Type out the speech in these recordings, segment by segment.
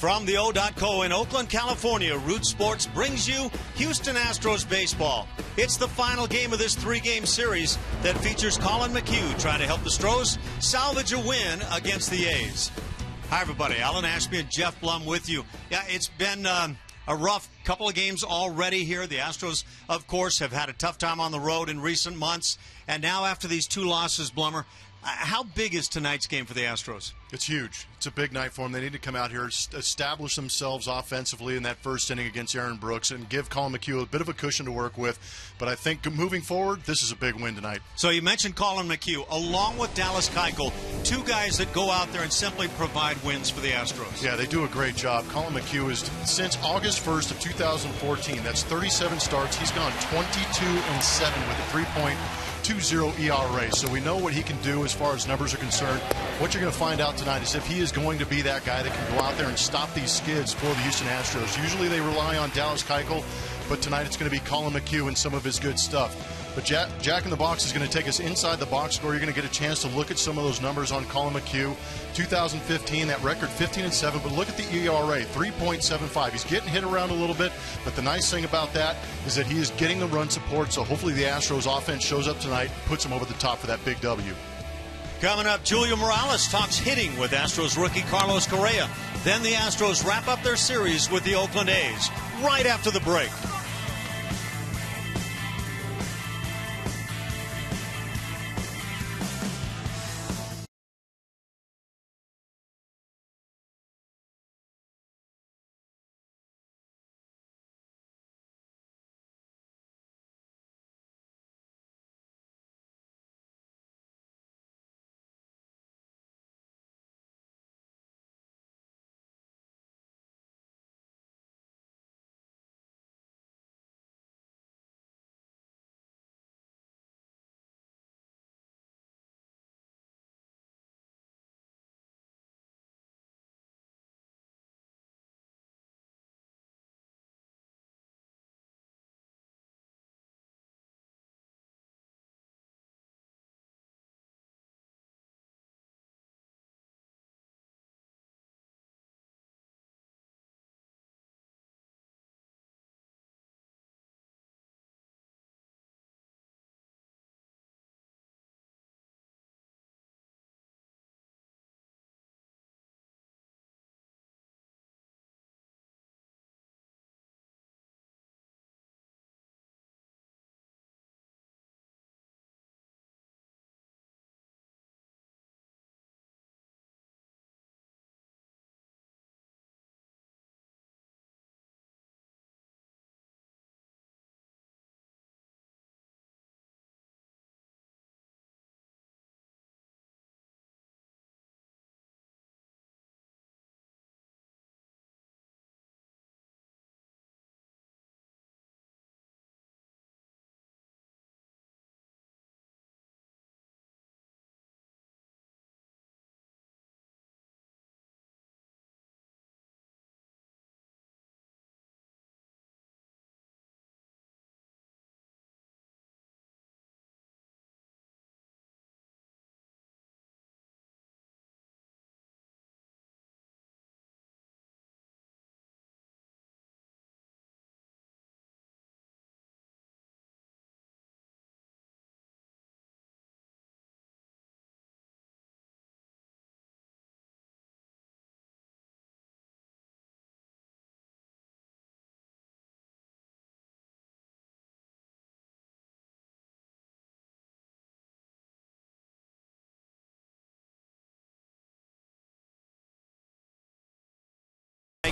From the O.co in Oakland, California, Root Sports brings you Houston Astros baseball. It's the final game of this three-game series that features Colin McHugh trying to help the Astros salvage a win against the A's. Hi, everybody. Alan Ashby and Jeff Blum with you. Yeah, it's been a rough couple of games already here. The Astros, of course, have had a tough time on the road in recent months. And now after these two losses, Blummer, how big is tonight's game for the Astros? It's huge. It's a big night for them. They need to come out here, establish themselves offensively in that first inning against Aaron Brooks, and give Colin McHugh a bit of a cushion to work with. But I think moving forward, this is a big win tonight. So you mentioned Colin McHugh, along with Dallas Keuchel, two guys that go out there and simply provide wins for the Astros. Yeah, they do a great job. Colin McHugh is, since August 1st of 2014, that's 37 starts. He's gone 22-7 with a 3.20 ERA. So we know what he can do as far as numbers are concerned. What you're going to find out tonight is if he is going to be that guy that can go out there and stop these skids for the Houston Astros. Usually they rely on Dallas Keuchel, but tonight it's going to be Colin McHugh and some of his good stuff. But Jack in the Box is going to take us inside the box score. You're going to get a chance to look at some of those numbers on Colin McHugh. 2015, that record 15-7, but look at the ERA, 3.75. He's getting hit around a little bit, but the nice thing about that is that he is getting the run support, so hopefully the Astros offense shows up tonight, puts him over the top for that big W. Coming up, Julio Morales talks hitting with Astros rookie Carlos Correa. Then the Astros wrap up their series with the Oakland A's right after the break.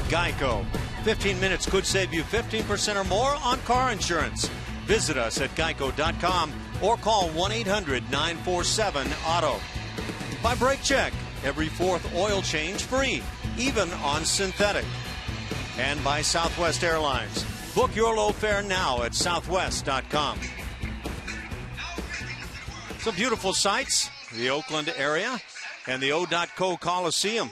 Geico. 15 minutes could save you 15% or more on car insurance. Visit us at geico.com or call 1-800-947-AUTO. By Brake Check, every fourth oil change free, even on synthetic. And by Southwest Airlines. Book your low fare now at southwest.com. Some beautiful sights, the Oakland area and the O.co Coliseum.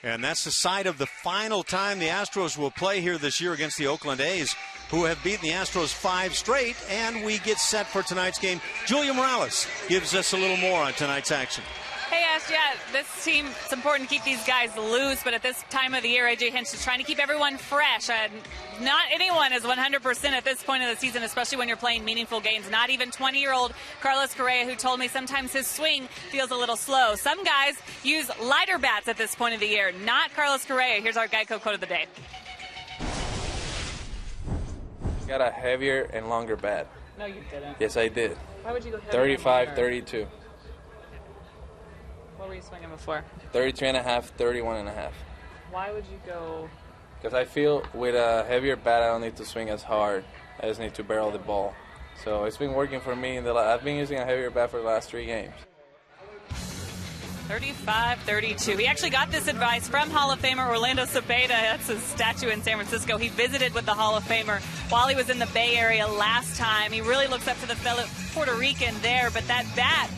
And that's the site of the final time the Astros will play here this year against the Oakland A's, who have beaten the Astros 5 straight. And we get set for tonight's game. Julio Morales gives us a little more on tonight's action. Hey, Josh, yeah, this team, it's important to keep these guys loose, but at this time of the year, A.J. Hinch is trying to keep everyone fresh. Not anyone is 100% at this point of the season, especially when you're playing meaningful games. Not even 20-year-old Carlos Correa, who told me sometimes his swing feels a little slow. Some guys use lighter bats at this point of the year, not Carlos Correa. Here's our Geico quote of the day. Got a heavier and longer bat. No, you didn't. Yes, I did. Why would you go heavier? 35, 32. What were you swinging before? 33 and a half, 31 and a half. Why would you go? Because I feel with a heavier bat, I don't need to swing as hard. I just need to barrel the ball. So it's been working for me. I've been using a heavier bat for the last 3 games. 35, 32. He actually got this advice from Hall of Famer Orlando Cepeda. That's his statue in San Francisco. He visited with the Hall of Famer while he was in the Bay Area last time. He really looks up to the fellow Puerto Rican there, but that bat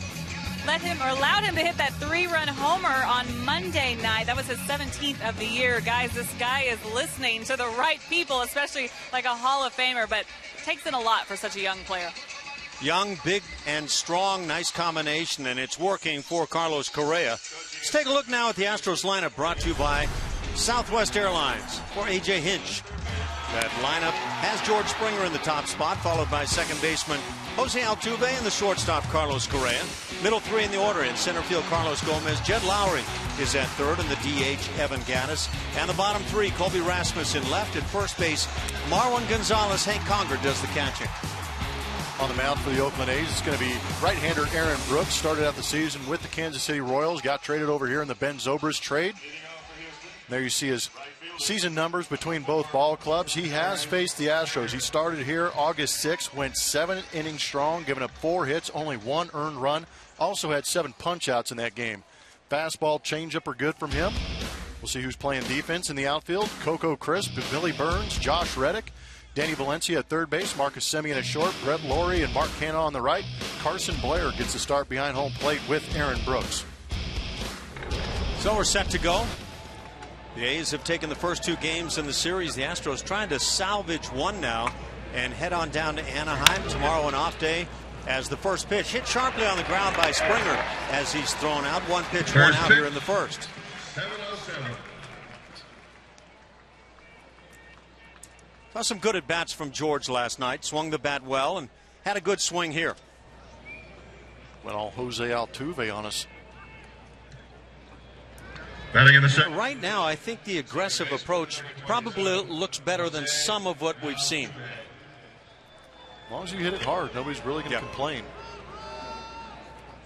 allowed him to hit that 3-run homer on Monday night. That was his 17th of the year. Guys, this guy is listening to the right people, especially like a Hall of Famer, but it takes in a lot for such a young player. Young, big, and strong, nice combination, and it's working for Carlos Correa. Let's take a look now at the Astros lineup, brought to you by Southwest Airlines for A.J. Hinch. That lineup has George Springer in the top spot, followed by second baseman Jose Altuve and the shortstop Carlos Correa. Middle 3 in the order: in center field, Carlos Gomez. Jed Lowry is at third, and the DH, Evan Gattis. And the bottom 3, Colby Rasmussen left. At first base, Marwin Gonzalez. Hank Conger does the catching. On the mound for the Oakland A's, it's going to be right-hander Aaron Brooks. Started out the season with the Kansas City Royals. Got traded over here in the Ben Zobrist trade. There you see his season numbers between both ball clubs. He has faced the Astros. He started here August 6th, went 7 innings strong, giving up 4 hits, only 1 earned run. Also had 7 punch-outs in that game. Fastball, changeup are good from him. We'll see who's playing defense in the outfield. Coco Crisp, Billy Burns, Josh Reddick, Danny Valencia at third base, Marcus Semien at short, Brett Laurie and Mark Canha on the right. Carson Blair gets the start behind home plate with Aaron Brooks. So we're set to go. The A's have taken the first 2 games in the series. The Astros trying to salvage one now and head on down to Anaheim tomorrow, an off day, as the first pitch hit sharply on the ground by Springer as he's thrown out. 1 pitch, 1 out here in the first. Saw some good at-bats from George last night. Swung the bat well and had a good swing here. Went all Jose Altuve on us. Right now, I think the aggressive approach probably looks better than some of what we've seen. As long as you hit it hard, nobody's really going to complain.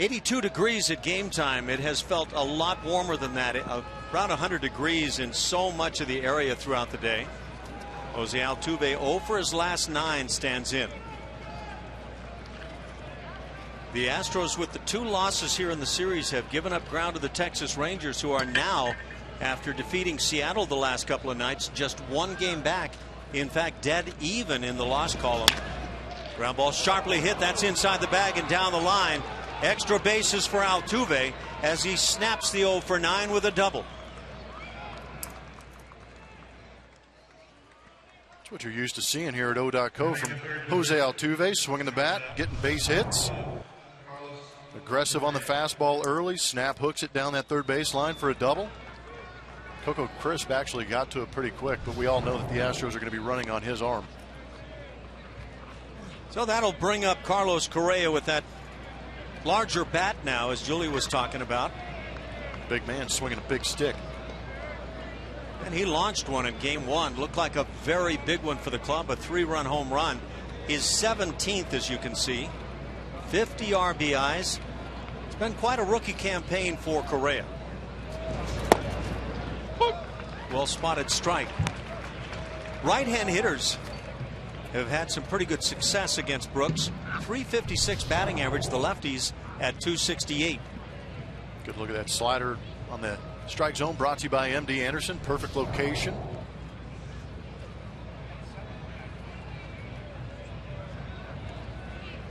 82 degrees at game time. It has felt a lot warmer than that. Around 100 degrees in so much of the area throughout the day. Jose Altuve 0 for his last 9 stands in. The Astros, with the 2 losses here in the series, have given up ground to the Texas Rangers, who are now, after defeating Seattle the last couple of nights, just 1 game back. In fact, dead even in the loss column. Ground ball sharply hit. That's inside the bag and down the line. Extra bases for Altuve as he snaps the 0 for 9 with a double. That's what you're used to seeing here at O.co from Jose Altuve, swinging the bat, getting base hits. Aggressive on the fastball early. Snap hooks it down that third baseline for a double. Coco Crisp actually got to it pretty quick, but we all know that the Astros are going to be running on his arm. So that'll bring up Carlos Correa with that larger bat now, as Julie was talking about. Big man swinging a big stick. And he launched one in game 1. Looked like a very big one for the club. A 3-run home run. His 17th, as you can see. 50 RBIs. It's been quite a rookie campaign for Correa. Well spotted strike. Right-hand hitters have had some pretty good success against Brooks. .356 batting average. The lefties at .268. Good look at that slider on the strike zone, brought to you by MD Anderson. Perfect location.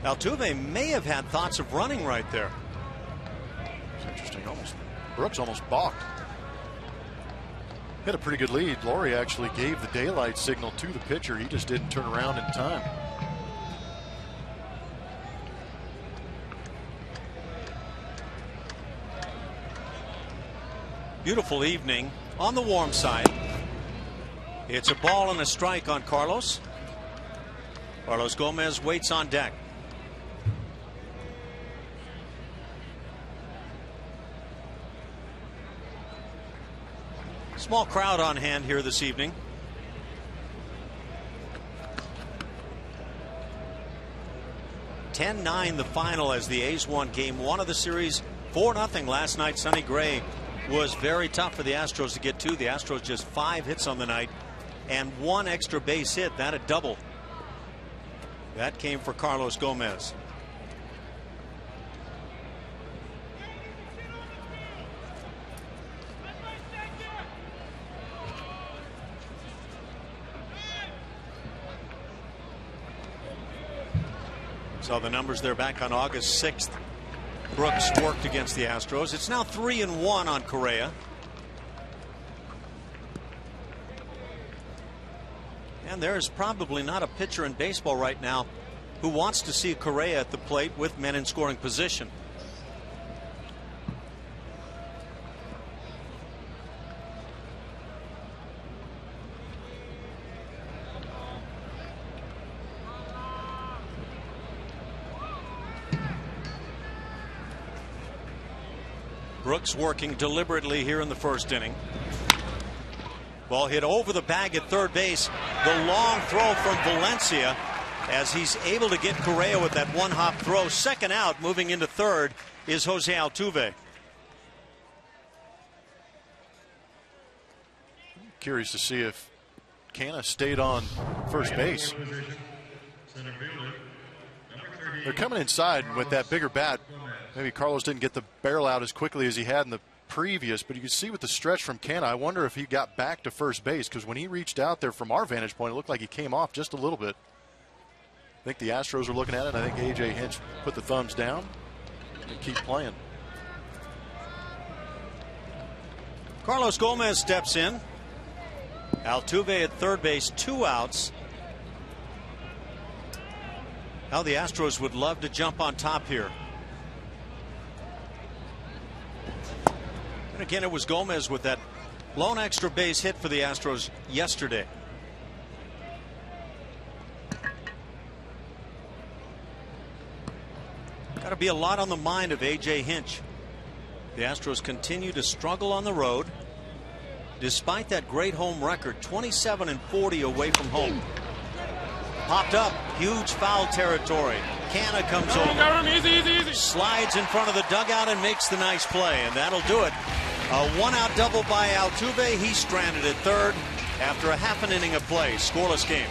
Altuve may have had thoughts of running right there. It's interesting. Brooks almost balked. Had a pretty good lead. Laurie actually gave the daylight signal to the pitcher. He just didn't turn around in time. Beautiful evening on the warm side. It's a ball and a strike on Carlos. Carlos Gomez waits on deck. Small crowd on hand here this evening. (10-9) the final as the A's won game 1 of the series 4-0 last night. Sonny Gray was very tough for the Astros to get to. The Astros just 5 hits on the night and 1 extra base hit. That a double. That came for Carlos Gomez. Saw the numbers there back on August 6th. Brooks worked against the Astros. It's now 3-1 on Correa. And there's probably not a pitcher in baseball right now who wants to see Correa at the plate with men in scoring position. Brooks working deliberately here in the first inning. Ball hit over the bag at third base. The long throw from Valencia as he's able to get Correa with that one-hop throw. Second out, moving into third, is Jose Altuve. Curious to see if Canha stayed on first base. They're coming inside with that bigger bat. Maybe Carlos didn't get the barrel out as quickly as he had in the previous, but you can see with the stretch from Canha, I wonder if he got back to first base, because when he reached out there from our vantage point, it looked like he came off just a little bit. I think the Astros are looking at it. I think A.J. Hinch put the thumbs down and keep playing. Carlos Gomez steps in. Altuve at third base, 2 outs. Now the Astros would love to jump on top here. And again, it was Gomez with that lone extra base hit for the Astros yesterday. Got to be a lot on the mind of A.J. Hinch. The Astros continue to struggle on the road despite that great home record, 27-40 away from home. Popped up, huge foul territory. Canha comes over, slides in front of the dugout and makes the nice play, and that'll do it. A 1-out double by Altuve. He's stranded at third after a half an inning of play. Scoreless game.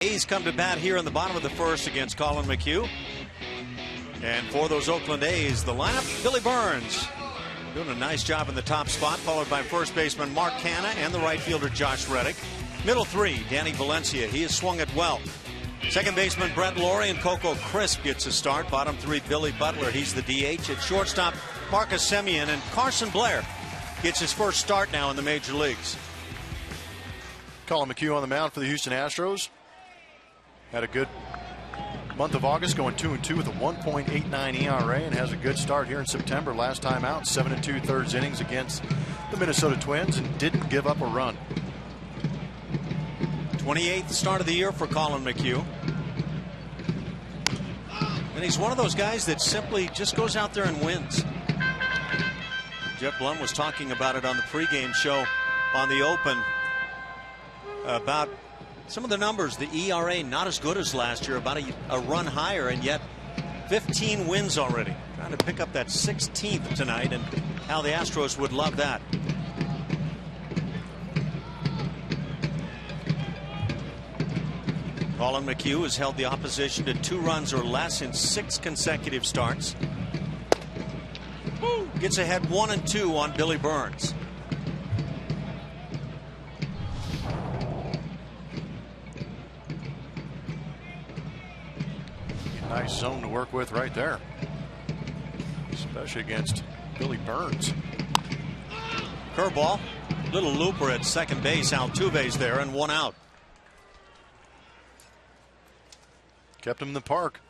A's come to bat here in the bottom of the first against Colin McHugh. And for those Oakland A's, the lineup: Billy Burns, doing a nice job in the top spot, followed by first baseman Mark Canha and the right fielder Josh Reddick. Middle three, Danny Valencia. He has swung it well. Second baseman Brett Laurie and Coco Crisp gets a start. Bottom three, Billy Butler. He's the DH. At shortstop, Marcus Semien, and Carson Blair gets his first start now in the major leagues. Colin McHugh on the mound for the Houston Astros. Had a good month of August, going 2-2 with a 1.89 ERA, and has a good start here in September. Last time out, 7 2/3 innings against the Minnesota Twins, and didn't give up a run. 28th start of the year for Colin McHugh. And he's one of those guys that simply just goes out there and wins. Jeff Blum was talking about it on the pregame show on the Open about some of the numbers. The ERA not as good as last year, about a run higher, and yet 15 wins already. Trying to pick up that 16th tonight, and how the Astros would love that. Colin McHugh has held the opposition to 2 runs or less in 6 consecutive starts. Gets ahead 1-2 on Billy Burns. Nice zone to work with right there, especially against Billy Burns. Curveball, little looper at second base. Altuve's there, and 1 out. Kept him in the park.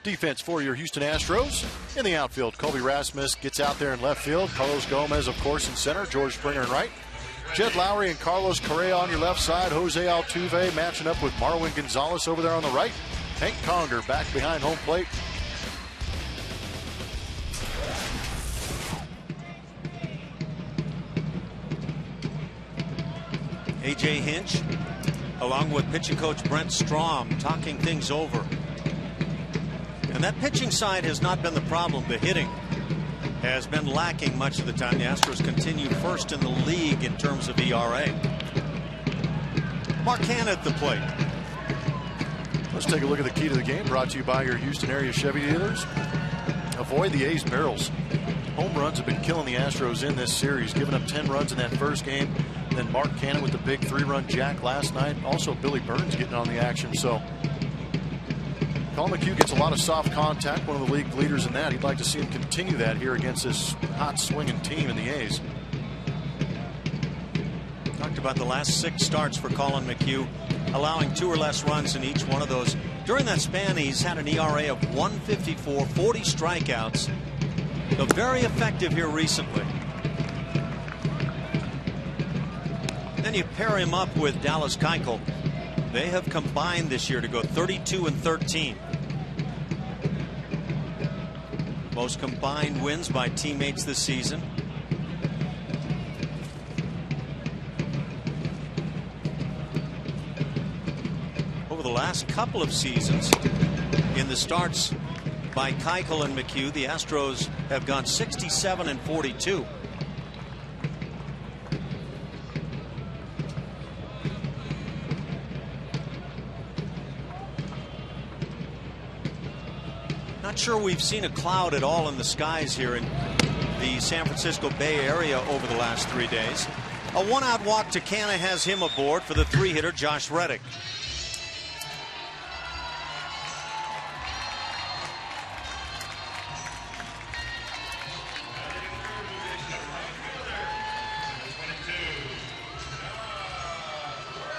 Defense for your Houston Astros. In the outfield, Colby Rasmus gets out there in left field. Carlos Gomez, of course, in center. George Springer in right. Jed Lowry and Carlos Correa on your left side. Jose Altuve matching up with Marwin Gonzalez over there on the right. Hank Conger back behind home plate. A.J. Hinch, along with pitching coach Brent Strom, talking things over. And that pitching side has not been the problem. The hitting has been lacking much of the time. The Astros continue first in the league in terms of ERA. Mark Canha at the plate. Let's take a look at the key to the game, brought to you by your Houston area Chevy dealers. Avoid the A's barrels. Home runs have been killing the Astros in this series, giving up 10 runs in that first game. Then Mark Canha with the big 3-run jack last night. Also Billy Burns getting on the action. So Colin McHugh gets a lot of soft contact, one of the league leaders in that. He'd like to see him continue that here against this hot swinging team in the A's. Talked about the last 6 starts for Colin McHugh, allowing 2 or less runs in each one of those. During that span, he's had an ERA of 1.54, 40 strikeouts. So very effective here recently. Then you pair him up with Dallas Keuchel. They have combined this year to go 32-13. Most combined wins by teammates this season. Over the last couple of seasons, in the starts by Keuchel and McHugh, the Astros have gone 67-42. Not sure we've seen a cloud at all in the skies here in the San Francisco Bay Area over the last 3 days. A 1-out walk to Canha has him aboard for the 3-hitter Josh Reddick.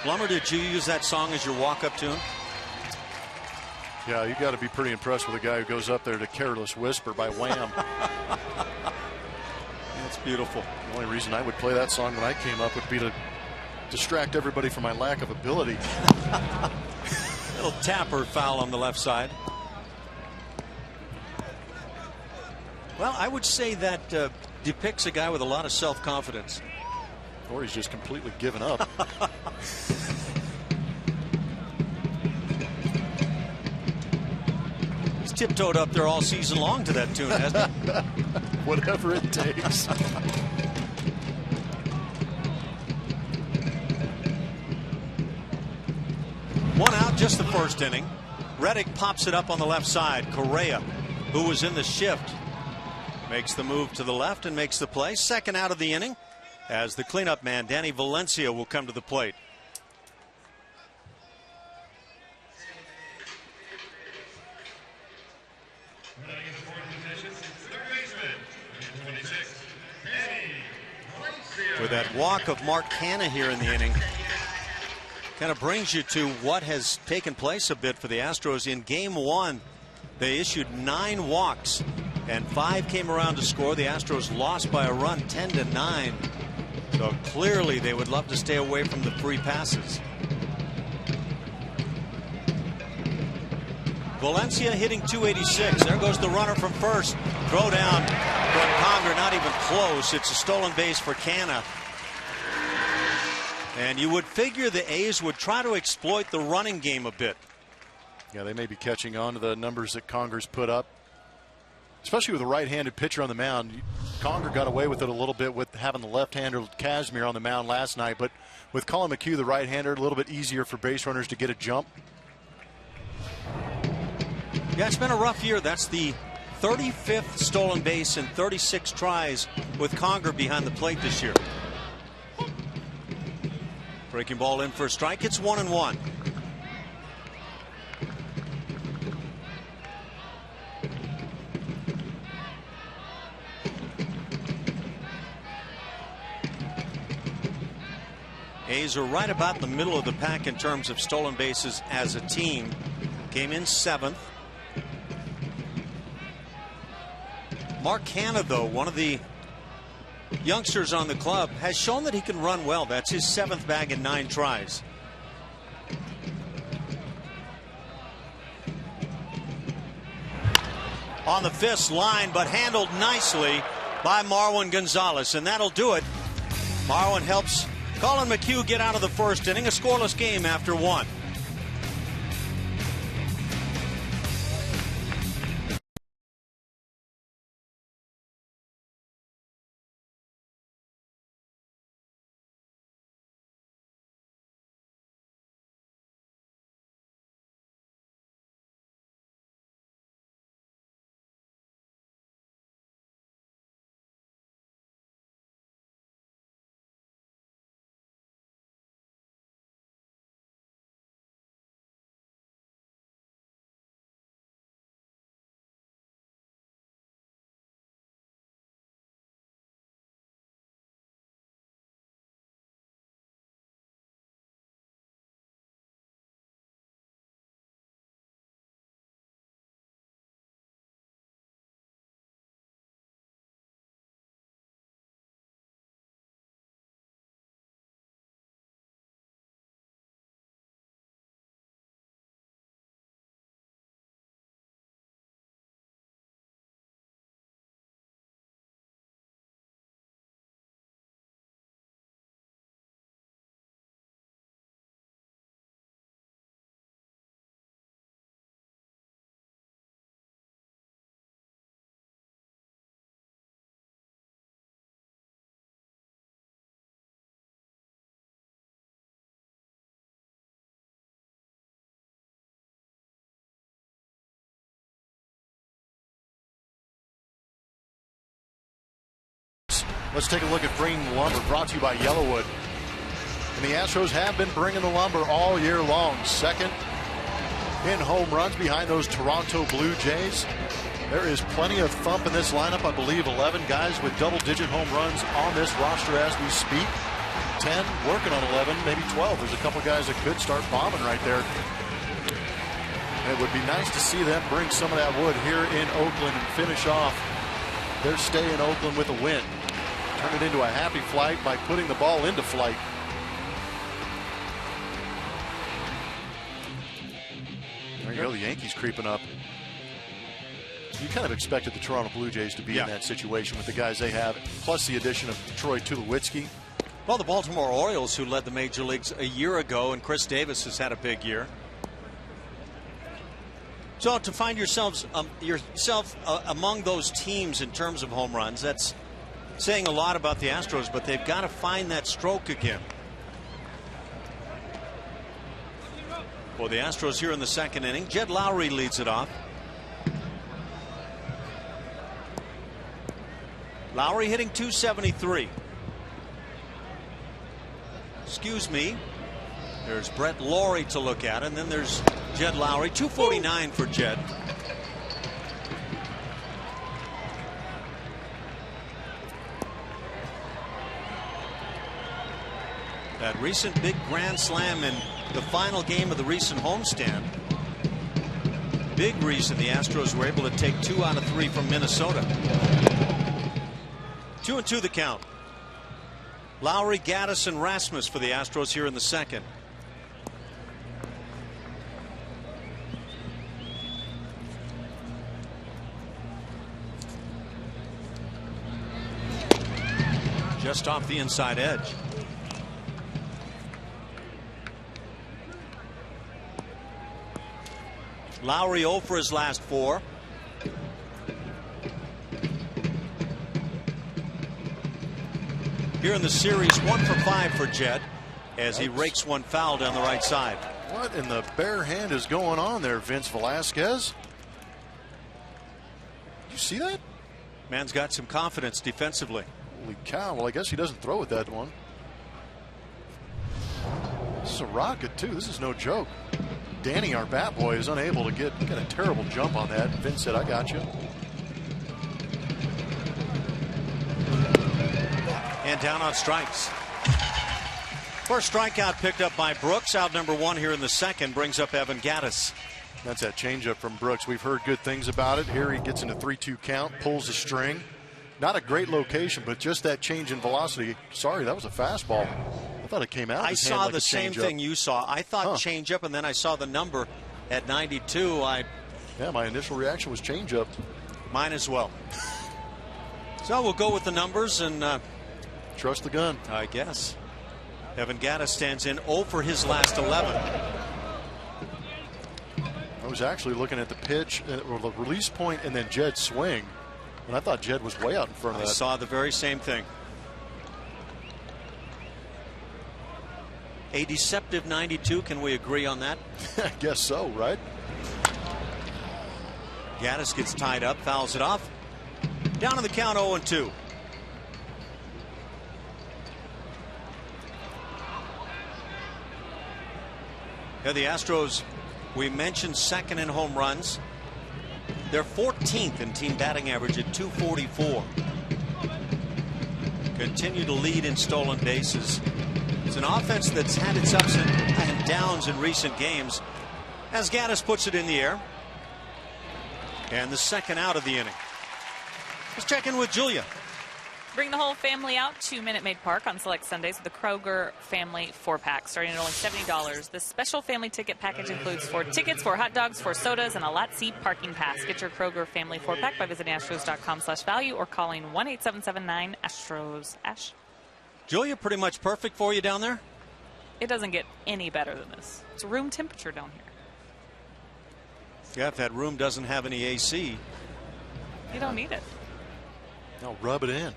Blummer, did you use that song as your walk-up tune? Yeah, you got to be pretty impressed with a guy who goes up there to Careless Whisper by Wham. That's beautiful. The only reason I would play that song when I came up would be to distract everybody from my lack of ability. Little tapper foul on the left side. Well, I would say that depicts a guy with a lot of self-confidence. Or he's just completely given up. He's tiptoed up there all season long to that tune, hasn't he? Whatever it takes. One out, just the first inning. Reddick pops it up on the left side. Correa, who was in the shift, Makes the move to the left and makes the play. Second out of the inning, as the cleanup man, Danny Valencia, will come to the plate. With that walk of Mark Canha here in the inning, kind of brings you to what has taken place a bit for the Astros. In game one, they issued 9 walks and 5 came around to score. The Astros lost by a run, 10-9. So clearly they would love to stay away from the free passes. Valencia hitting .286. There goes the runner from first. Throw down from Conger, not even close. It's a stolen base for Canha. And you would figure the A's would try to exploit the running game a bit. Yeah, they may be catching on to the numbers that Conger's put up, especially with a right-handed pitcher on the mound. Conger got away with it a little bit with having the left-hander Kazmir on the mound last night, but with Colin McHugh, the right-hander, a little bit easier for base runners to get a jump. Yeah, it's been a rough year. That's the 35th stolen base in 36 tries with Conger behind the plate this year. Breaking ball in for a strike. It's 1-1. A's are right about the middle of the pack in terms of stolen bases as a team. Came in 7th. Mark Canha, though, one of the youngsters on the club, has shown that he can run well. That's his 7th bag in 9 tries. On the fist line, but handled nicely by Marwin Gonzalez, and that'll do it. Marwin helps Colin McHugh get out of the first inning, a scoreless game after 1. Let's take a look at bringing the lumber, brought to you by Yellowwood. And the Astros have been bringing the lumber all year long. Second in home runs behind those Toronto Blue Jays. There is plenty of thump in this lineup. I believe 11 guys with double-digit home runs on this roster as we speak. 10 working on 11, maybe 12. There's a couple guys that could start bombing right there. And it would be nice to see them bring some of that wood here in Oakland and finish off their stay in Oakland with a win. Turn it into a happy flight by putting the ball into flight. There you go, the Yankees creeping up. You kind of expected the Toronto Blue Jays to be in that situation with the guys they have, plus the addition of Troy Tulowitzki. Well, the Baltimore Orioles, who led the major leagues a year ago, and Chris Davis has had a big year. So to find yourself among those teams in terms of home runs, that's saying a lot about the Astros, but they've got to find that stroke again. For the Astros here in the second inning, Jed Lowry leads it off. Lowry hitting .273. Excuse me. There's Brett Lawrie to look at, and then there's Jed Lowrie. .249 for Jed. That recent big grand slam in the final game of the recent homestand. Big reason the Astros were able to take 2 out of 3 from Minnesota. 2-2 the count. Lowry, Gaddis, and Rasmus for the Astros here in the second. Just off the inside edge. Lowry 0 for his last 4. Here in the series, 1 for 5 for Jed as he rakes one foul down the right side. What in the bare hand is going on there, Vince Velasquez? Did you see that? Man's got some confidence defensively. Holy cow. Well, I guess he doesn't throw with that one. This is a rocket, too. This is no joke. Danny, our bat boy, is unable to get a terrible jump on that. Vince said, I got you. And down on strikes. First strikeout picked up by Brooks. Out number 1 here in the second brings up Evan Gaddis. That's that changeup from Brooks. We've heard good things about it. Here he gets in a 3-2 count, pulls a string. Not a great location, but just that change in velocity. Sorry, that was a fastball. I thought it came out. I saw like the same thing you saw. I thought changeup, and then I saw the number at 92. Yeah, my initial reaction was changeup. Mine as well. So we'll go with the numbers and trust the gun, I guess. Evan Gaddis stands in 0 for his last 11. I was actually looking at the pitch, or the release point, and then Jed's swing, and I thought Jed was way out in front of that. I saw the very same thing. A deceptive 92. Can we agree on that? I guess so, right? Gaddis gets tied up, fouls it off. Down on the count, 0-2. Yeah, the Astros, we mentioned second in home runs. They're 14th in team batting average at .244. Continue to lead in stolen bases. It's an offense that's had its ups and downs in recent games as Gaddis puts it in the air. And the second out of the inning. Let's check in with Julia. Bring the whole family out to Minute Maid Park on select Sundays with the Kroger Family 4-pack, starting at only $70. This special family ticket package includes 4 tickets, 4 hot dogs, 4 sodas, and a lot C parking pass. Get your Kroger Family 4-pack by visiting astros.com/value or calling 1-877-9-ASTROS. Ash. Julia, pretty much perfect for you down there? It doesn't get any better than this. It's room temperature down here. Yeah, if that room doesn't have any AC. You don't need it. No, rub it in.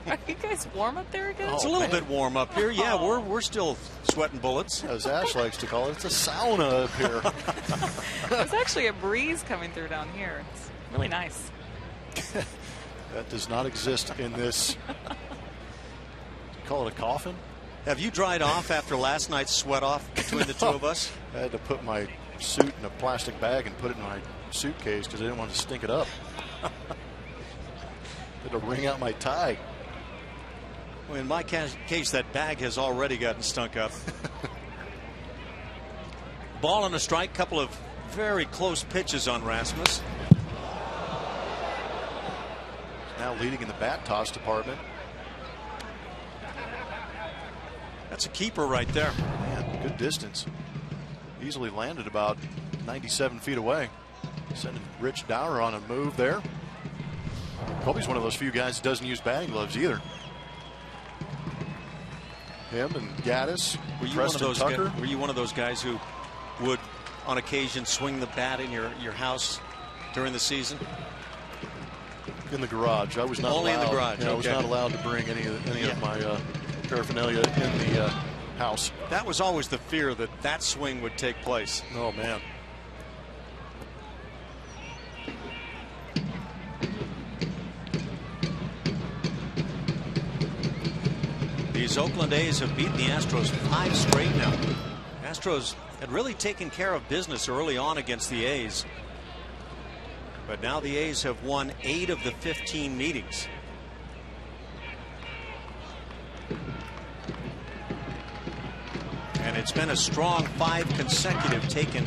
Are you guys warm up there again? It's a little bit warm up here. Yeah, we're still sweating bullets. As Ash likes to call it, it's a sauna up here. There's actually a breeze coming through down here. It's really nice. That does not exist in this. Call it a coffin? Have you dried off after last night's sweat off between the two of us? I had to put my suit in a plastic bag and put it in my suitcase because I didn't want to stink it up. Had to wring out my tie. Well, in my case, that bag has already gotten stunk up. Ball and a strike. Couple of very close pitches on Rasmus. Now leading in the bat toss department. That's a keeper right there. Man, good distance. Easily landed about 97 feet away. Sending Rich Dower on a move there. Kobe's one of those few guys that doesn't use batting gloves either. Him and Gaddis, Preston Tucker. Were you one of those guys who would, on occasion, swing the bat in your house during the season? In the garage. I was not only allowed. In the garage. I was not allowed to bring any of my paraphernalia in the house. That was always the fear that swing would take place. Oh man. These Oakland A's have beaten the Astros 5 straight now. Astros had really taken care of business early on against the A's. But now the A's have won 8 of the 15 meetings. And it's been a strong 5 consecutive taken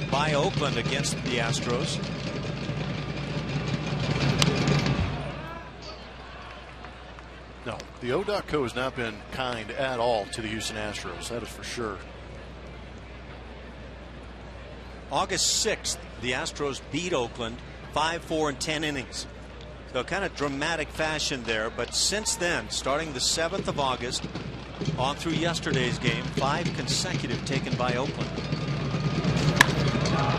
by Oakland against the Astros. No, the O.Co has not been kind at all to the Houston Astros. That is for sure. August 6th, the Astros beat Oakland 5-4 in 10 innings. So kind of dramatic fashion there. But since then, starting the 7th of August on through yesterday's game, 5 consecutive taken by Oakland.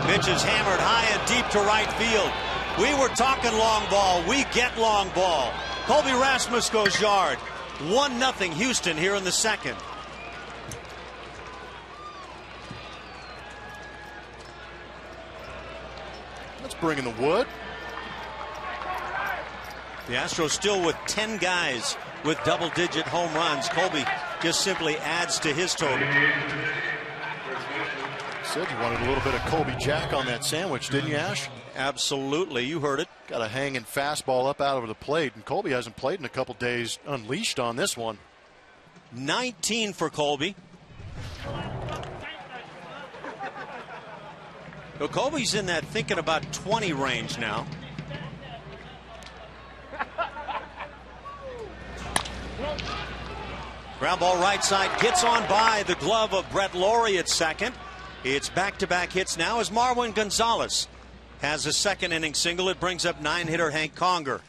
Pitch is hammered high and deep to right field. We were talking long ball. We get long ball. Colby Rasmus goes yard. 1-0 Houston here in the second. Let's bring in the wood. The Astros still with 10 guys with double-digit home runs. Colby just simply adds to his total. Said you wanted a little bit of Colby Jack on that sandwich, didn't you, Ash? Absolutely. You heard it. Got a hanging fastball up out over the plate, and Colby hasn't played in a couple days. Unleashed on this one. 19 for Colby. So Colby's in that thinking about 20 range now. Ground ball right side gets on by the glove of Brett Lawrie at second. It's back-to-back hits now as Marwin Gonzalez has a second inning single. It brings up 9-hitter Hank Conger.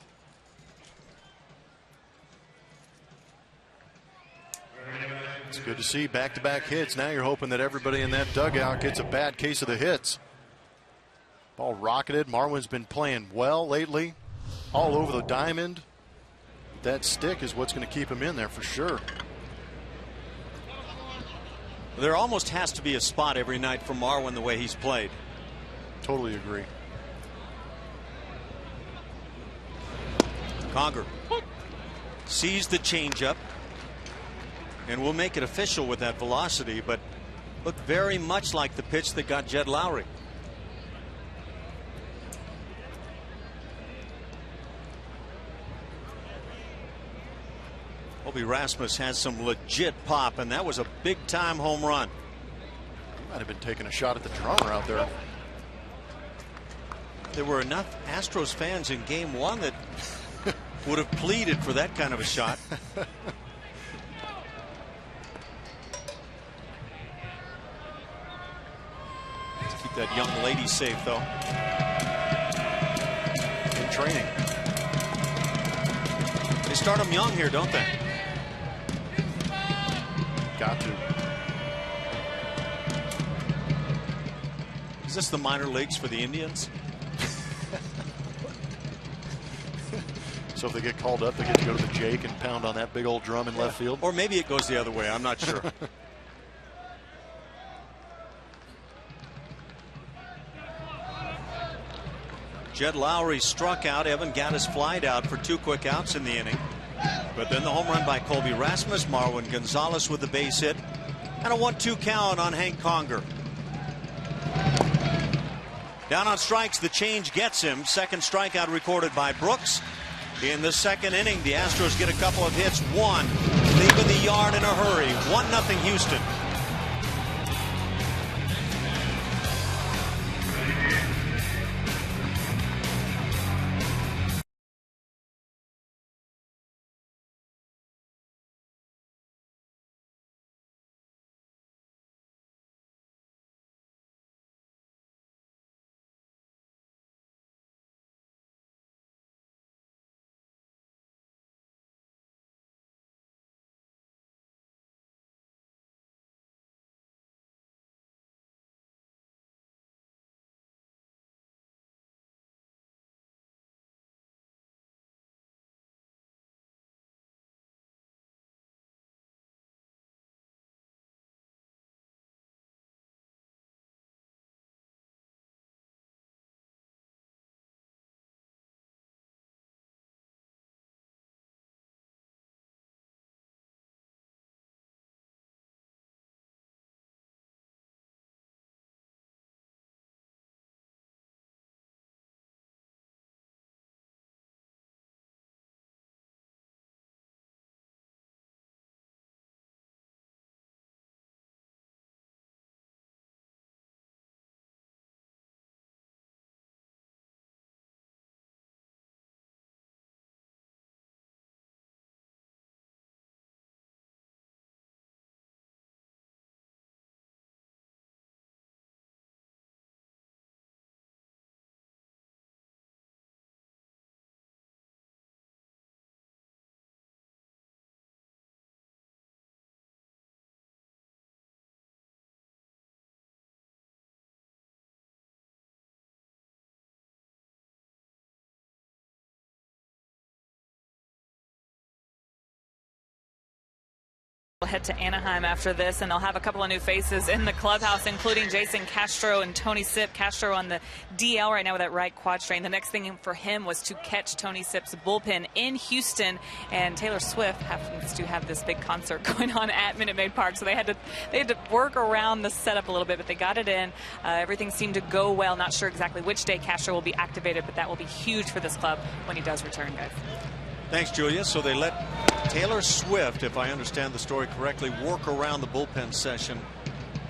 It's good to see back-to-back hits. Now you're hoping that everybody in that dugout gets a bad case of the hits. Ball rocketed. Marwin's been playing well lately, all over the diamond. That stick is what's going to keep him in there for sure. There almost has to be a spot every night for Marwin the way he's played. Totally agree. Conger sees the changeup and will make it official with that velocity, but looked very much like the pitch that got Jed Lowry. Colby Rasmus has some legit pop, and that was a big-time home run. He might have been taking a shot at the drummer out there. There were enough Astros fans in Game 1 that would have pleaded for that kind of a shot. Let's keep that young lady safe, though. In training. They start them young here, don't they? Got to. Is this the minor leagues for the Indians? So if they get called up, they get to go to the Jake and pound on that big old drum in left field. Or maybe it goes the other way. I'm not sure. Jed Lowry struck out. Evan Gattis flied out for 2 quick outs in the inning. But then the home run by Colby Rasmus, Marwin Gonzalez with the base hit, and a 1-2 count on Hank Conger. Down on strikes, the change gets him. Second strikeout recorded by Brooks. In the second inning, the Astros get a couple of hits. One, leaving the yard in a hurry. 1-0 Houston. We'll head to Anaheim after this, and they'll have a couple of new faces in the clubhouse, including Jason Castro and Tony Sipp. Castro on the DL right now with that right quad strain. The next thing for him was to catch Tony Sipp's bullpen in Houston, and Taylor Swift happens to have this big concert going on at Minute Maid Park, so they had to work around the setup a little bit, but they got it in. Everything seemed to go well. Not sure exactly which day Castro will be activated, but that will be huge for this club when he does return, guys. Thanks, Julia. So they let Taylor Swift, if I understand the story correctly, work around the bullpen session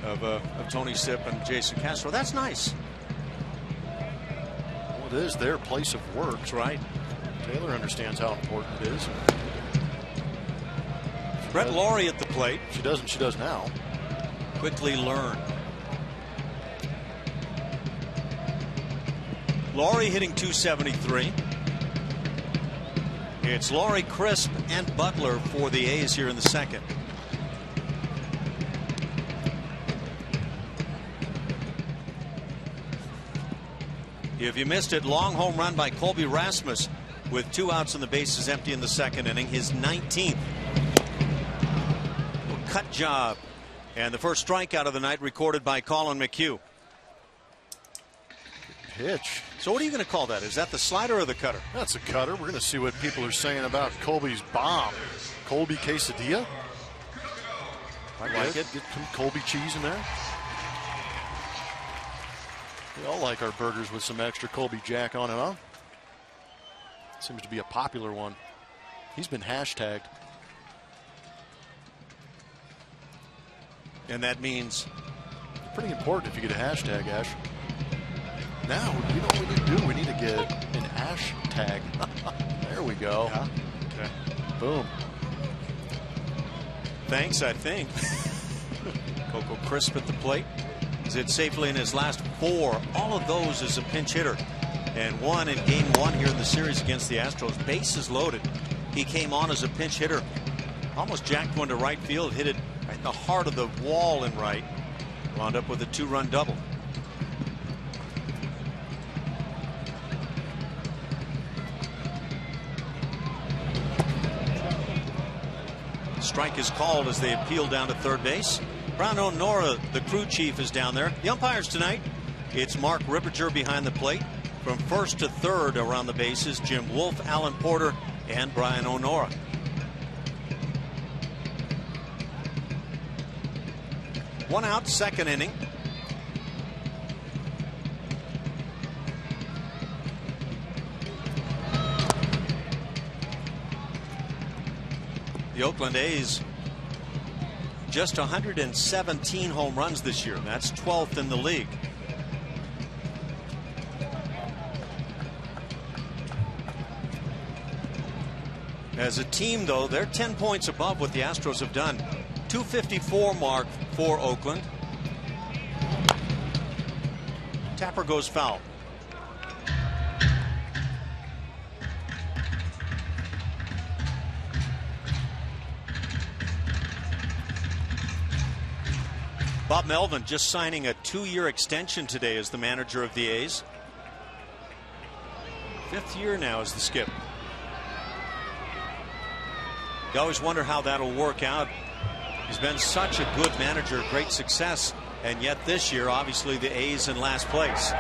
of Tony Sipp and Jason Castro. That's nice. Well, it is their place of work. That's right. Taylor understands how important it is. Brett Laurie at the plate. She doesn't. She does now. Quickly learn. Laurie hitting .273. It's Laurie, Crisp, and Butler for the A's here in the second. If you missed it, long home run by Colby Rasmus with 2 outs and the bases empty in the second inning. His 19th. Cut job. And the first strikeout of the night recorded by Colin McHugh. Pitch. So what are you going to call that? Is that the slider or the cutter? That's a cutter. We're going to see what people are saying about Colby's bomb. Colby quesadilla. I like it. Get some Colby cheese in there. We all like our burgers with some extra Colby Jack on it, huh? Seems to be a popular one. He's been hashtagged. And that means? Pretty important if you get a hashtag, Ash. Now, you know what we need to do? We need to get an Ash tag. There we go. Yeah. Okay. Boom. Thanks, I think. Coco Crisp at the plate. He's hit safely in his last 4. All of those as a pinch hitter. And 1 in game 1 here in the series against the Astros. Bases loaded. He came on as a pinch hitter. Almost jacked one to right field. Hit it right in the heart of the wall in right. Wound up with a 2-run double. Strike is called as they appeal down to third base. Brown O'Nora, the crew chief, is down there. The umpires tonight, it's Mark Ripperger behind the plate. From first to third around the bases, Jim Wolf, Alan Porter, and Brian O'Nora. One out, second inning. The Oakland A's just 117 home runs this year. That's 12th in the league. As a team, though, they're 10 points above what the Astros have done. 254 mark for Oakland. Tapper goes foul. Bob Melvin just signing a 2-year extension today as the manager of the A's. 5th year now as the skip. You always wonder how that'll work out. He's been such a good manager, great success, and yet this year, obviously, the A's in last place.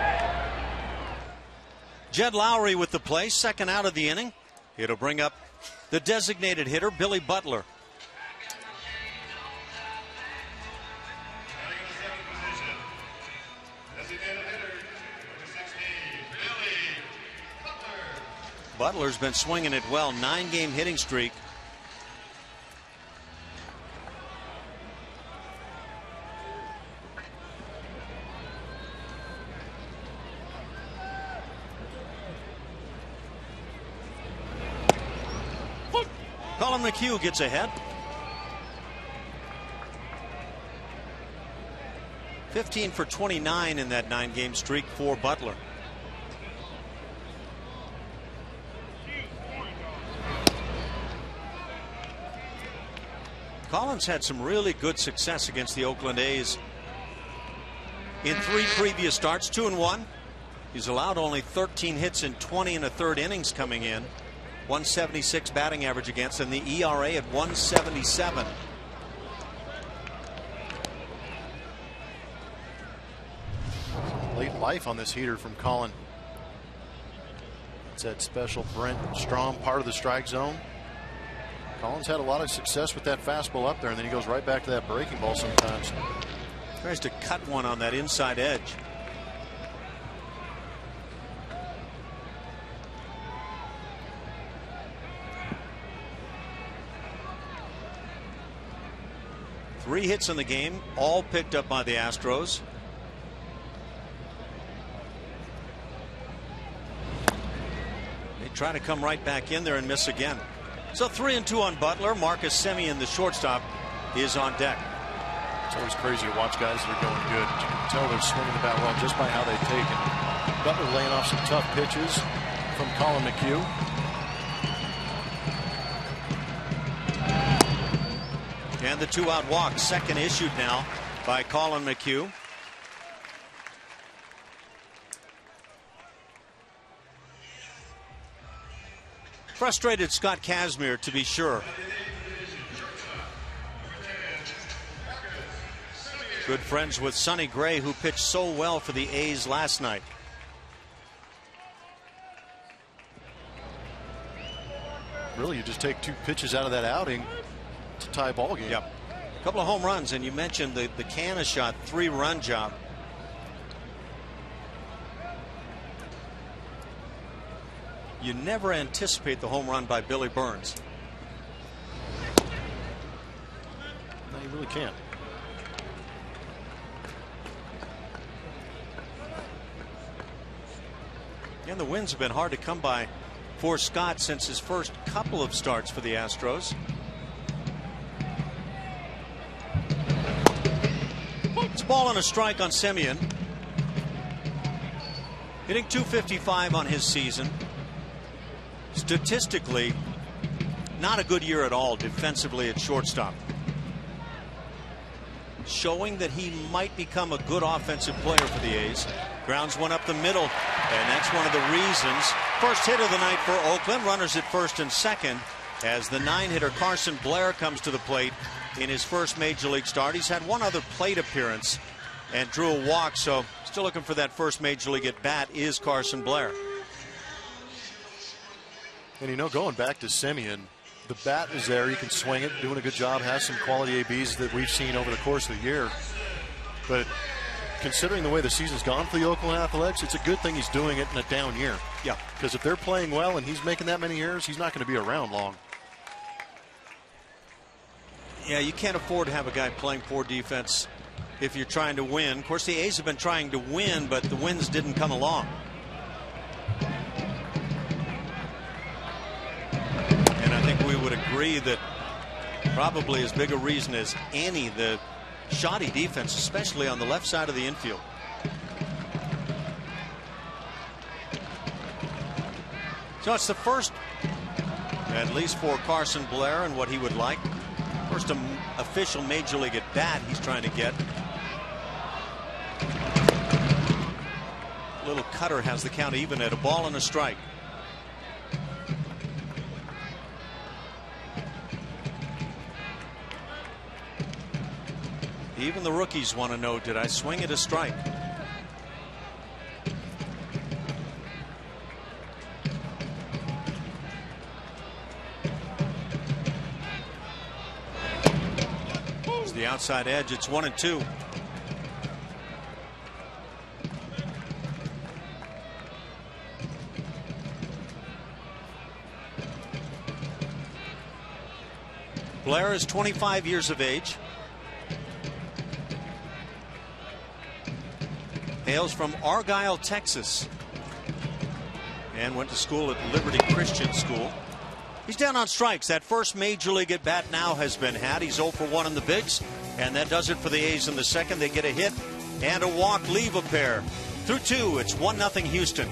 Jed Lowry with the play, second out of the inning. It'll bring up the designated hitter, Billy Butler. Butler's been swinging it well. 9-game hitting streak. Colin McHugh gets ahead. 15 for 29 in that 9-game streak for Butler. Collins had some really good success against the Oakland A's in 3 previous starts, 2-1. He's allowed only 13 hits in 20 and a third innings coming in. 176 batting average against, and the ERA at 177. life on this heater from Colin. It's that special Brent Strom part of the strike zone. Colin's had a lot of success with that fastball up there, and then he goes right back to that breaking ball sometimes. Tries to cut one on that inside edge. Three hits in the game, all picked up by the Astros. They try to come right back in there and miss again. So 3-2 on Butler. Marcus Semien, the shortstop, is on deck. It's always crazy to watch guys that are going good. You can tell they're swinging the bat well just by how they take it. Butler laying off some tough pitches from Colin McHugh. And the 2-out walk, second issued now by Colin McHugh. Frustrated Scott Kazmir, to be sure. Good friends with Sonny Gray, who pitched so well for the A's last night. Really, you just take two pitches out of that outing. It's a tie ball game. Yep. A couple of home runs, and you mentioned the Canna shot, 3-run job. You never anticipate the home run by Billy Burns. No, you really can't. And the wins have been hard to come by for Scott since his first couple of starts for the Astros. It's a ball and a strike on Semien. Hitting .255 on his season. Statistically, not a good year at all defensively at shortstop. Showing that he might become a good offensive player for the A's. Grounds one up the middle, and that's one of the reasons. First hit of the night for Oakland. Runners at first and second as the 9-hitter Carson Blair comes to the plate in his first major league start. He's had one other plate appearance and drew a walk, so still looking for that first major league at bat is Carson Blair. And you know, going back to Semien, the bat is there. You can swing it, doing a good job, has some quality ABs that we've seen over the course of the year. But considering the way the season's gone for the Oakland Athletics, it's a good thing he's doing it in a down year. Yeah. Because if they're playing well and he's making that many errors, he's not going to be around long. Yeah, you can't afford to have a guy playing poor defense if you're trying to win. Of course, the A's have been trying to win, but the wins didn't come along. And I think we would agree that probably as big a reason as any, the shoddy defense, especially on the left side of the infield. So it's the first, at least for Carson Blair, and what he would like. First official major league at bat he's trying to get. Little cutter has the count even at a ball and a strike. Even the rookies want to know, did I swing at a strike? It's the outside edge. It's 1-2. Blair is 25 years of age. Hails from Argyle, Texas, and went to school at Liberty Christian School. He's down on strikes. That first major league at bat now has been had. He's 0 for 1 in the bigs, and that does it for the A's in the second. They get a hit and a walk, leave a pair. Through 2, it's 1-0 Houston.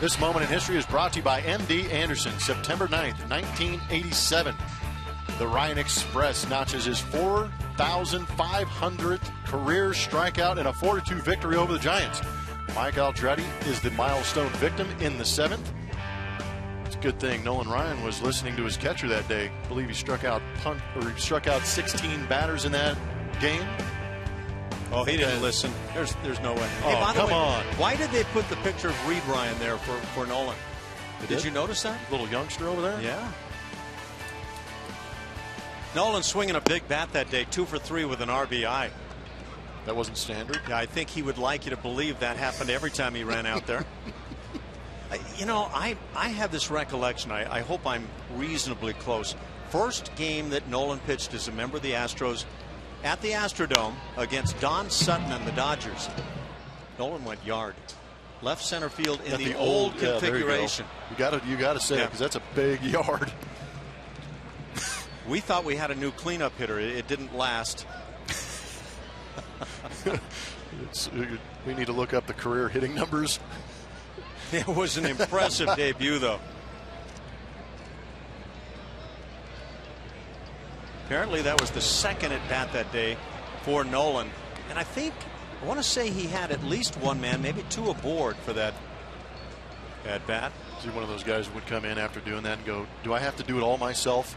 This moment in history is brought to you by M.D. Anderson. September 9th, 1987. The Ryan Express notches his 4,500th career strikeout in a 4-2 victory over the Giants. Mike Aldrete is the milestone victim in the 7th. It's a good thing Nolan Ryan was listening to his catcher that day. I believe he struck out 16 batters in that game. Oh, he didn't listen. There's no way. Oh, hey, come on. Why did they put the picture of Reed Ryan there for Nolan? Did you notice that? Little youngster over there? Yeah. Nolan swinging a big bat that day, 2 for 3 with an RBI. That wasn't standard? Yeah, I think he would like you to believe that happened every time he ran out there. I have this recollection. I hope I'm reasonably close. First game that Nolan pitched as a member of the Astros at the Astrodome against Don Sutton and the Dodgers. Nolan went yard. Left center field in the old configuration. You got to say it because that's a big yard. We thought we had a new cleanup hitter. It didn't last. We need to look up the career hitting numbers. It was an impressive debut, though. Apparently that was the second at bat that day for Nolan. And I want to say he had at least one man, maybe two aboard for that at bat. Is he one of those guys who would come in after doing that and go, do I have to do it all myself?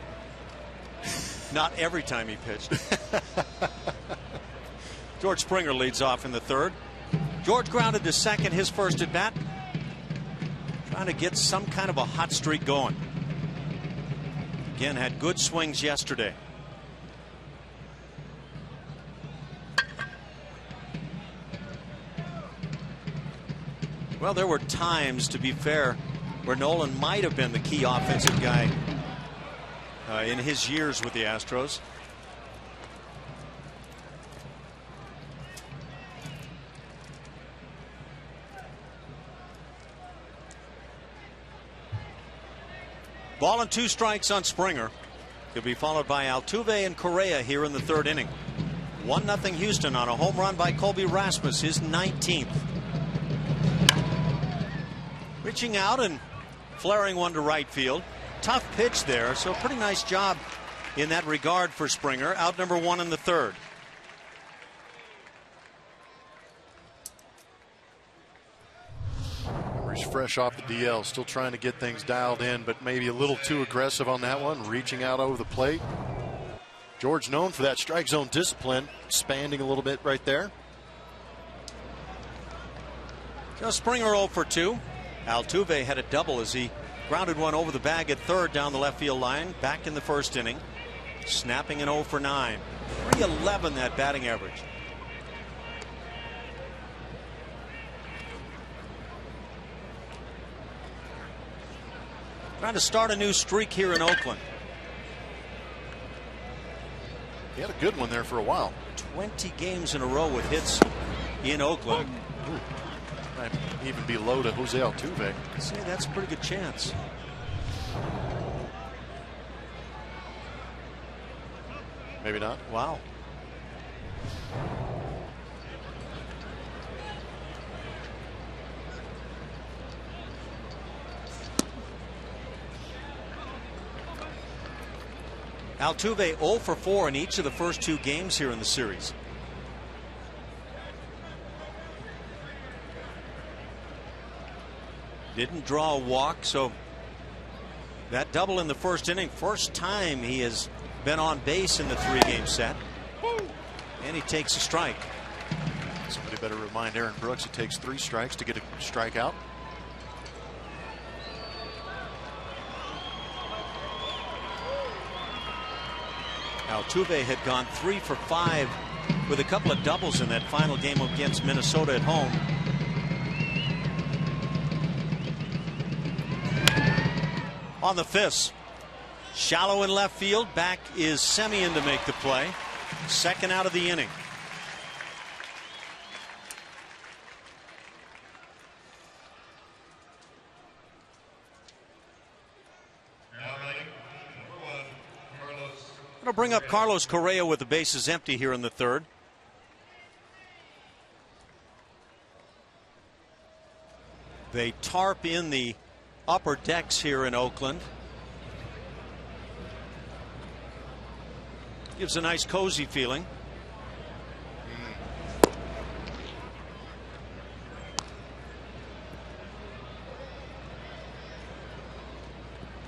Not every time he pitched. George Springer leads off in the 3rd. George grounded to second, his first at bat. Trying to get some kind of a hot streak going. Again, had good swings yesterday. Well, there were times, to be fair, where Nolan might have been the key offensive guy in his years with the Astros. Ball and 2 strikes on Springer. He'll be followed by Altuve and Correa here in the 3rd inning. 1-0 Houston on a home run by Colby Rasmus, his 19th. Reaching out and flaring one to right field. Tough pitch there, so pretty nice job in that regard for Springer. Out number 1 in the 3rd. He's fresh off the DL, still trying to get things dialed in, but maybe a little too aggressive on that one, reaching out over the plate. George known for that strike zone discipline, expanding a little bit right there. So Springer 0 for 2. Altuve had a double as he grounded one over the bag at 3rd down the left field line back in the 1st inning. Snapping an 0 for 9. 311 that batting average. Trying to start a new streak here in Oakland. He had a good one there for a while. 20 games in a row with hits in Oakland. Might even be low to Jose Altuve. See, that's a pretty good chance. Maybe not. Wow. Altuve 0 for 4 in each of the first 2 games here in the series. Didn't draw a walk, so that double in the 1st inning, first time he has been on base in the 3-game set. And he takes a strike. Somebody better remind Aaron Brooks it takes 3 strikes to get a strikeout. Altuve had gone 3 for 5 with a couple of doubles in that final game against Minnesota at home. On the 5th, shallow in left field. Back is Semien to make the play. 2nd out of the inning. It'll bring up Carlos Correa with the bases empty here in the 3rd. They tarp in the upper decks here in Oakland. Gives a nice cozy feeling.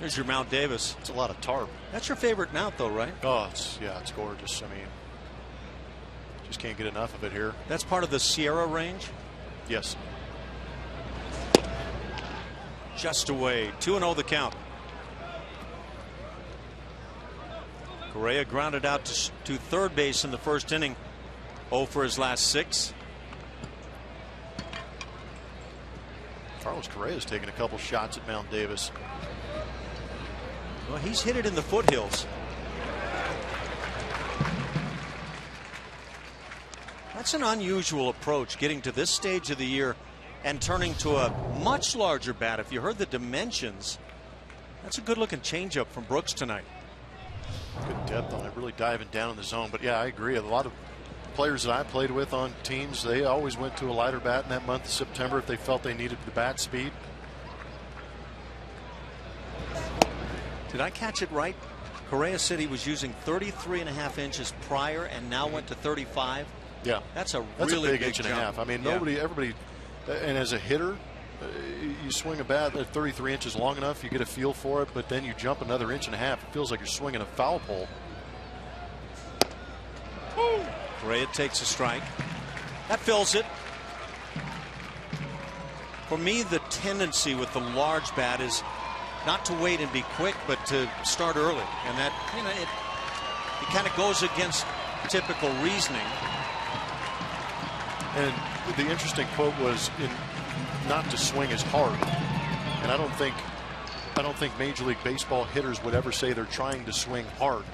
There's your Mount Davis. It's a lot of tarp. That's your favorite mount, though, right? Oh, it's gorgeous. I mean, just can't get enough of it here. That's part of the Sierra range? Yes. Just away. 2-0 the count. Correa grounded out to third base in the first inning. 0 for his last 6. Carlos Correa's taking a couple shots at Mount Davis. Well, he's hit it in the foothills. That's an unusual approach, getting to this stage of the year and turning to a much larger bat. If you heard the dimensions, that's a good looking changeup from Brooks tonight. Good depth on it, really diving down in the zone. But yeah, I agree. A lot of players that I played with on teams, they always went to a lighter bat in that month of September if they felt they needed the bat speed. Did I catch it right? Correa said he was using 33.5 inches prior and now went to 35. Yeah, that's a really big inch and jump. a half. I mean, everybody, and as a hitter, you swing a bat at 33 inches long enough, you get a feel for it, but then you jump another inch and a half. It feels like you're swinging a foul pole. Correa takes a strike. That fills it. For me, the tendency with the large bat is not to wait and be quick, but to start early, and that, you know, it kind of goes against typical reasoning. And the interesting quote was not to swing as hard, and I don't think Major League Baseball hitters would ever say they're trying to swing hard.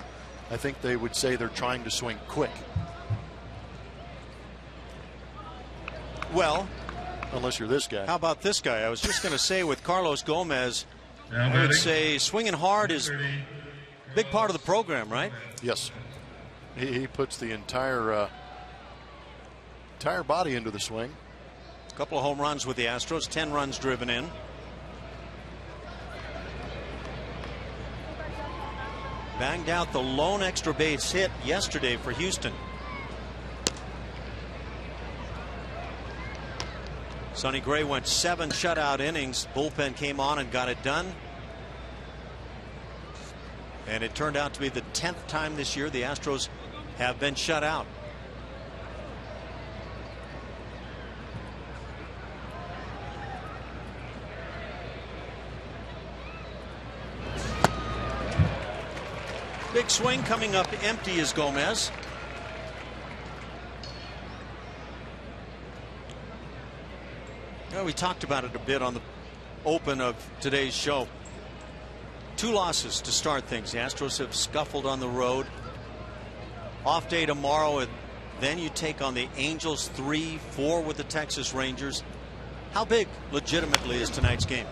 I think they would say they're trying to swing quick. Well, unless you're this guy. How about this guy? I was just going to say with Carlos Gomez, I would say swinging hard is a big part of the program, right? Yes. He puts the entire body into the swing. A couple of home runs with the Astros, 10 runs driven in. Banged out the lone extra base hit yesterday for Houston. Sonny Gray went 7 shutout innings. Bullpen came on and got it done. And it turned out to be the 10th time this year the Astros have been shut out. Big swing coming up empty is Gomez. Well, we talked about it a bit on the open of today's show. 2 losses to start things. The Astros have scuffled on the road. Off day tomorrow, and then you take on the Angels. 3-4 with the Texas Rangers. How big, legitimately, is tonight's game?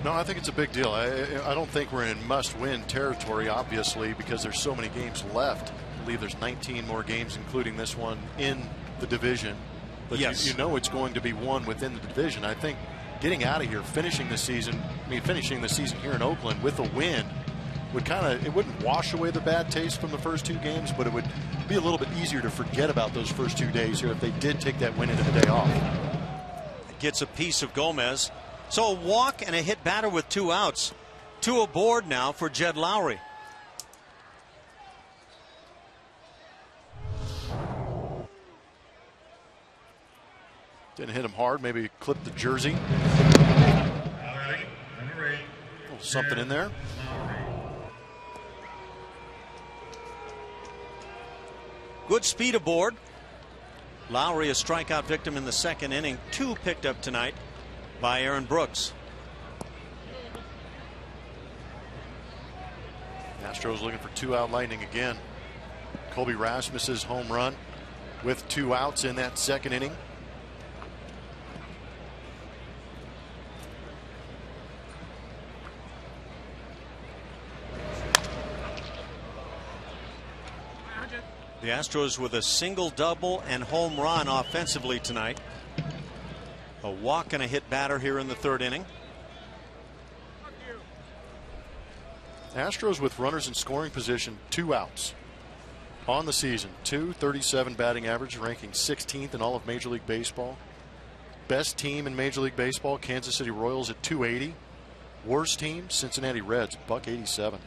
No, I think it's a big deal. I don't think we're in must-win territory, obviously, because there's so many games left. I believe there's 19 more games, including this one, in the division. But yes, you know it's going to be won within the division. I think getting out of here, finishing the season here in Oakland with a win would it wouldn't wash away the bad taste from the first 2 games, but it would be a little bit easier to forget about those first 2 days here if they did take that win into the day off. Gets a piece of Gomez. So a walk and a hit batter with 2 outs. 2 aboard now for Jed Lowry. Didn't hit him hard, maybe clipped the jersey. Something in there. Good speed aboard. Lowry, a strikeout victim in the second inning. 2 picked up tonight by Aaron Brooks. Astros looking for 2-out lightning again. Colby Rasmus's home run with 2 outs in that second inning. The Astros with a single, double, and home run offensively tonight. A walk and a hit batter here in the third inning. Astros with runners in scoring position, 2 outs on the season. .237 batting average, ranking 16th in all of Major League Baseball. Best team in Major League Baseball, Kansas City Royals at .280. Worst team, Cincinnati Reds, .187.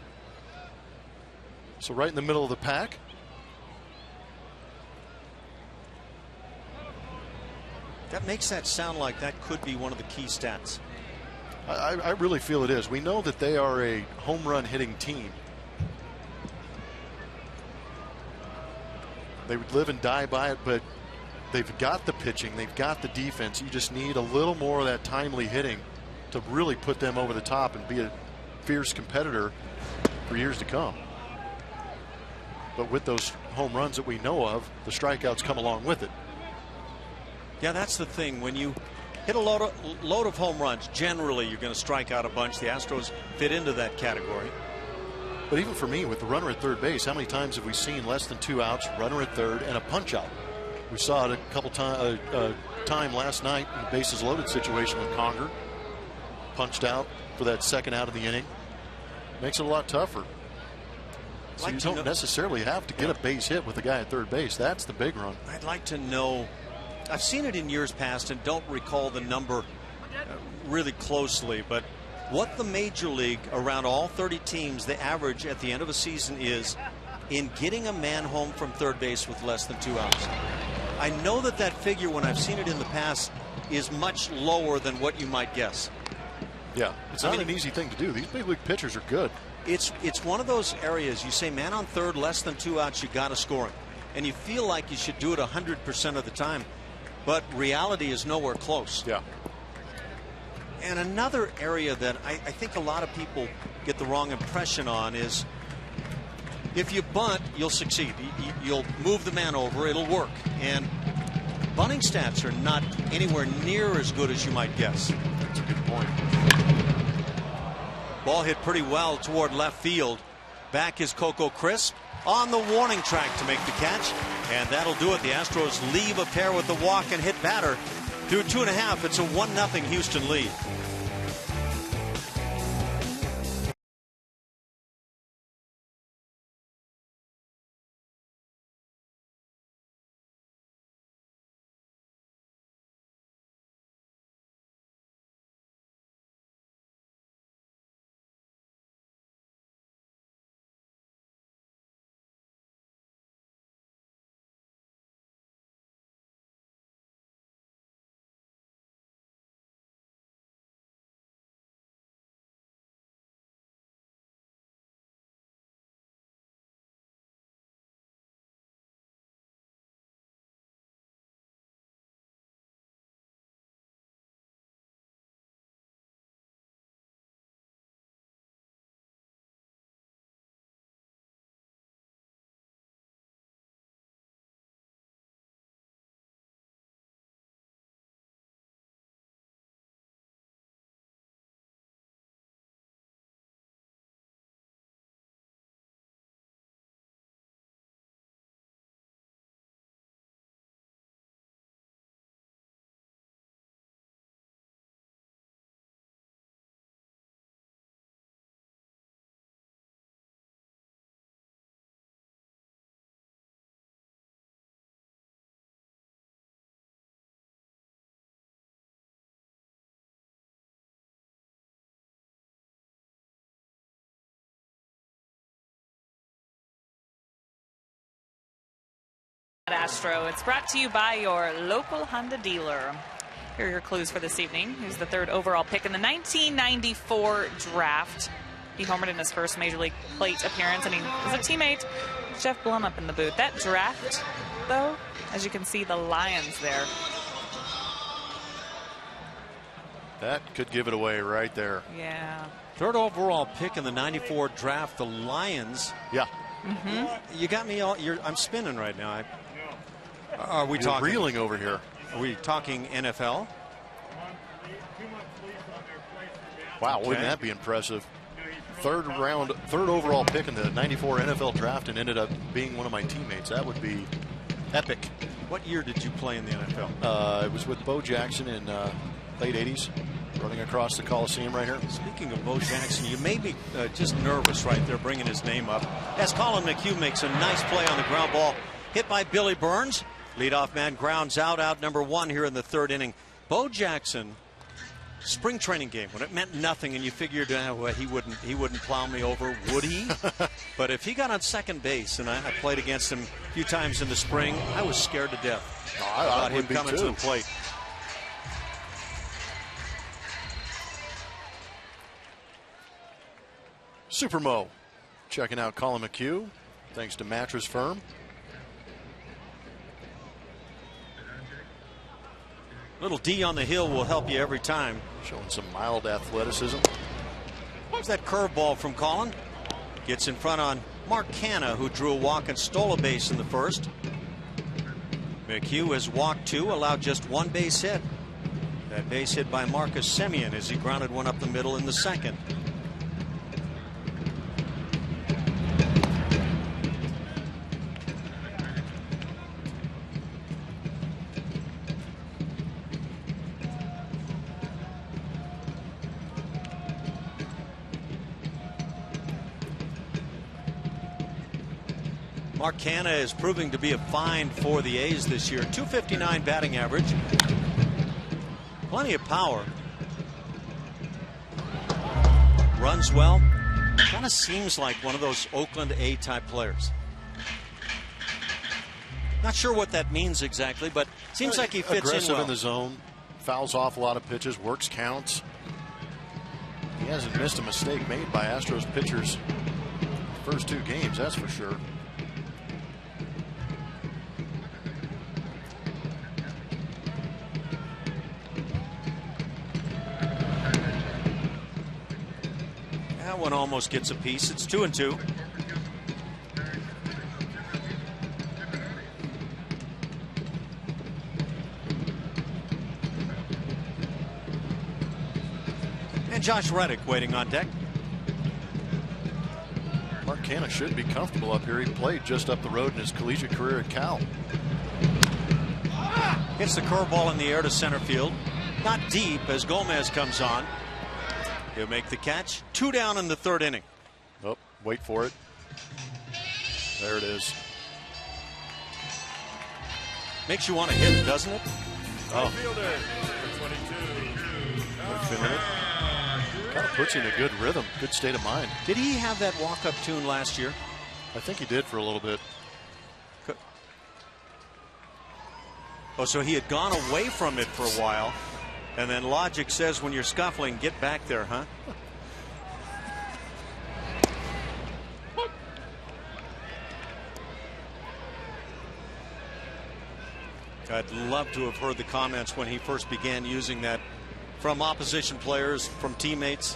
So right in the middle of the pack. That makes that sound like that could be one of the key stats. I really feel it is. We know that they are a home run hitting team. They would live and die by it, but they've got the pitching, they've got the defense. You just need a little more of that timely hitting to really put them over the top and be a fierce competitor for years to come. But with those home runs that we know of, the strikeouts come along with it. Yeah, that's the thing. When you hit a load of home runs, generally you're going to strike out a bunch. The Astros fit into that category. But even for me, with the runner at third base, how many times have we seen less than 2 outs, runner at third, and a punch out? We saw it a couple time last night in the bases loaded situation with Conger. Punched out for that second out of the inning. Makes it a lot tougher. So you don't necessarily have to get a base hit with the guy at third base. That's the big run. I'd like to know. I've seen it in years past and don't recall the number really closely, but what the major league around all 30 teams, the average at the end of a season is in getting a man home from third base with less than 2 outs. I know that that figure, when I've seen it in the past, is much lower than what you might guess. Yeah, it's not an easy thing to do. These big league pitchers are good. It's one of those areas you say man on third, less than 2 outs, you got to score him. And you feel like you should do it 100% of the time. But reality is nowhere close. Yeah. And another area that I think a lot of people get the wrong impression on is if you bunt, you'll succeed. You'll move the man over, it'll work. And bunting stats are not anywhere near as good as you might guess. That's a good point. Ball hit pretty well toward left field. Back is Coco Crisp on the warning track to make the catch. And that'll do it. The Astros leave a pair with the walk and hit batter. Through 2.5, it's a 1-0 Houston lead. Astro. It's brought to you by your local Honda dealer. Here are your clues for this evening. He's the 3rd overall pick in the 1994 draft. He homered in his first Major League plate appearance, and he was a teammate, Jeff Blum, up in the booth. That draft, though, as you can see, the Lions there. That could give it away right there. Yeah. 3rd overall pick in the 94 draft, the Lions. Yeah. You got me all. I'm spinning right now. Are we talking reeling over here? Are we talking NFL? Wow, wouldn't that be impressive? 3rd overall pick in the 94 NFL draft and ended up being one of my teammates. That would be epic. What year did you play in the NFL? It was with Bo Jackson in late 80s, running across the Coliseum right here. Speaking of Bo Jackson, you made me just nervous right there bringing his name up. As Colin McHugh makes a nice play on the ground ball, hit by Billy Burns. Leadoff man grounds out number 1 here in the 3rd inning. Bo Jackson, spring training game when it meant nothing, and you figured well, he wouldn't plow me over, would he? But if he got on second base, and I played against him a few times in the spring, I was scared to death about him coming to the plate. Super Mo checking out Colin McHugh, thanks to Mattress Firm. Little D on the hill will help you every time. Showing some mild athleticism. There's that curveball from Colin. Gets in front on Mark Canha, who drew a walk and stole a base in the 1st. McHugh has walked 2, allowed just 1 base hit. That base hit by Marcus Semien as he grounded one up the middle in the 2nd. Mark Canha is proving to be a find for the A's this year. .259 batting average. Plenty of power. Runs well. Kind of seems like one of those Oakland A type players. Not sure what that means exactly, but seems like he fits aggressive in well. In the zone, fouls off a lot of pitches, works counts. He hasn't missed a mistake made by Astros pitchers first 2 games, that's for sure. That one almost gets a piece. It's 2-2. And Josh Reddick waiting on deck. Mark Canha should be comfortable up here. He played just up the road in his collegiate career at Cal. Hits the curveball in the air to center field. Not deep as Gomez comes on. He'll make the catch. 2 down in the 3rd inning. Oh, wait for it. There it is. Makes you want to hit, doesn't it? Oh. Feeling it. Kind of puts you in a good rhythm, good state of mind. Did he have that walk-up tune last year? I think he did for a little bit. Oh, so he had gone away from it for a while. And then logic says when you're scuffling, get back there, huh? I'd love to have heard the comments when he first began using that from opposition players, from teammates.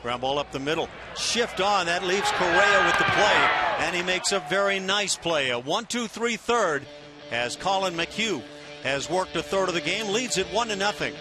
Ground ball up the middle. Shift on. That leaves Correa with the play. And he makes a very nice play. A 1-2-3 third as Colin McHugh has worked a third of the game, leads it 1-0.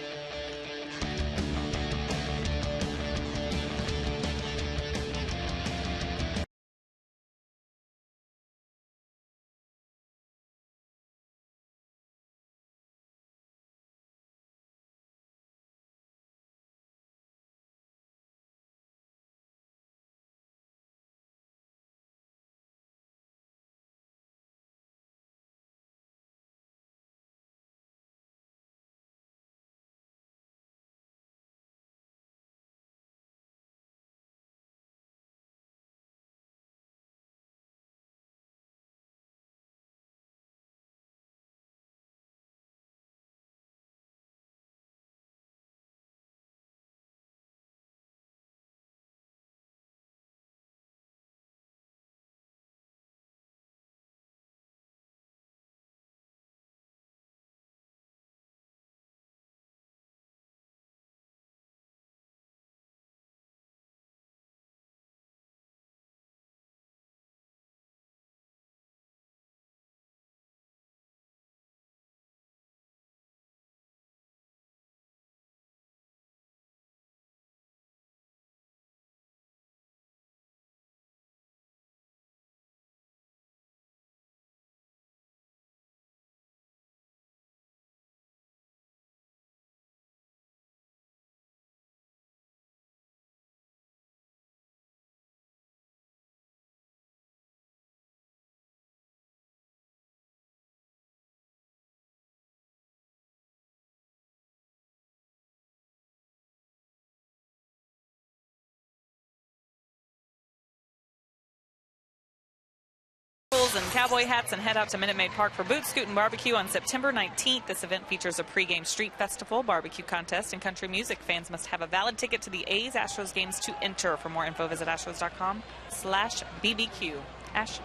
Eagles and cowboy hats and head out to Minute Maid Park for Boot Scoot and Barbecue on September 19th. This event features a pregame street festival, barbecue contest, and country music. Fans must have a valid ticket to the A's Astros games to enter. For more info, visit astros.com/BBQ. Ash.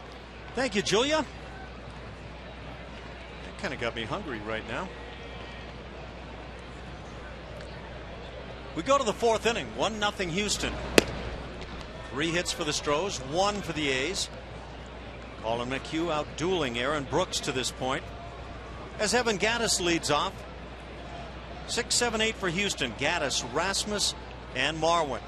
Thank you, Julia. That kind of got me hungry right now. We go to the fourth inning. 1-0 Houston. 3 hits for the Stros, 1 for the A's. Colin McHugh out dueling Aaron Brooks to this point, as Evan Gattis leads off. 6, 7, 8 for Houston. Gattis, Rasmus, and Marwin.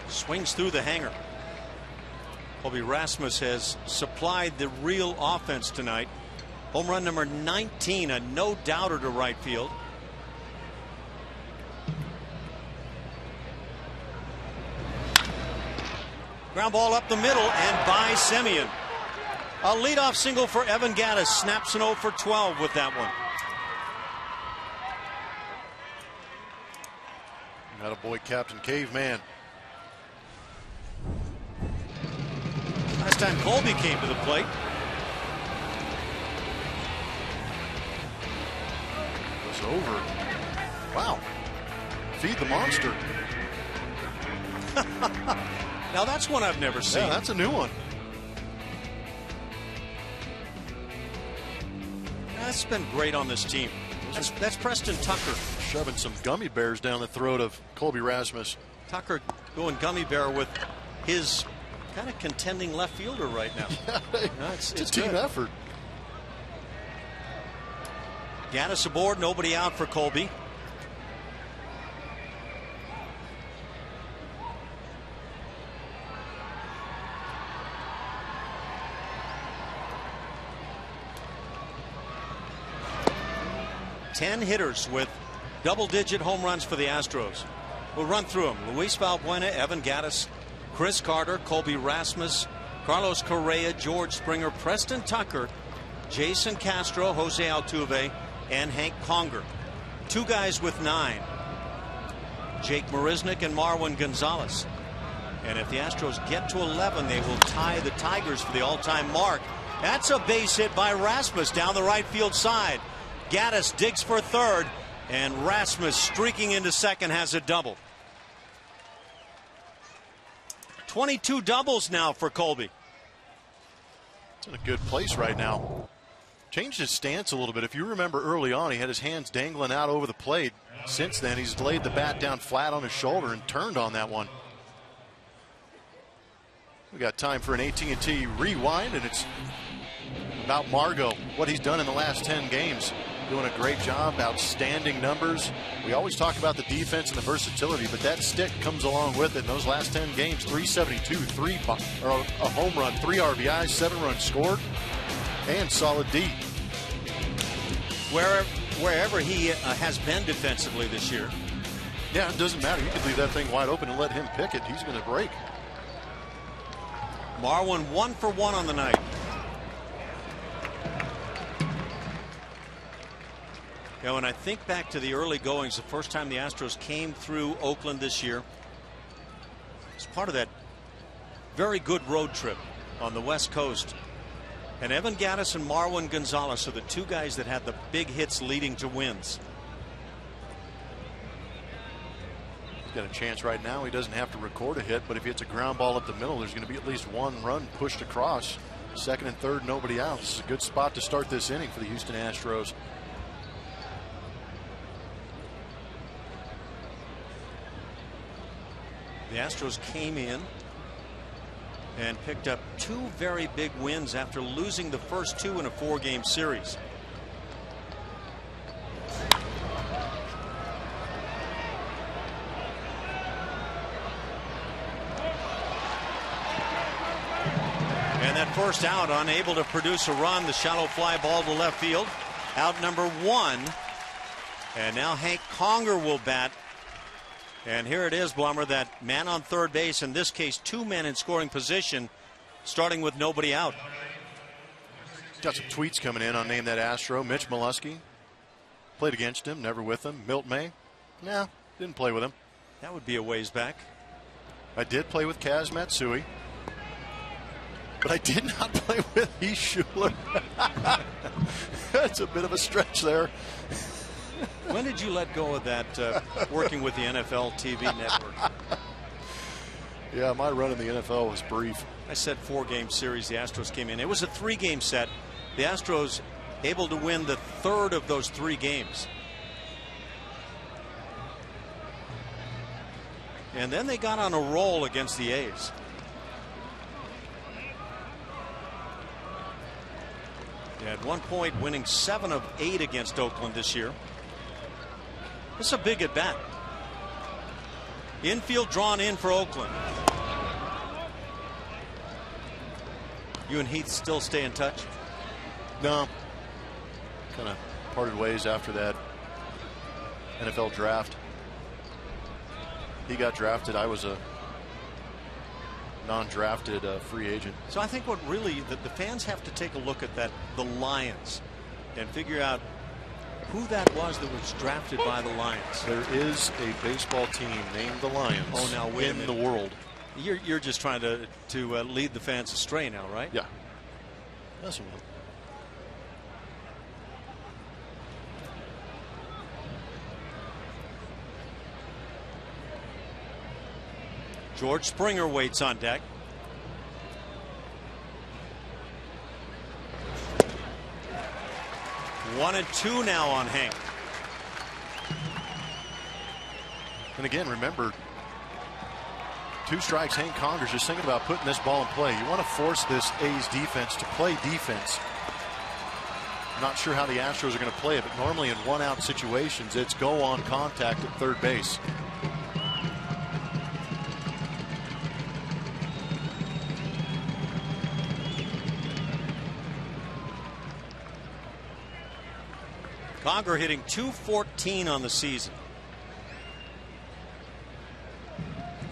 Swings through the hanger. Colby Rasmus has supplied the real offense tonight. Home run number 19, a no-doubter to right field. Ground ball up the middle and by Semien. A leadoff single for Evan Gattis. Snaps an 0 for 12 with that one. Attaboy, Captain Caveman. Last time Colby came to the plate. It was over. Wow. Feed the monster. Now that's one I've never seen. Yeah, that's a new one. That's been great on this team. That's Preston Tucker. Shoving some gummy bears down the throat of Colby Rasmus. Tucker going gummy bear with his kind of contending left fielder right now. Yeah, it's a team effort. Gattis aboard, nobody out for Colby. Ten hitters with double-digit home runs for the Astros. We'll run through them. Luis Valbuena, Evan Gattis, Chris Carter, Colby Rasmus, Carlos Correa, George Springer, Preston Tucker, Jason Castro, Jose Altuve, and Hank Conger. 2 guys with 9. Jake Marisnick and Marwin Gonzalez. And if the Astros get to 11, they will tie the Tigers for the all-time mark. That's a base hit by Rasmus down the right field side. Gattis digs for third, and Rasmus, streaking into second, has a double. 22 doubles now for Colby. It's in a good place right now. Changed his stance a little bit. If you remember early on, he had his hands dangling out over the plate. Since then, he's laid the bat down flat on his shoulder and turned on that one. We got time for an AT&T rewind, and it's about Margot, what he's done in the last 10 games. Doing a great job, outstanding numbers. We always talk about the defense and the versatility, but that stick comes along with it. In those last 10 games, 372, a home run, 3 RBIs, 7 runs scored, and solid D. Wherever he has been defensively this year. Yeah, it doesn't matter. You could leave that thing wide open and let him pick it. He's going to break. Marwin 1 for 1 on the night. You know, when I think back to the early goings, the first time the Astros came through Oakland this year, it's part of that very good road trip on the West Coast. And Evan Gattis and Marwin Gonzalez are the 2 guys that had the big hits leading to wins. He's got a chance right now. He doesn't have to record a hit, but if he hits a ground ball up the middle, there's going to be at least 1 run pushed across. Second and third, nobody out. This is a good spot to start this inning for the Houston Astros. The Astros came in and picked up 2 very big wins after losing the first 2 in a 4-game series. And that first out, unable to produce a run, the shallow fly ball to left field. Out number 1. And now Hank Conger will bat. And here it is, Blummer, that man on third base, in this case 2 men in scoring position, starting with nobody out. Got some tweets coming in on Name That Astro. Mitch Molesky played against him, never with him. Milt May, didn't play with him. That would be a ways back. I did play with Kaz Matsui, but I did not play with Heath Schuler. That's a bit of a stretch there. When did you let go of that working with the NFL TV network? Yeah, my run in the NFL was brief. I said 4-game series. The Astros came in. It was a 3-game set. The Astros able to win the third of those 3 games. And then they got on a roll against the A's. At one point winning 7 of 8 against Oakland this year. This is a big at bat. Infield drawn in for Oakland. You and Heath still stay in touch? No. Kind of parted ways after that NFL draft. He got drafted. I was a non-drafted free agent. So I think what really the fans have to take a look at that, the Lions, and figure out who that was that was drafted by the Lions. There is a baseball team named the Lions in the world. You're just trying to lead the fans astray now, right? Yeah. That's a little. George Springer waits on deck. One and two now on Hank. And again, remember, 2 strikes. Hank Conger's just thinking about putting this ball in play. You want to force this A's defense to play defense. Not sure how the Astros are going to play it, but normally in 1-out situations, it's go on contact at third base. Conger hitting .214 on the season.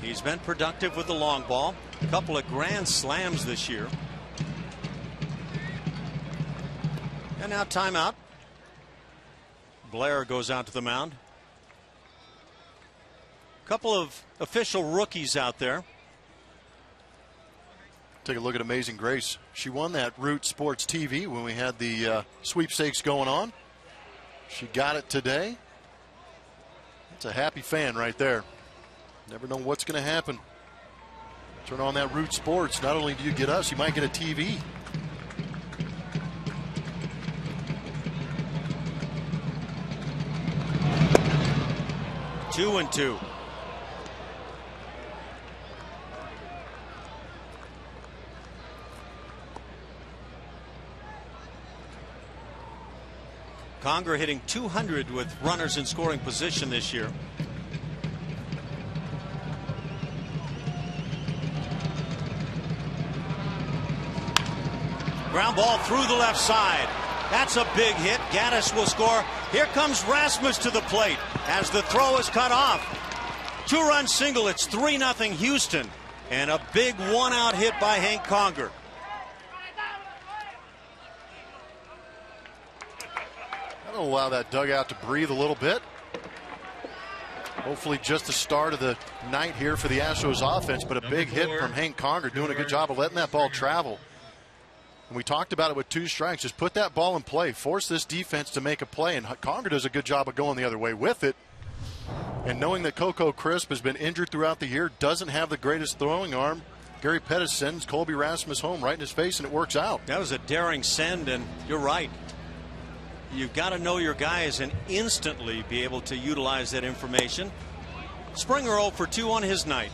He's been productive with the long ball. A couple of grand slams this year. And now timeout. Blair goes out to the mound. A couple of official rookies out there. Take a look at Amazing Grace. She won that Root Sports TV when we had the sweepstakes going on. She got it today. It's a happy fan right there. Never know what's going to happen. Turn on that Root Sports. Not only do you get us, you might get a TV. Two and two. Conger hitting .200 with runners in scoring position this year. Ground ball through the left side. That's a big hit. Gaddis will score. Here comes Rasmus to the plate as the throw is cut off. 2-run single. It's 3-0 Houston. And a big 1-out hit by Hank Conger. That'll allow that dugout to breathe a little bit. Hopefully just the start of the night here for the Astros offense, but a big hit from Hank Conger, doing a good job of letting that ball travel. And we talked about it with 2 strikes. Just put that ball in play. Force this defense to make a play. And Conger does a good job of going the other way with it. And knowing that Coco Crisp has been injured throughout the year, doesn't have the greatest throwing arm, Gary Pettis sends Colby Rasmus home right in his face, and it works out. That was a daring send, and you're right. You've got to know your guys and instantly be able to utilize that information. Springer 0 for 2 on his night.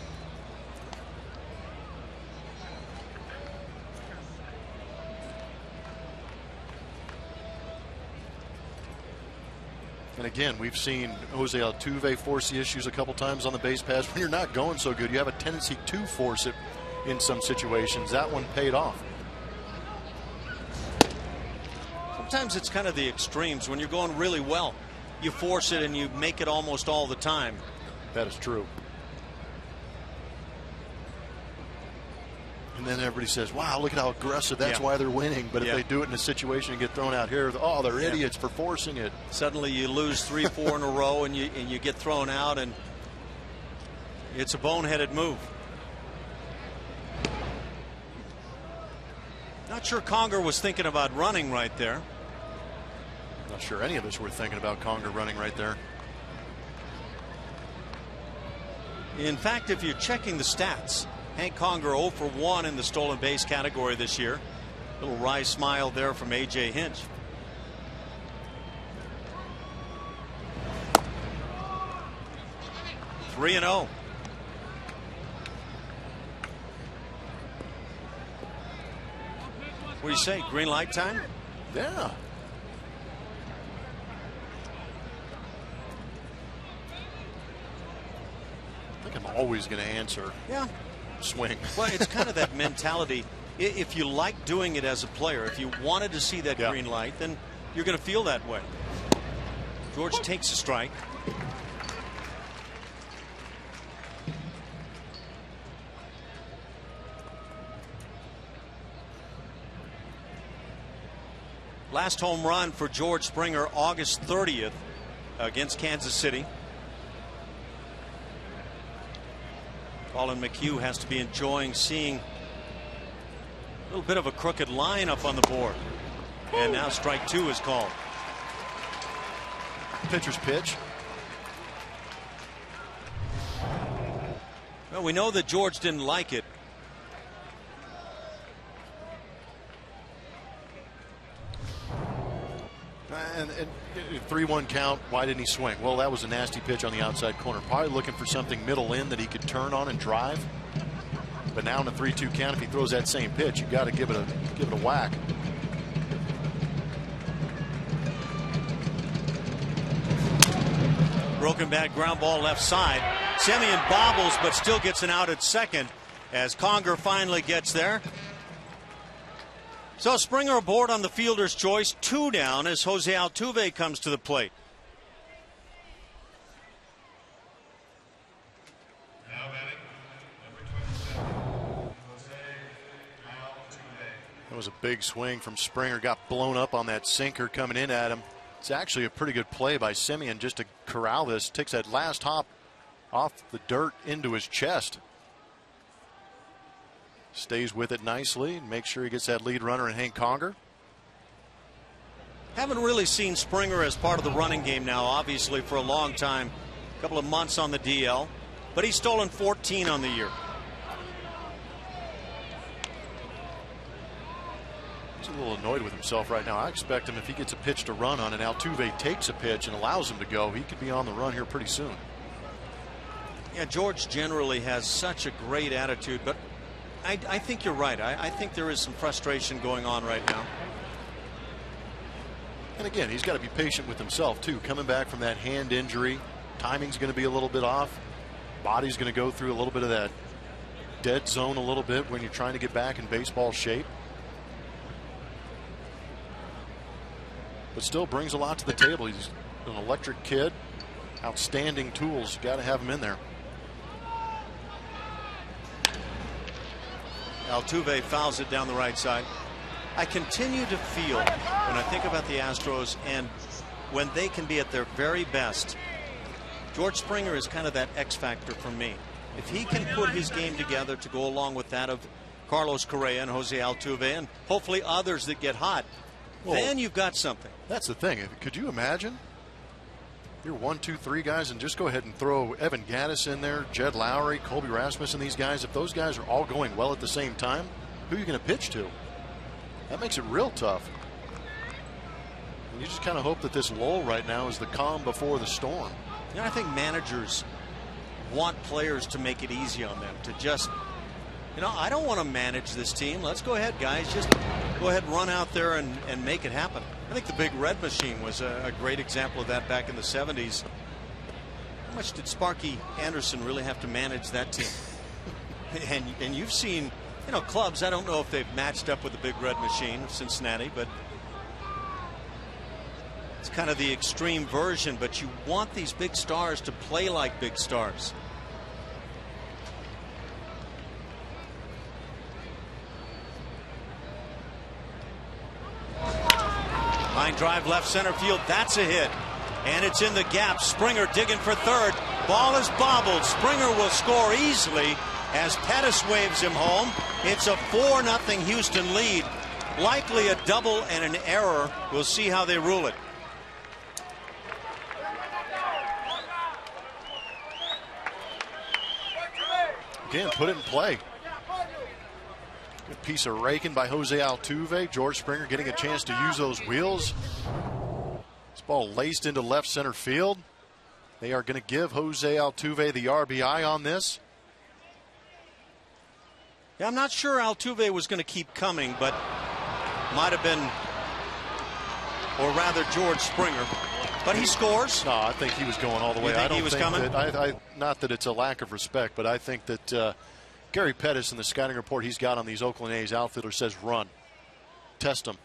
And again, we've seen Jose Altuve force the issues a couple times on the base paths. When you're not going so good, you have a tendency to force it in some situations. That one paid off. Sometimes it's kind of the extremes. When you're going really well, you force it and you make it almost all the time. That is true. And then everybody says, wow, look at how aggressive. That's why they're winning. But if they do it in a situation and get thrown out here, oh, they're idiots for forcing it. Suddenly you lose 3-4 in a row and you get thrown out, and it's a boneheaded move. Not sure Conger was thinking about running right there. Not sure any of us were thinking about Conger running right there. In fact, if you're checking the stats, Hank Conger 0 for 1 in the stolen base category this year. Little wry smile there from A.J. Hinch. Three and 0. What do you say? Green light time? Yeah. I think I'm always going to answer. Yeah. Swing. Well, it's kind of that mentality. If you like doing it as a player, if you wanted to see that green light, then you're going to feel that way. George takes a strike. Last home run for George Springer August 30th against Kansas City. Colin McHugh has to be enjoying seeing a little bit of a crooked line up on the board. And now strike 2 is called. Pitcher's pitch. Well, we know that George didn't like it. And 3-1 count. Why didn't he swing? Well, that was a nasty pitch on the outside corner. Probably looking for something middle in that he could turn on and drive. But now in a 3-2 count, if he throws that same pitch, you got to give it a whack. Broken bat ground ball left side. Semien bobbles but still gets an out at second as Conger finally gets there. So Springer aboard on the fielder's choice, 2 down as Jose Altuve comes to the plate. That was a big swing from Springer. Got blown up on that sinker coming in at him. It's actually a pretty good play by Semien just to corral this. Takes that last hop off the dirt into his chest. Stays with it nicely and makes sure he gets that lead runner in Hank Conger. Haven't really seen Springer as part of the running game now, obviously, for a long time. A couple of months on the DL, but he's stolen 14 on the year. He's a little annoyed with himself right now. I expect him, if he gets a pitch to run on and Altuve takes a pitch and allows him to go, he could be on the run here pretty soon. Yeah, George generally has such a great attitude, but I think you're right. I think there is some frustration going on right now. And again, he's got to be patient with himself too. Coming back from that hand injury, timing's going to be a little bit off. Body's going to go through a little bit of that dead zone a little bit when you're trying to get back in baseball shape. But still brings a lot to the table. He's an electric kid. Outstanding tools. Got to have him in there. Altuve fouls it down the right side. I continue to feel, when I think about the Astros and when they can be at their very best, George Springer is kind of that X factor for me. If he can put his game together to go along with that of Carlos Correa and Jose Altuve and hopefully others that get hot, then you've got something. That's the thing. Could you imagine? You're 1, 2, 3 guys, and just go ahead and throw Evan Gattis in there, Jed Lowry, Colby Rasmussen, these guys. If those guys are all going well at the same time, who are you going to pitch to? That makes it real tough. And you just kind of hope that this lull right now is the calm before the storm. You know, I think managers want players to make it easy on them, to just, you know, I don't want to manage this team. Let's go ahead, guys. Just go ahead and run out there and make it happen. I think the Big Red Machine was a great example of that back in the 70s. How much did Sparky Anderson really have to manage that team? and you've seen, you know, clubs. I don't know if they've matched up with the Big Red Machine of Cincinnati, but it's kind of the extreme version. But you want these big stars to play like big stars. Line drive left center field. That's a hit. And it's in the gap. Springer digging for third. Ball is bobbled. Springer will score easily as Pettis waves him home. It's a 4-0 Houston lead. Likely a double and an error. We'll see how they rule it. Again, put it in play. Good piece of raking by Jose Altuve. George Springer getting a chance to use those wheels. This ball laced into left center field. They are going to give Jose Altuve the RBI on this. Yeah, I'm not sure Altuve was going to keep coming, but might have been, or rather George Springer. But he scores. No, I think he was going all the way. You think I don't he was think coming? that, not that it's a lack of respect, but I think that Gary Pettis in the scouting report he's got on these Oakland A's outfielders says run. Test them.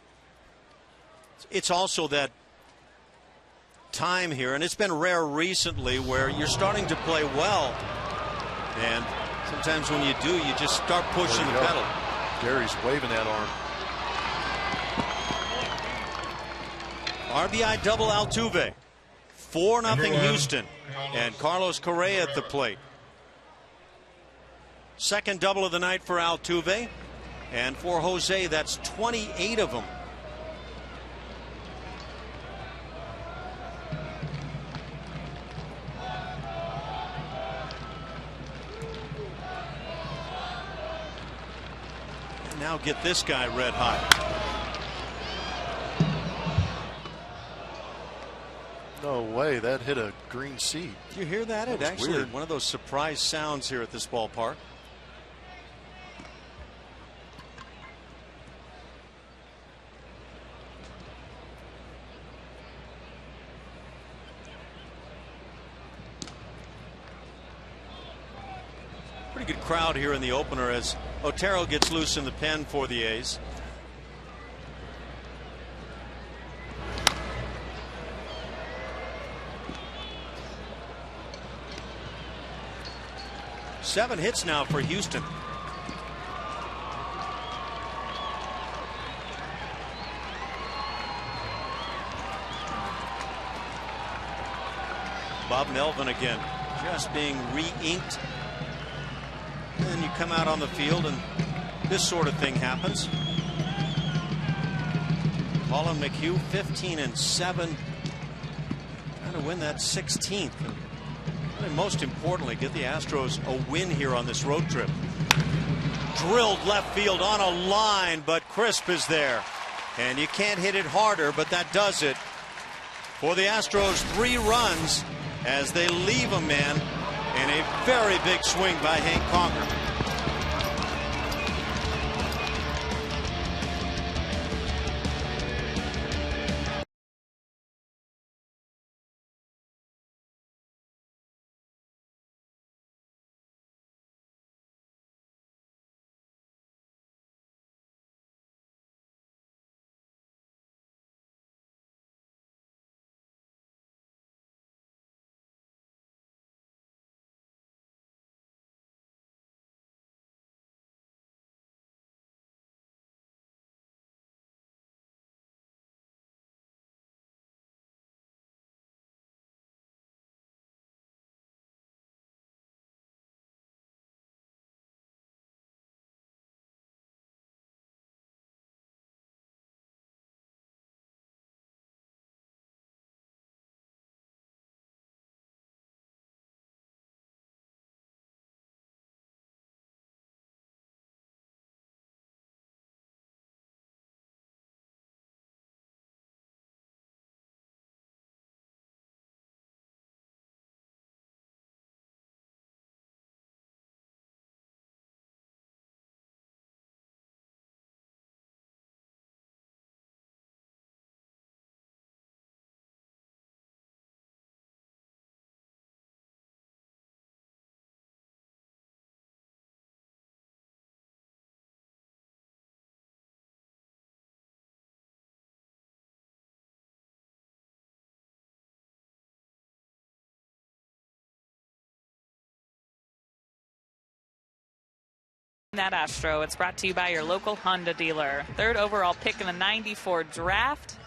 It's also that time here, and it's been rare recently, where you're starting to play well. And sometimes when you do, you just start pushing the pedal. Gary's waving that arm. RBI double Altuve. 4-0 Houston. And Carlos Correa at the plate. Second double of the night for Altuve. And for Jose, that's 28 of them. And now get this guy red hot. No way, that hit a green seat. Did you hear that? It actually weird. One of those surprise sounds here at this ballpark. Pretty good crowd here in the opener as Otero gets loose in the pen for the A's. Seven hits now for Houston. Bob Melvin again, just being re-inked. And then you come out on the field and this sort of thing happens. Colin McHugh 15-7, trying to win that 16th. And most importantly, get the Astros a win here on this road trip. Drilled left field on a line, but Crisp is there. And you can't hit it harder, but that does it. For the Astros, 3 runs as they leave a man, and a very big swing by Hank Conger. That Astro, it's brought to you by your local Honda dealer. 3rd overall pick in the '94 draft.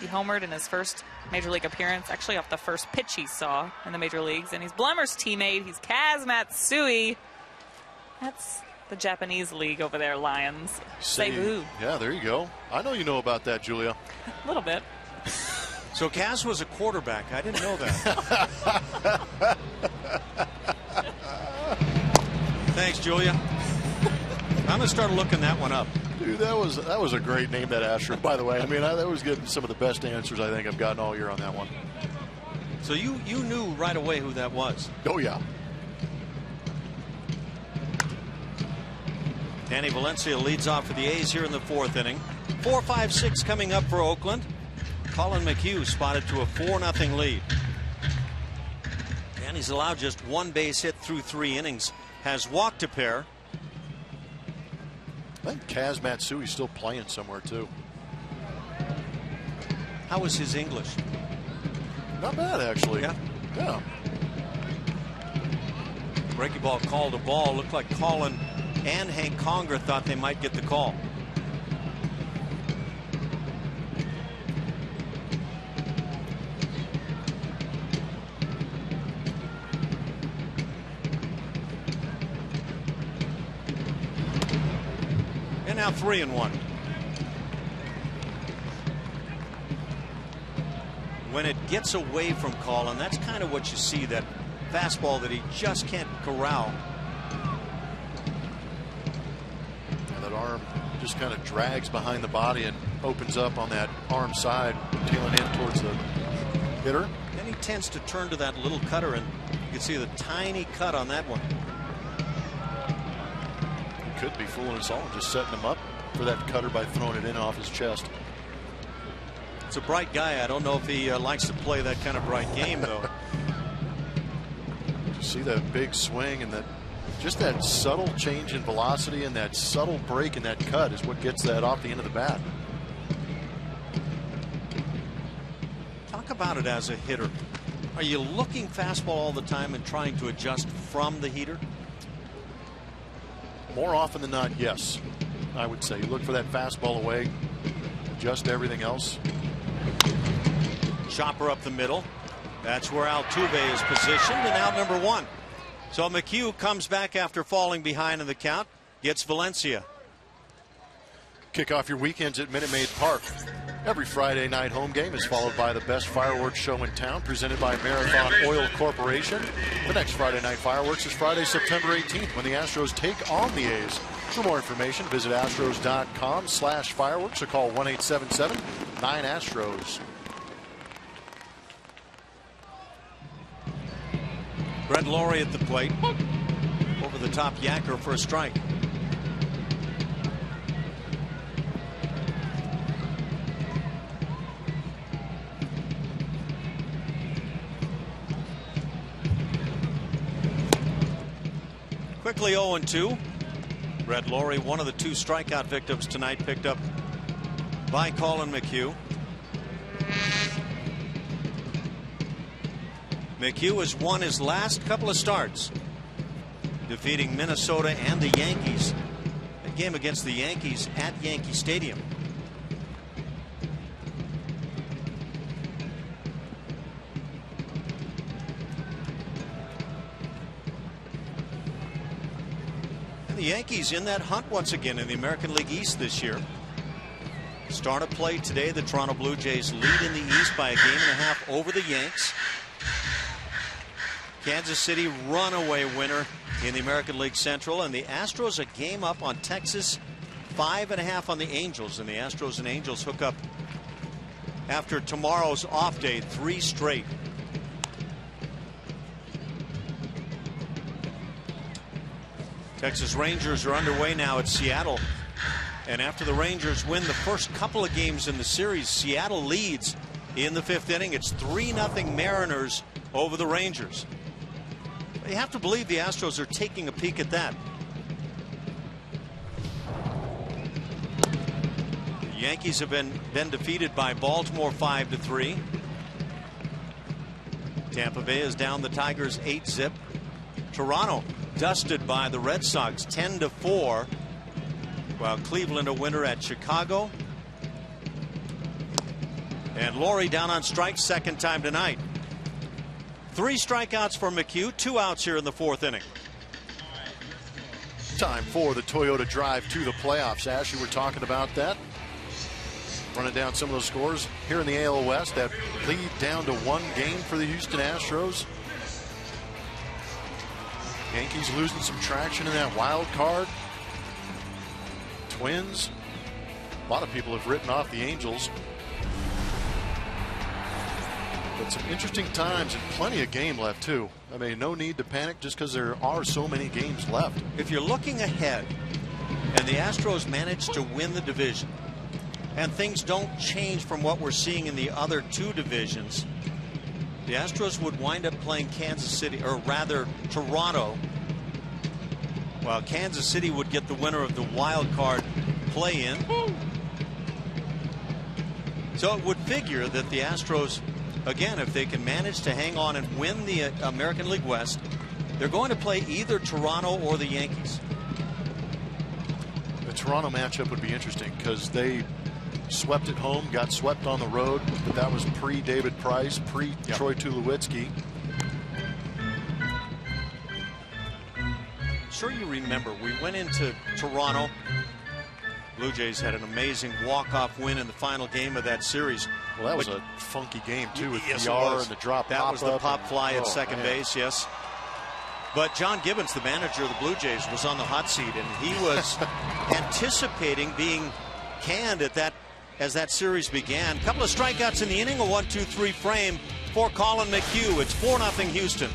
He homered in his first Major League appearance, actually off the first pitch he saw in the Major Leagues. And he's Blummer's teammate. He's Kaz Matsui. That's The Japanese league over there, Lions. Seibu. Yeah, there you go. I know you know about that, Julia. A little bit. So Kaz was a quarterback. I didn't know that. Thanks, Julia. I'm gonna start looking that one up. Dude, that was a great name, that Astro. By the way, I mean, that was getting some of the best answers I think I've gotten all year on that one. So you knew right away who that was. Oh yeah. Danny Valencia leads off for the A's here in the 4th inning. 4-5-6 coming up for Oakland. Colin McHugh spotted to a 4-0 lead. And he's allowed just 1 base hit through 3 innings. Has walked a pair. I think Kaz Matsui's still playing somewhere too. How was his English? Not bad, actually. Yeah. Breaking ball called a ball. Looked like Colin and Hank Conger thought they might get the call. And now 3-1. When it gets away from Colin, that's kind of what you see, that fastball that he just can't corral. Arm just kind of drags behind the body and opens up on that arm side, tailing in towards the hitter. Then he tends to turn to that little cutter, and you can see the tiny cut on that one. He could be fooling us all, just setting him up for that cutter by throwing it in off his chest. It's a bright guy. I don't know if he likes to play that kind of bright game, though. You see that big swing and just that subtle change in velocity and that subtle break in that cut is what gets that off the end of the bat. Talk about it as a hitter. Are you looking fastball all the time and trying to adjust from the heater? More often than not, yes. I would say you look for that fastball away, adjust everything else. Chopper up the middle. That's where Altuve is positioned, and out number 1. So McHugh comes back after falling behind in the count, gets Valencia. Kick off your weekends at Minute Maid Park. Every Friday night home game is followed by the best fireworks show in town, presented by Marathon Oil Corporation. The next Friday night fireworks is Friday, September 18th, when the Astros take on the A's. For more information, visit astros.com/fireworks or call 1-877-9-ASTROS. Brett Laurie at the plate. Over the top yanker for a strike. Quickly 0-2. Brett Laurie, one of the 2 strikeout victims tonight, picked up by Colin McHugh. McHugh has won his last couple of starts, defeating Minnesota and the Yankees. A game against the Yankees at Yankee Stadium. And the Yankees in that hunt once again in the American League East this year. Start of play today. The Toronto Blue Jays lead in the East by a 1.5 over the Yanks. Kansas City runaway winner in the American League Central, and the Astros a game up on Texas, 5.5 on the Angels, and the Astros and Angels hook up after tomorrow's off day, 3 straight. Texas Rangers are underway now at Seattle, and after the Rangers win the first couple of games in the series, Seattle leads in the 5th inning. It's 3-0 Mariners over the Rangers. You have to believe the Astros are taking a peek at that. The Yankees have been defeated by Baltimore 5-3. Tampa Bay is down the Tigers 8-zip. Toronto dusted by the Red Sox 10-4, while Cleveland a winner at Chicago. And Laurie down on strikes, second time tonight. 3 strikeouts for McHugh, 2 outs here in the 4th inning. time for the Toyota drive to the playoffs. Ash, you were talking about that. Running down some of those scores here in the AL West. That lead down to 1 game for the Houston Astros. Yankees losing some traction in that wild card. Twins. A lot of people have written off the Angels. But some interesting times and plenty of game left too. I mean, no need to panic just because there are so many games left. If you're looking ahead and the Astros manage to win the division and things don't change from what we're seeing in the other 2 divisions, the Astros would wind up playing Kansas City, or rather Toronto, while Kansas City would get the winner of the wild card play-in. So it would figure that the Astros, again, if they can manage to hang on and win the American League West, they're going to play either Toronto or the Yankees. The Toronto matchup would be interesting because they swept at home, got swept on the road, but that was pre-David Price, pre-Troy Tulowitzki. Sure, you remember we went into Toronto. Blue Jays had an amazing walk-off win in the final game of that series. Well, that was a funky game too, with yes, the R and the drop. That was the pop fly at second man. base, yes. But John Gibbons, the manager of the Blue Jays, was on the hot seat, and he was anticipating being canned at that as that series began. A couple of strikeouts in the inning, a 1-2-3 frame for Colin McHugh. It's 4-0 Houston.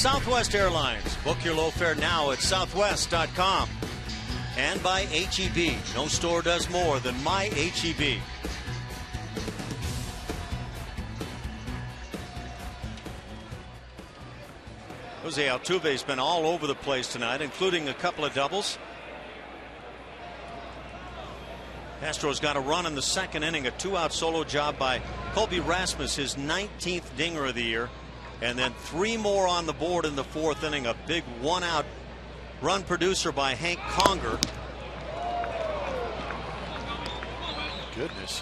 Southwest Airlines. Book your low fare now at southwest.com. And by HEB. No store does more than my HEB. Jose Altuve's been all over the place tonight, including a couple of doubles. Astros got a run in the second inning, a 2-out solo job by Colby Rasmus, his 19th dinger of the year. And then 3 more on the board in the 4th inning. A big 1-out run producer by Hank Conger. Goodness.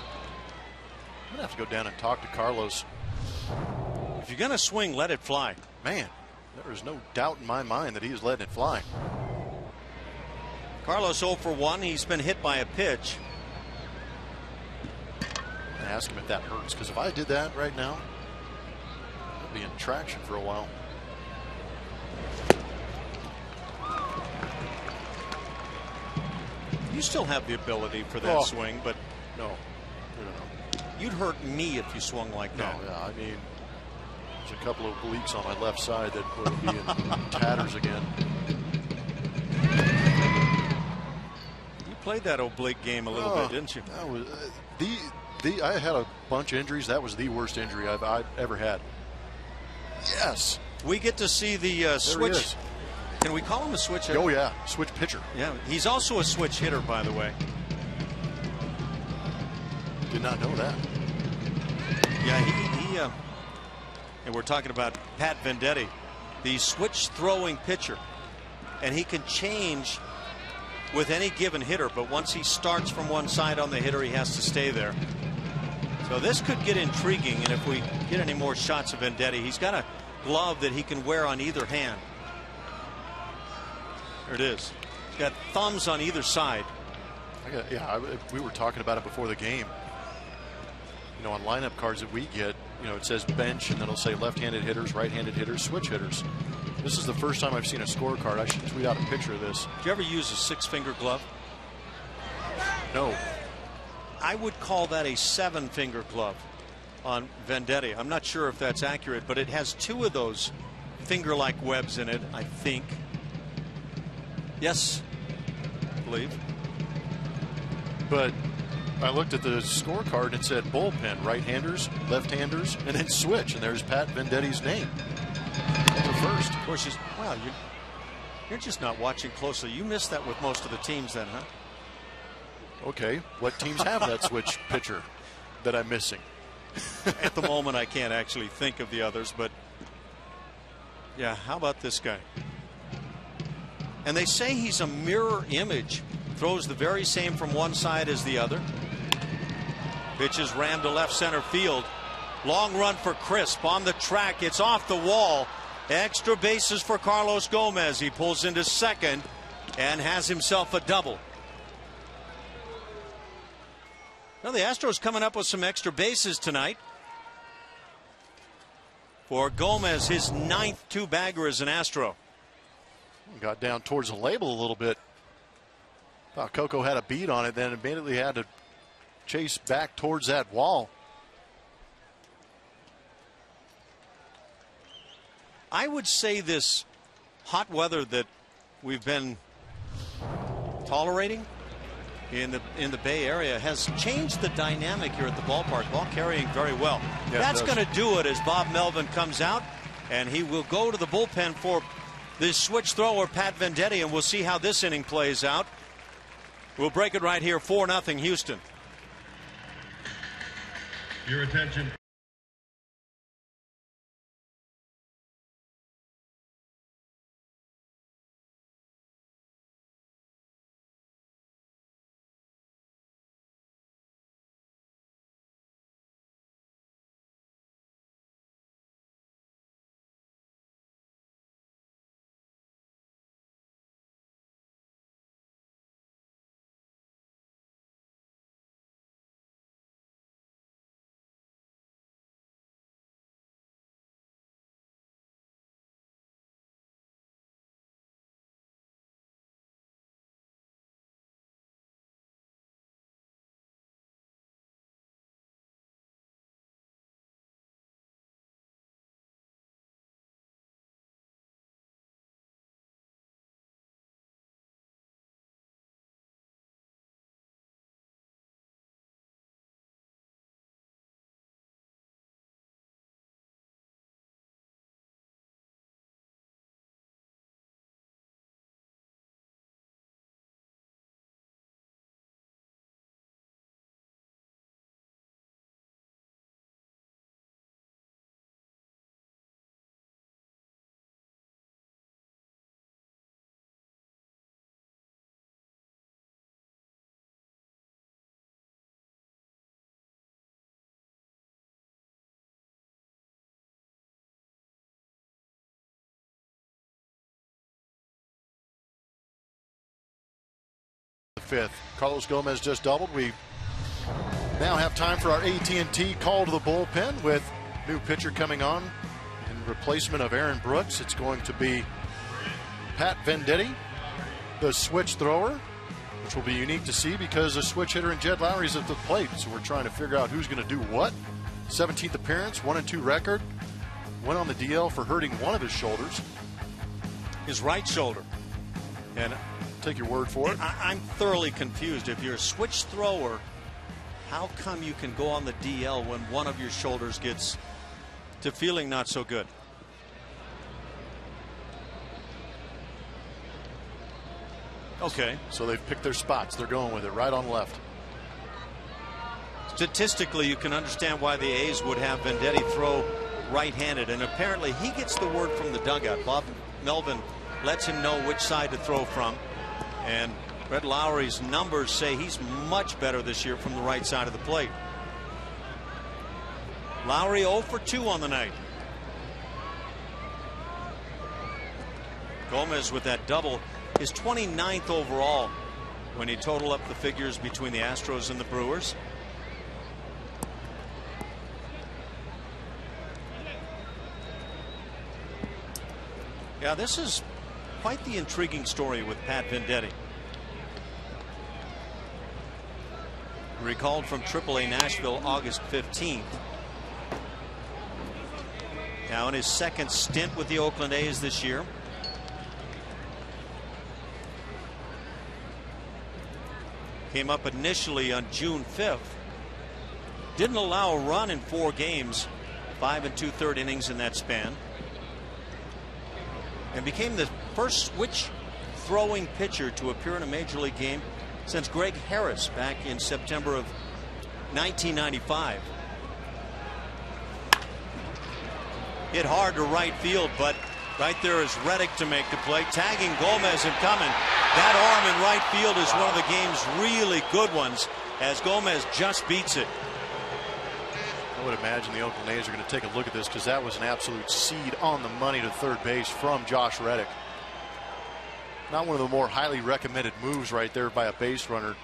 I'm going to have to go down and talk to Carlos. If you're going to swing, let it fly. Man, there is no doubt in my mind that he is letting it fly. Carlos 0 for 1. He's been hit by a pitch. I ask him if that hurts, because if I did that right now, I'd be in traction for a while. You still have the ability for that swing, but no. You'd hurt me if you swung like that. No, yeah, I mean, there's a couple of obliques on my left side that would be in tatters again. You played that oblique game a little bit, didn't you? That was I had a bunch of injuries. That was the worst injury I've ever had. Yes. We get to see the switch. Can we call him a switch hitter? Oh, yeah. Switch pitcher. Yeah. He's also a switch hitter, by the way. Did not know that. Yeah, and we're talking about Pat Venditti, the switch throwing pitcher, and he can change with any given hitter, but once he starts from one side on the hitter, he has to stay there. So this could get intriguing, and if we get any more shots of Venditti, he's got a glove that he can wear on either hand. There it is. He's got thumbs on either side. We were talking about it before the game. You know, on lineup cards that we get, you know, it says bench, and then it'll say left-handed hitters, right-handed hitters, switch hitters. This is the first time I've seen a scorecard. I should tweet out a picture of this. Did you ever use a 6-finger glove? No. I would call that a 7-finger glove on Venditti. I'm not sure if that's accurate, but it has 2 of those finger-like webs in it, I think. Yes, I believe. But I looked at the scorecard and it said bullpen, right-handers, left-handers, and then switch, and there's Pat Venditti's name. The first. Of course, you're just not watching closely. You missed that with most of the teams then, huh? Okay, what teams have that switch pitcher that I'm missing? At the moment, I can't actually think of the others, but yeah, how about this guy? And they say he's a mirror image. Throws the very same from one side as the other. Pitch is rammed to left center field. Long run for Crisp on the track. It's off the wall. Extra bases for Carlos Gomez. He pulls into second and has himself a double. Now the Astros coming up with some extra bases tonight. For Gomez, his 9th 2-bagger as an Astro. Got down towards the label a little bit. Thought Coco had a beat on it, then immediately had to chase back towards that wall. I would say this hot weather that we've been tolerating in the Bay Area has changed the dynamic here at the ballpark. Ball carrying very well. Yeah, that's going to do it as Bob Melvin comes out, and he will go to the bullpen for this switch thrower, Pat Venditti, and we'll see how this inning plays out. We'll break it right here, 4-0 Houston. Your attention. Fifth. Carlos Gomez just doubled. We now have time for our AT&T call to the bullpen with new pitcher coming on in replacement of Aaron Brooks. It's going to be Pat Venditti, the switch thrower, which will be unique to see because the switch hitter and Jed Lowry's at the plate. So we're trying to figure out who's going to do what. 17th appearance, 1-2 record. Went on the DL for hurting one of his shoulders. His right shoulder. And take your word for it. I'm thoroughly confused. If you're a switch thrower, how come you can go on the DL when one of your shoulders gets to feeling not so good? Okay. So they've picked their spots. They're going with it right on left. statistically, you can understand why the A's would have Venditti throw right-handed, and apparently he gets the word from the dugout. Bob Melvin lets him know which side to throw from, and Brett Lowry's numbers say he's much better this year from the right side of the plate. Lowry 0 for 2 on the night. Gomez with that double, his 29th overall when you total up the figures between the Astros and the Brewers. Yeah, this is quite the intriguing story with Pat Venditti. Recalled from AAA Nashville August 15th. Now in his second stint with the Oakland A's this year. Came up initially on June 5th. Didn't allow a run in 4 games, 5 2/3 innings in that span. And became the first switch throwing pitcher to appear in a major league game since Greg Harris back in September of 1995. Hit hard to right field, but right there is Reddick to make the play, tagging Gomez and coming. That arm in right field is one of the game's really good ones, as Gomez just beats it. I would imagine the Oakland A's are going to take a look at this, because that was an absolute seed on the money to third base from Josh Reddick. Not one of the more highly recommended moves right there by a base runner.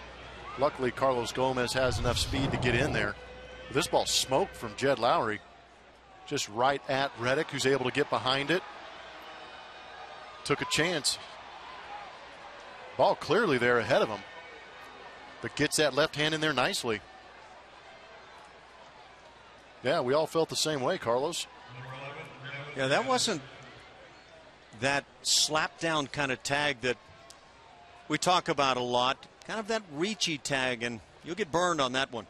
Luckily, Carlos Gomez has enough speed to get in there. This ball smoked from Jed Lowry, just right at Reddick, who's able to get behind it. Took a chance. Ball clearly there ahead of him, but gets that left hand in there nicely. Yeah, we all felt the same way, Carlos. Yeah, that wasn't that slap down kind of tag that we talk about a lot. Kind of that reachy tag, and you'll get burned on that one.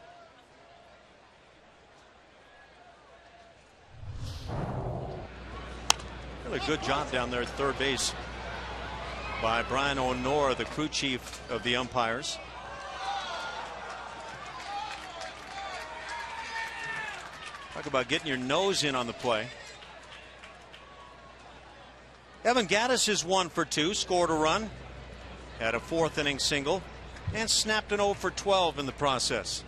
Really good job down there at third base by Brian O'Nora, the crew chief of the umpires. Talk about getting your nose in on the play. Evan Gattis is 1 for 2, scored a run, had a 4th inning single, and snapped an 0 for 12 in the process.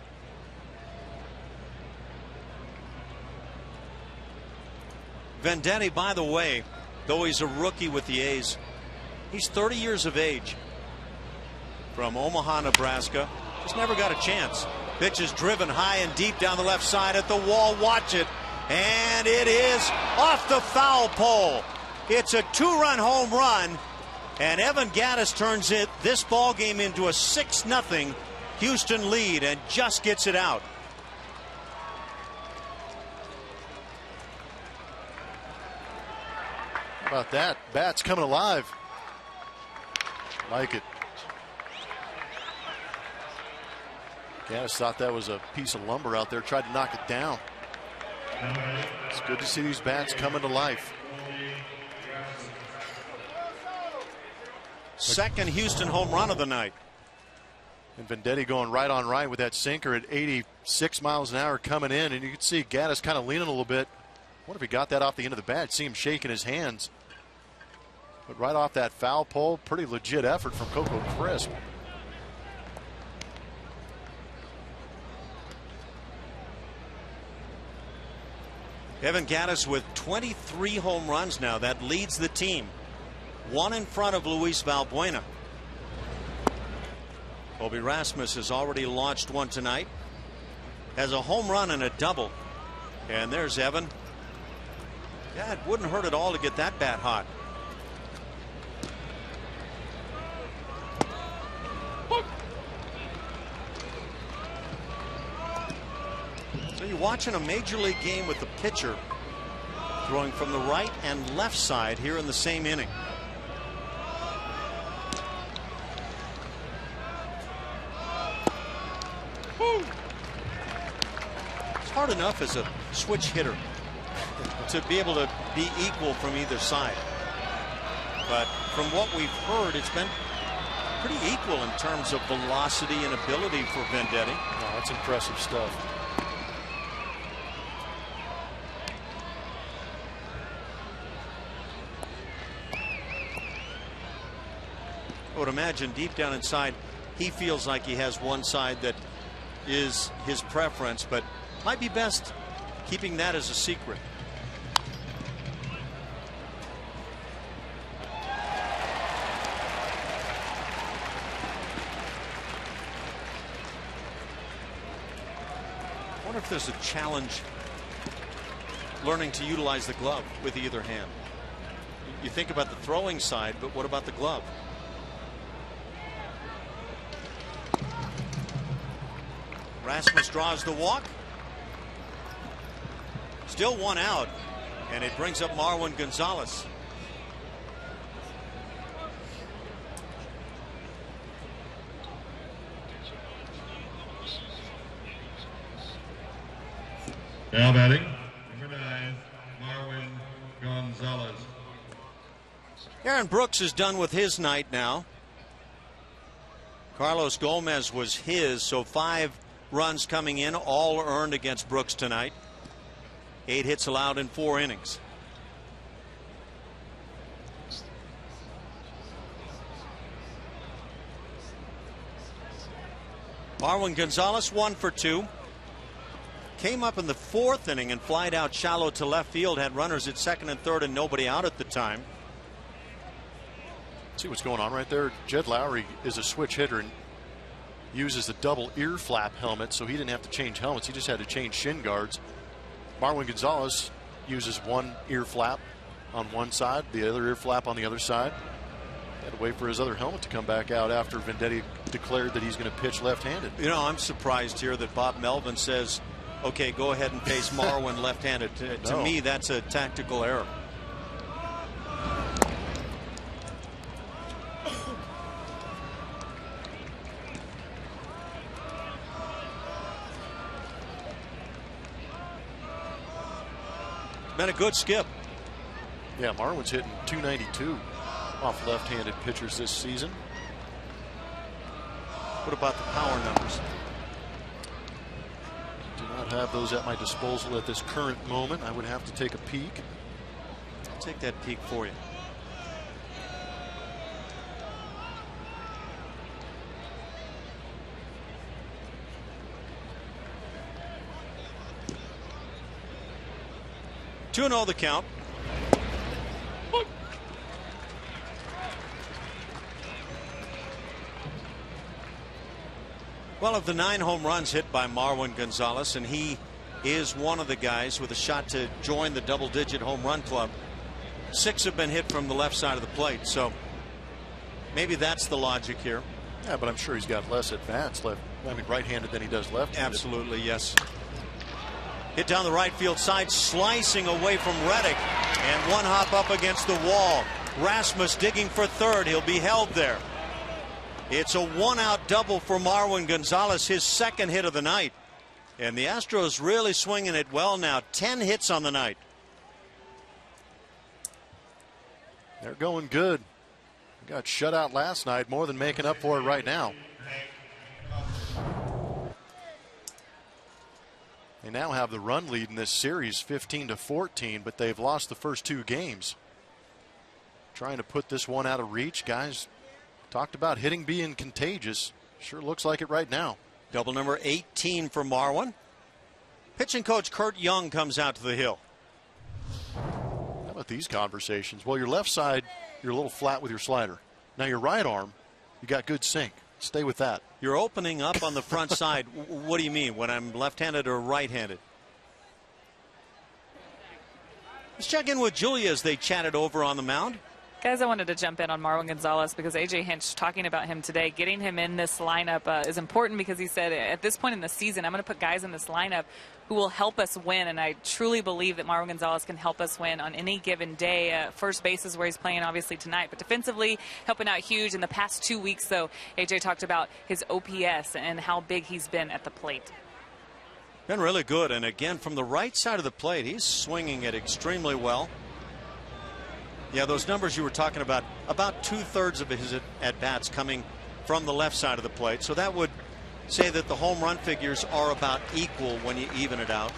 Venditti, by the way, though he's a rookie with the A's, he's 30 years of age, from Omaha, Nebraska. Just never got a chance. Pitch is driven high and deep down the left side at the wall. Watch it. And it is off the foul pole. It's a 2-run home run. And Evan Gattis turns this ball game into a 6-0 Houston lead and just gets it out. How about that? Bat's coming alive. Like it. Gattis thought that was a piece of lumber out there, tried to knock it down. It's good to see these bats coming to life. Second Houston home run of the night. And Venditti going right on right with that sinker at 86 miles an hour coming in, and you can see Gattis kind of leaning a little bit. What if he got that off the end of the bat? See him shaking his hands. But right off that foul pole, pretty legit effort from Coco Crisp. Evan Gattis with 23 home runs now. That leads the team. 1 in front of Luis Valbuena. Kobe Rasmus has already launched one tonight. Has a home run and a double. And there's Evan. Yeah, it wouldn't hurt at all to get that bat hot. So you're watching a major league game with the pitcher throwing from the right and left side here in the same inning. It's hard enough as a switch hitter to be able to be equal from either side. But from what we've heard, it's been pretty equal in terms of velocity and ability for Venditti. Oh, that's impressive stuff. I would imagine deep down inside he feels like he has one side that is his preference, but might be best keeping that as a secret. I wonder if there's a challenge learning to utilize the glove with either hand. You think about the throwing side, but what about the glove? Rasmus draws the walk. Still one out, and it brings up Marwin Gonzalez. Now batting, number 9, Marwin Gonzalez. Aaron Brooks is done with his night now. Carlos Gomez was his, so 5 runs coming in, all earned against Brooks tonight. 8 hits allowed in 4 innings. Marwin Gonzalez 1 for 2. Came up in the 4th inning and flied out shallow to left field. Had runners at 2nd and 3rd and nobody out at the time. See what's going on right there. Jed Lowry is a switch hitter and uses the double ear flap helmet, so he didn't have to change helmets. He just had to change shin guards. Marwin Gonzalez uses one ear flap on one side, the other ear flap on the other side. Had to wait for his other helmet to come back out after Venditti declared that he's going to pitch left-handed. You know, I'm surprised here that Bob Melvin says, okay, go ahead and face Marwin left-handed. To me, that's a tactical error. Been a good skip. Yeah, Marwin's hitting .292 off left-handed pitchers this season. What about the power numbers? Do not have those at my disposal at this current moment. I would have to take a peek. I'll take that peek for you. Two and all the count. Well, of the 9 home runs hit by Marwin Gonzalez, and he is one of the guys with a shot to join the double-digit home run club, 6 have been hit from the left side of the plate, so maybe that's the logic here. Yeah, but I'm sure he's got less at-bats right-handed than he does left-handed. Absolutely, yes. Hit down the right field side, slicing away from Reddick, and one hop up against the wall. Rasmus digging for third. He'll be held there. It's a 1-out double for Marwin Gonzalez, his 2nd hit of the night. And the Astros really swinging it well now. 10 hits on the night. They're going good. Got shut out last night, more than making up for it right now. They now have the run lead in this series, 15-14, but they've lost the first 2 games. Trying to put this one out of reach. Guys talked about hitting being contagious. Sure looks like it right now. Double number 18 for Marwin. Pitching coach Kurt Young comes out to the hill. How about these conversations? Well, your left side, you're a little flat with your slider. Now your right arm, you got good sink. Stay with that. You're opening up on the front side. What do you mean? When I'm left-handed or right-handed? Let's check in with Julia as they chatted over on the mound. Guys, I wanted to jump in on Marwin Gonzalez because A.J. Hinch talking about him today. Getting him in this lineup is important because he said at this point in the season, I'm going to put guys in this lineup who will help us win. And I truly believe that Marwin Gonzalez can help us win on any given day. First base is where he's playing, obviously, tonight. But defensively, helping out huge. In the past 2 weeks, though, A.J. talked about his OPS and how big he's been at the plate. Been really good. And again, from the right side of the plate, he's swinging it extremely well. Yeah, those numbers you were talking about 2/3 of his at-bats coming from the left side of the plate. So that would say that the home run figures are about equal when you even it out.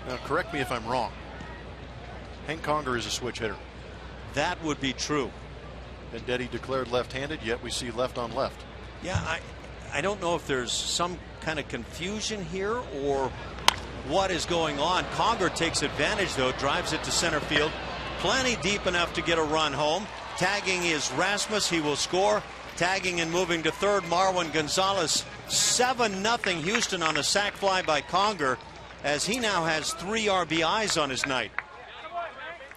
Now, correct me if I'm wrong. Hank Conger is a switch hitter. That would be true. Vendetti declared left-handed, yet we see left on left. Yeah, I don't know if there's some kind of confusion here or what is going on. Conger takes advantage, though, drives it to center field. Plenty deep enough to get a run home. Tagging is Rasmus. He will score. Tagging and moving to third, Marwin Gonzalez. 7-0 Houston on the sac fly by Conger, as he now has 3 RBIs on his night.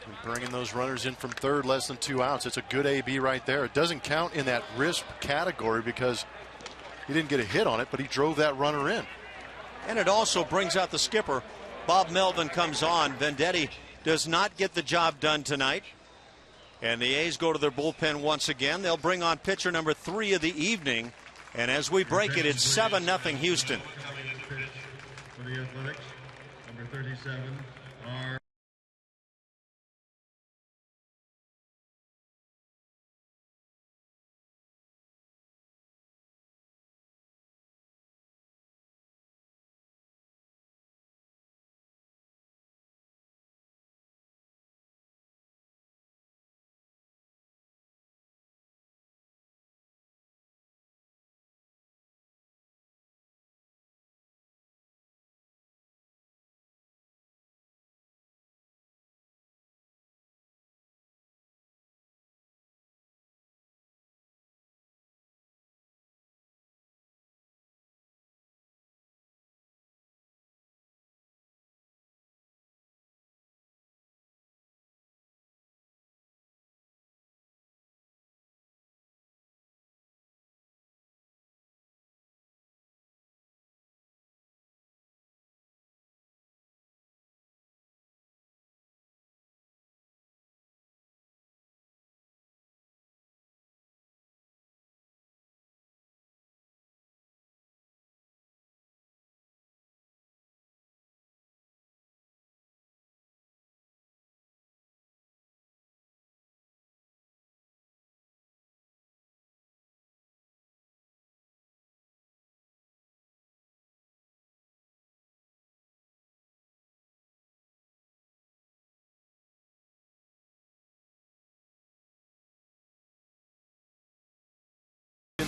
And bringing those runners in from third, less than 2 outs. It's a good AB right there. It doesn't count in that risk category because he didn't get a hit on it, but he drove that runner in. And it also brings out the skipper. Bob Melvin comes on. Vendetti does not get the job done tonight. And the A's go to their bullpen once again. They'll bring on pitcher number 3 of the evening. And as we break it, it's 7-0 Houston. For the Athletics, number 37, R.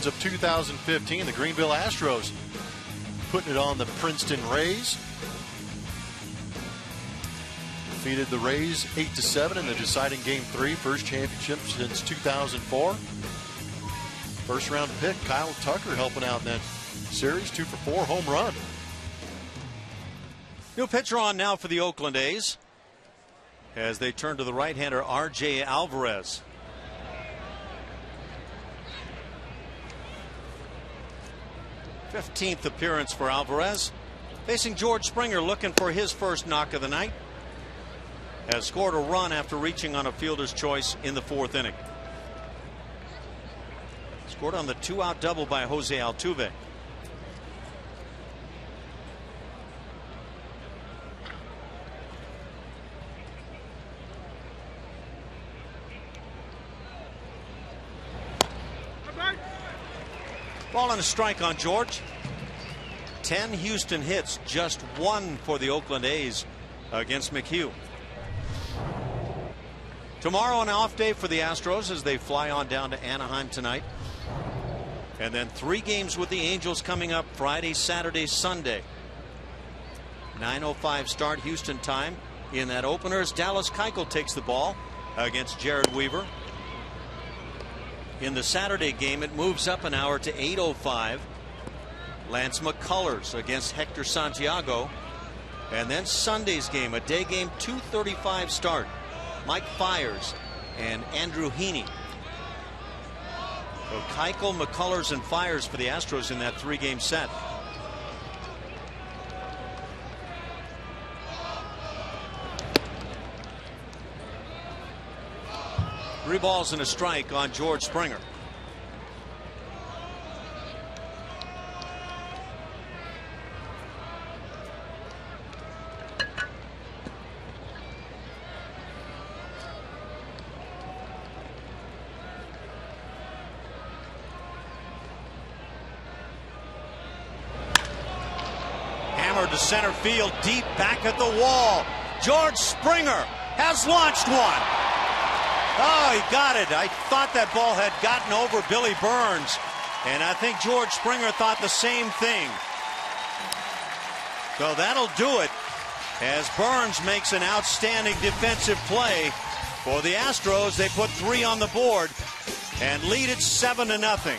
Of 2015, the Greenville Astros putting it on the Princeton Rays. Defeated the Rays 8-7 in the deciding Game 3, first championship since 2004. First round pick Kyle Tucker helping out in that series, 2 for 4 home run. New pitcher on now for the Oakland A's as they turn to the right-hander R.J. Alvarez. 15th appearance for Alvarez, facing George Springer, looking for his first knock of the night. Has scored a run after reaching on a fielder's choice in the 4th inning. Scored on the 2-out double by Jose Altuve. Ball and a strike on George. 10 Houston hits, just 1 for the Oakland A's against McHugh. Tomorrow an off day for the Astros as they fly on down to Anaheim tonight. And then 3 games with the Angels coming up Friday, Saturday, Sunday. 9:05 start Houston time. In that opener as Dallas Keuchel takes the ball against Jared Weaver. In the Saturday game, it moves up an hour to 8:05. Lance McCullers against Hector Santiago. And then Sunday's game, a day game, 2:35 start. Mike Fiers and Andrew Heaney. So Keuchel, McCullers, and Fiers for the Astros in that 3-game set. Three balls and a strike on George Springer. hammer to center field, deep back at the wall. George Springer has launched one. Oh, he got it. I thought that ball had gotten over Billy Burns, and I think George Springer thought the same thing. So that'll do it as Burns makes an outstanding defensive play for the Astros. They put 3 on the board and lead it 7-0.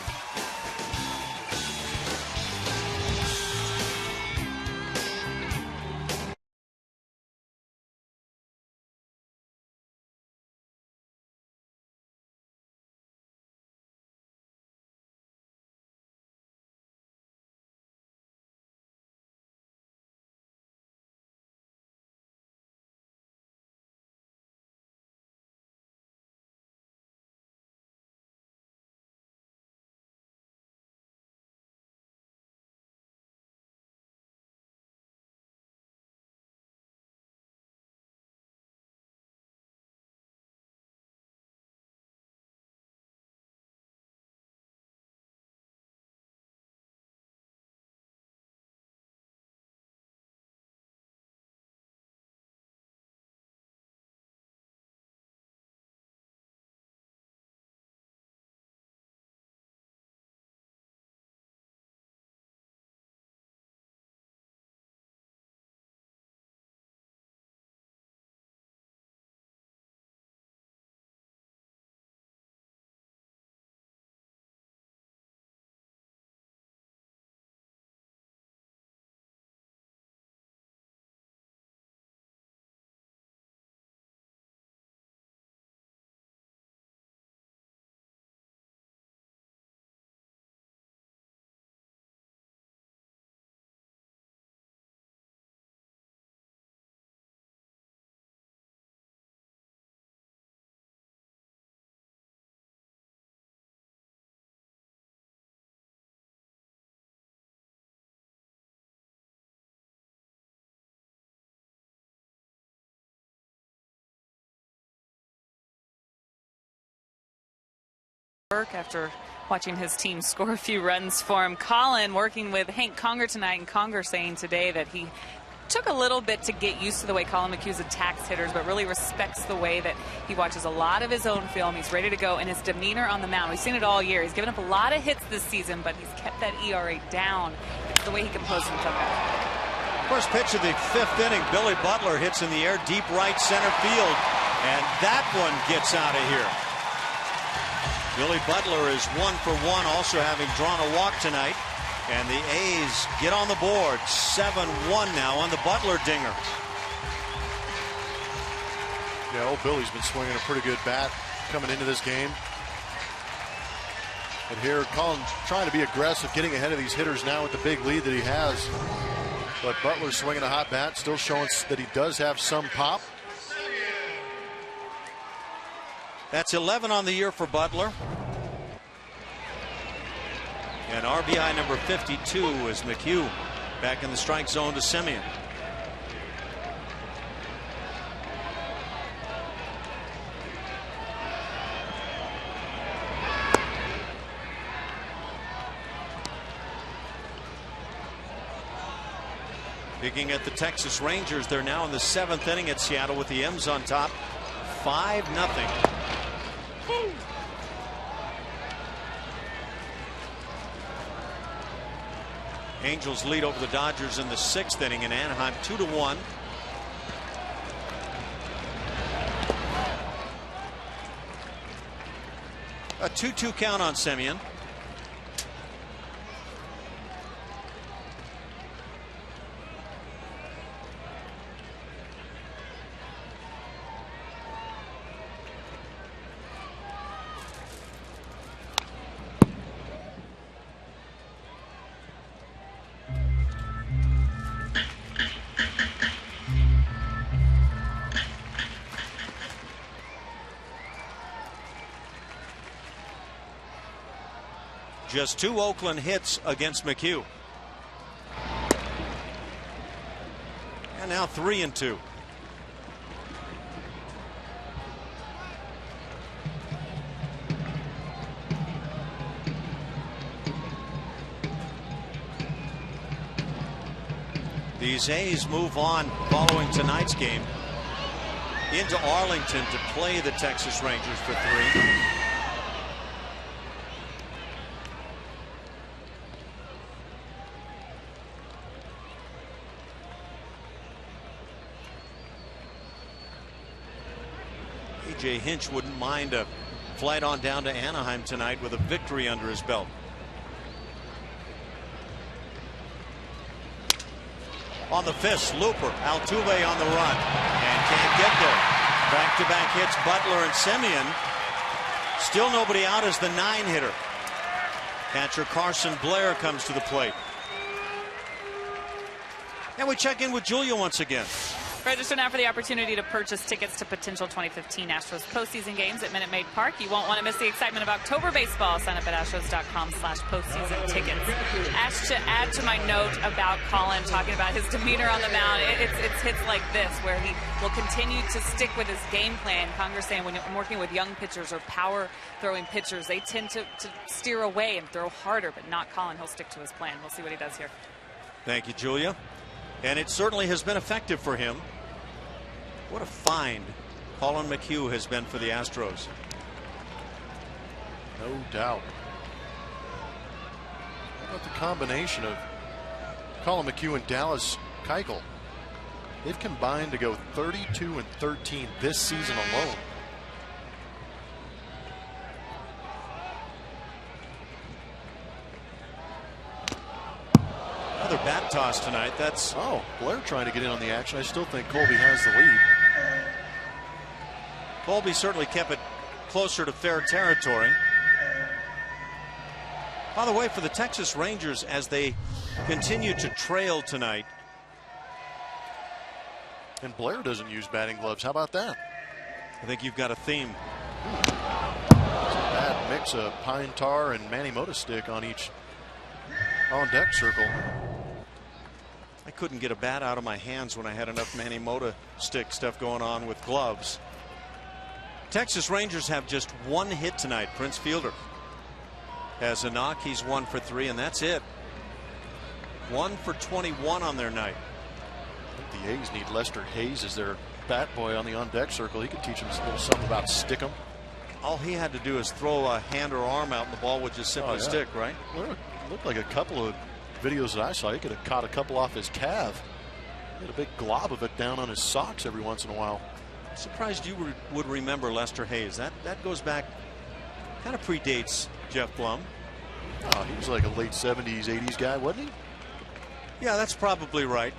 After watching his team score a few runs for him. Colin working with Hank Conger tonight, and Conger saying today that he took a little bit to get used to the way Colin McHugh attacks hitters, but really respects the way that he watches a lot of his own film. He's ready to go, and his demeanor on the mound. We've seen it all year. He's given up a lot of hits this season, but he's kept that ERA down. It's the way he composes himself out. First pitch of the 5th inning, Billy Butler hits in the air, deep right center field, and that one gets out of here. Billy Butler is 1 for 1, also having drawn a walk tonight. And the A's get on the board, 7-1 now on the Butler dinger. Yeah, old Billy's been swinging a pretty good bat coming into this game. And here, Colin trying to be aggressive, getting ahead of these hitters now with the big lead that he has. But Butler's swinging a hot bat, still showing that he does have some pop. That's 11 on the year for Butler. And RBI number 52 is McHugh back in the strike zone to Semien. Picking at the Texas Rangers, they're now in the 7th inning at Seattle with the M's on top, 5-0. Angels lead over the Dodgers in the 6th inning in Anaheim, 2-1. A 2-2 count on Semien. Just 2 Oakland hits against McHugh. And now 3-2. These A's move on following tonight's game into Arlington to play the Texas Rangers for 3. A.J. Hinch wouldn't mind a flight on down to Anaheim tonight with a victory under his belt. On the fist, Looper, Altuve on the run, and can't get there. Back-to-back hits, Butler and Semien. Still nobody out as the 9-hitter. Catcher Carson Blair comes to the plate. And we check in with Julia once again. Register now for the opportunity to purchase tickets to potential 2015 Astros postseason games at Minute Maid Park. You won't want to miss the excitement of October baseball. Sign up at astros.com/postseason tickets. Asked to add to my note about Colin talking about his demeanor on the mound. It's hits like this where he will continue to stick with his game plan. Congress saying when I'm working with young pitchers or power throwing pitchers, they tend to steer away and throw harder, but not Colin. He'll stick to his plan. We'll see what he does here. Thank you, Julia. And it certainly has been effective for him. What a find Colin McHugh has been for the Astros. No doubt. How about the combination of Colin McHugh and Dallas Keuchel? They've combined to go 32-13 this season alone. Another bat toss tonight. That's Blair trying to get in on the action. I still think Colby has the lead. Colby certainly kept it closer to fair territory. By the way, for the Texas Rangers, as they continue to trail tonight. And Blair doesn't use batting gloves. How about that? I think you've got a theme. It's a bad mix of pine tar and Manny Mota stick on each on-deck circle. I couldn't get a bat out of my hands when I had enough Manny Mota stick stuff going on with gloves. Texas Rangers have just one hit tonight. Prince Fielder has a knock. He's 1 for 3, and that's it. 1 for 21 on their night. I think the A's need Lester Hayes as their bat boy on the on-deck circle. He could teach them a little something about stick 'em. All he had to do is throw a hand or arm out, and the ball would just simply stick, right? Well, it looked like a couple of videos that I saw. He could have caught a couple off his calf. He had a big glob of it down on his socks every once in a while. Surprised you would remember Lester Hayes. That goes back, kind of predates Jeff Blum. Oh, he was like a late 70s, 80s guy, wasn't he? Yeah, that's probably right.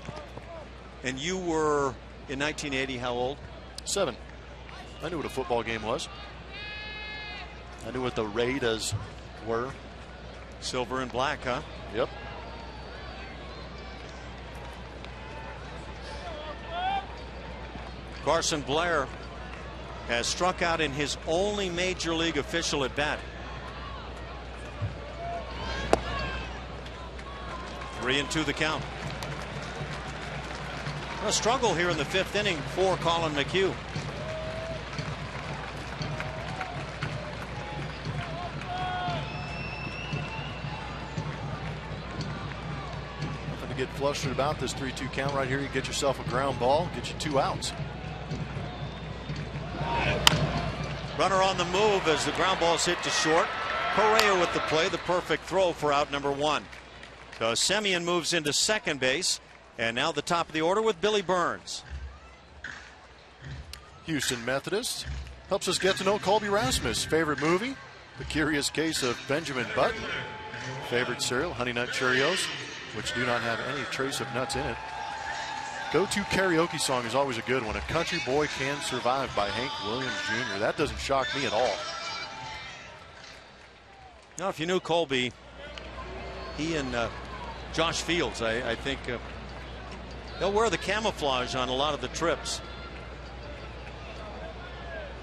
And you were, in 1980, how old? 7. I knew what a football game was. I knew what the Raiders were. Silver and black, huh? Yep. Carson Blair has struck out in his only major league official at bat. 3-2 the count. A struggle here in the 5th inning for Colin McHugh. Nothing to get flustered about this 3-2 count right here. You get yourself a ground ball, get you 2 outs. Runner on the move as the ground ball is hit to short. Correa with the play, the perfect throw for out number 1. So Semien moves into second base, and now the top of the order with Billy Burns. Houston Methodist helps us get to know Colby Rasmus. Favorite movie, The Curious Case of Benjamin Button. Favorite cereal, Honey Nut Cheerios, which do not have any trace of nuts in it. Go-to karaoke song is always a good one. A Country Boy Can Survive by Hank Williams Jr. That doesn't shock me at all. Now, if you knew Colby, he and Josh Fields, I think they'll wear the camouflage on a lot of the trips.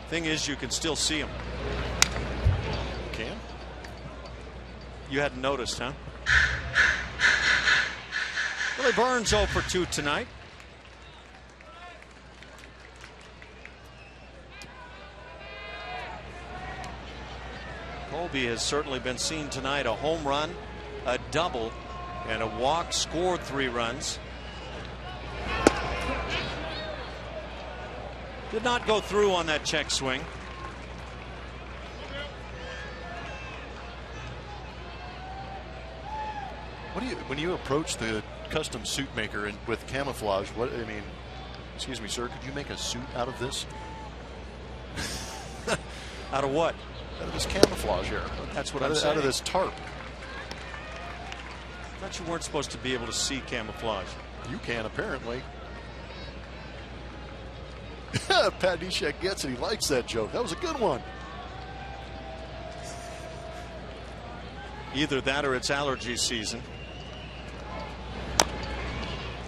Thing is, you can still see them. Can? You hadn't noticed, huh? Billy Burns 0 for 2 tonight. Colby has certainly been seen tonight. A home run, a double, and a walk, scored 3 runs. Did not go through on that check swing. What do you, when you approach the custom suit maker and with camouflage, what, I mean, excuse me, sir, could you make a suit out of this? Out of what? Out of this camouflage here. That's what I'm saying. Out of this tarp. I thought you weren't supposed to be able to see camouflage. You can, apparently. Pat Neshek gets it. He likes that joke. That was a good one. Either that or it's allergy season.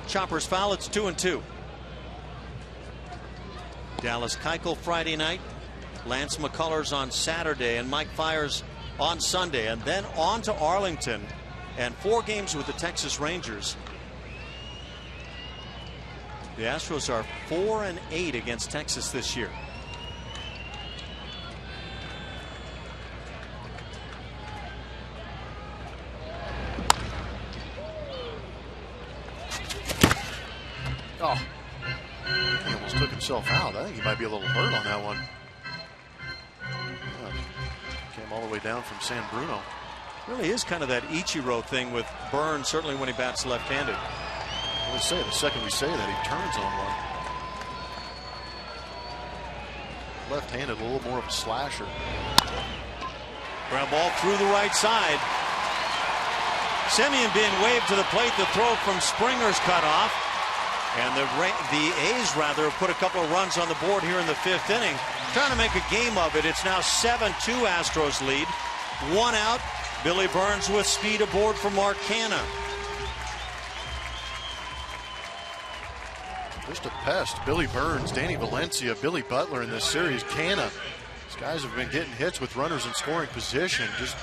Chopper's foul. It's 2-2. Dallas Keuchel Friday night. Lance McCullers on Saturday and Mike Fiers on Sunday, and then on to Arlington and 4 games with the Texas Rangers. The Astros are 4-8 against Texas this year. Oh, he almost took himself out. I think he might be a little hurt on that one. Came all the way down from San Bruno. Really is kind of that Ichiro thing with Burns, certainly when he bats left-handed. I would say the second we say that, he turns on one. Left-handed, a little more of a slasher. Ground ball through the right side. Semien being waved to the plate. The throw from Springer's cut off. And the A's rather have put a couple of runs on the board here in the 5th inning. Trying to make a game of it. It's now 7-2 Astros lead. 1 out. Billy Burns with speed aboard for Mark Canha. Just a pest. Billy Burns, Danny Valencia, Billy Butler in this series. Canha. These guys have been getting hits with runners in scoring position. Just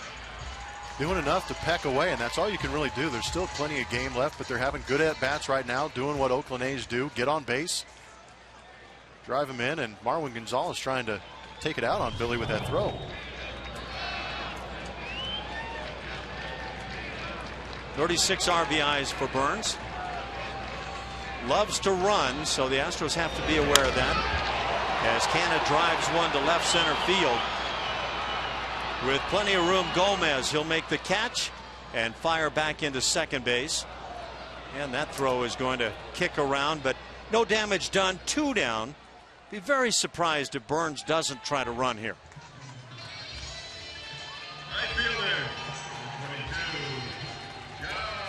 doing enough to peck away, and that's all you can really do. There's still plenty of game left, but they're having good at-bats right now, doing what Oakland A's do. Get on base, drive him in, and Marwin Gonzalez trying to take it out on Billy with that throw. .36 RBIs for Burns. Loves to run, so the Astros have to be aware of that. As Canha drives one to left center field. With plenty of room, Gomez, he'll make the catch and fire back into second base. And that throw is going to kick around, but no damage done. 2 down. Be very surprised if Burns doesn't try to run here.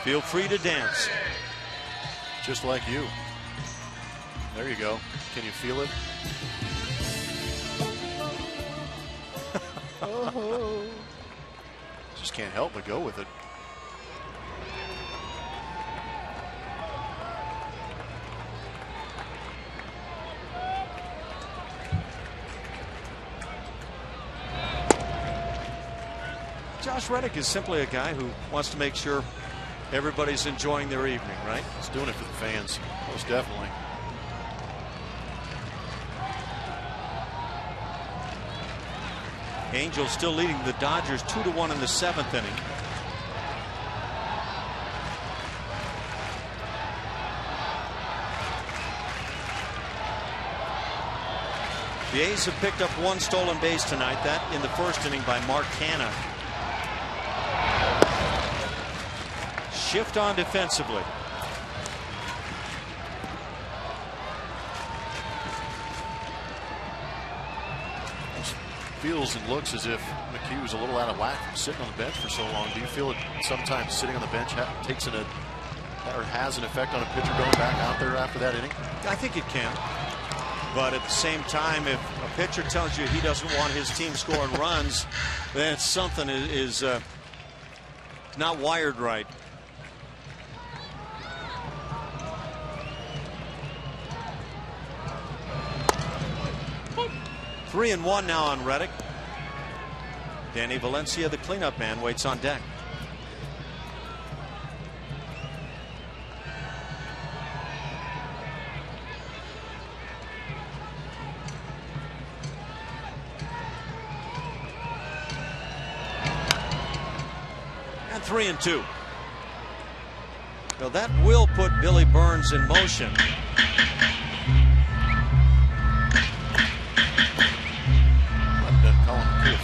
Feel free to dance. Just like you. There you go. Can you feel it? Oh. Just can't help but go with it. Josh Reddick is simply a guy who wants to make sure everybody's enjoying their evening, right? He's doing it for the fans, most definitely. Angels still leading the Dodgers 2-1 in the 7th inning. The A's have picked up 1 stolen base tonight, that in the 1st inning by Mark Canha. Shift on defensively. Feels and looks as if McHugh's a little out of whack from sitting on the bench for so long. Do you feel it sometimes sitting on the bench takes or has an effect on a pitcher going back out there after that inning? I think it can. But at the same time, if a pitcher tells you he doesn't want his team scoring runs, then something is not wired right. Three and 1 now on Reddick. Danny Valencia, the cleanup man, waits on deck. And 3 and 2. Well, that will put Billy Burns in motion.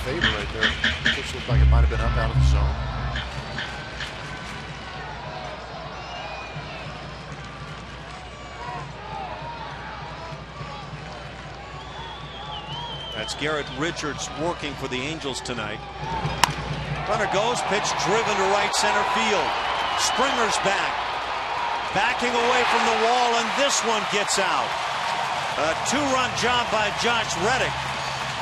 favor right there. Pitch looked like it might have been up out of the zone. That's Garrett Richards working for the Angels tonight. Runner goes, pitch driven to right center field. Springer's back. Backing away from the wall, and this one gets out. A two-run job by Josh Reddick.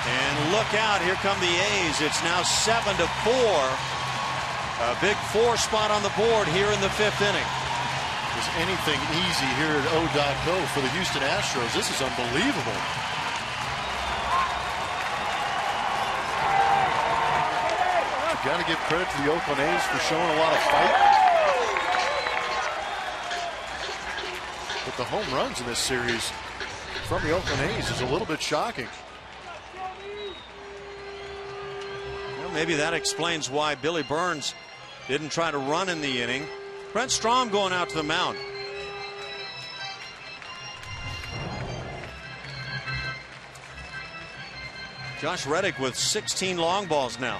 And look out, here come the A's. It's now 7-4. A big 4 spot on the board here in the 5th inning. Is anything easy here at O.K for the Houston Astros? This is unbelievable. Got to give credit to the Oakland A's for showing a lot of fight. But the home runs in this series from the Oakland A's is a little bit shocking. Well, maybe that explains why Billy Burns didn't try to run in the inning. Brent Strom going out to the mound. Josh Reddick with 16 long balls now.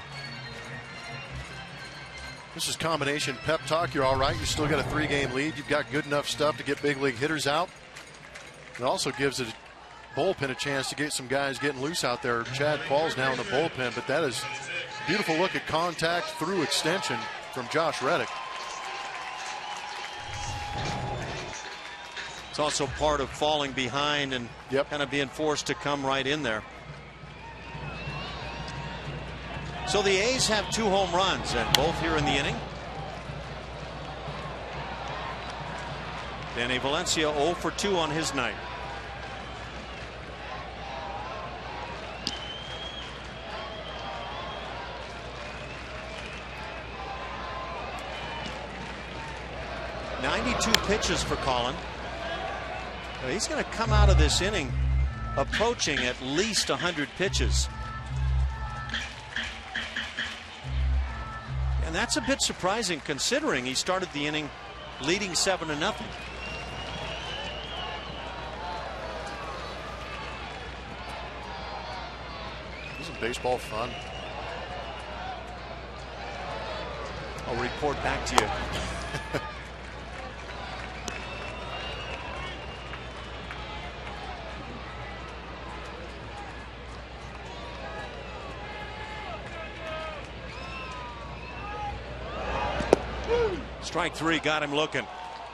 This is combination pep talk. You're all right. You still got a 3-game lead. You've got good enough stuff to get big league hitters out. It also gives the bullpen a chance to get some guys getting loose out there. Chad Paul's now in the bullpen, but that is a beautiful look at contact through extension from Josh Reddick. It's also part of falling behind and kind of being forced to come right in there. So the A's have 2 home runs, and both here in the inning. Danny Valencia 0 for 2 on his night. .92 pitches for Colin. He's going to come out of this inning approaching at least 100 pitches. And that's a bit surprising considering he started the inning leading 7-0. Isn't baseball fun? I'll report back to you. Strike 3 got him looking.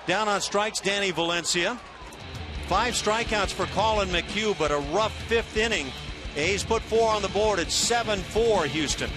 Down on strikes, Danny Valencia. 5 strikeouts for Colin McHugh, but a rough 5th inning. A's put 4 on the board. It's 7-4 Houston.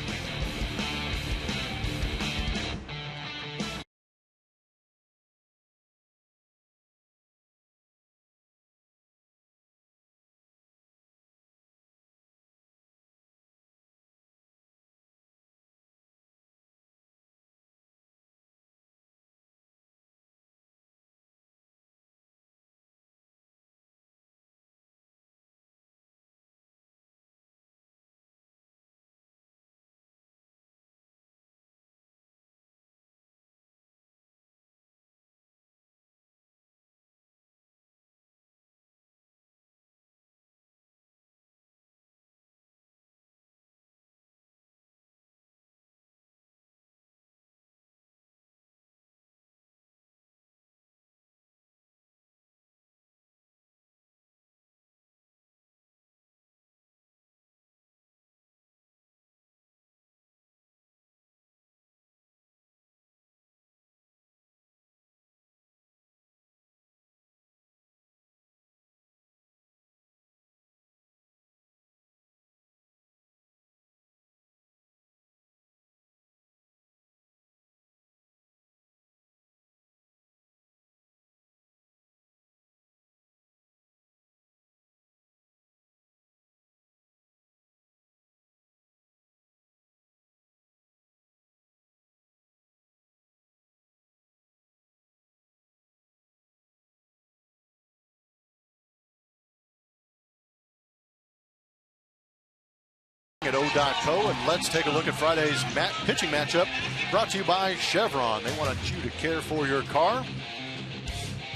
At O.K, and let's take a look at Friday's pitching matchup brought to you by Chevron. They want you to care for your car.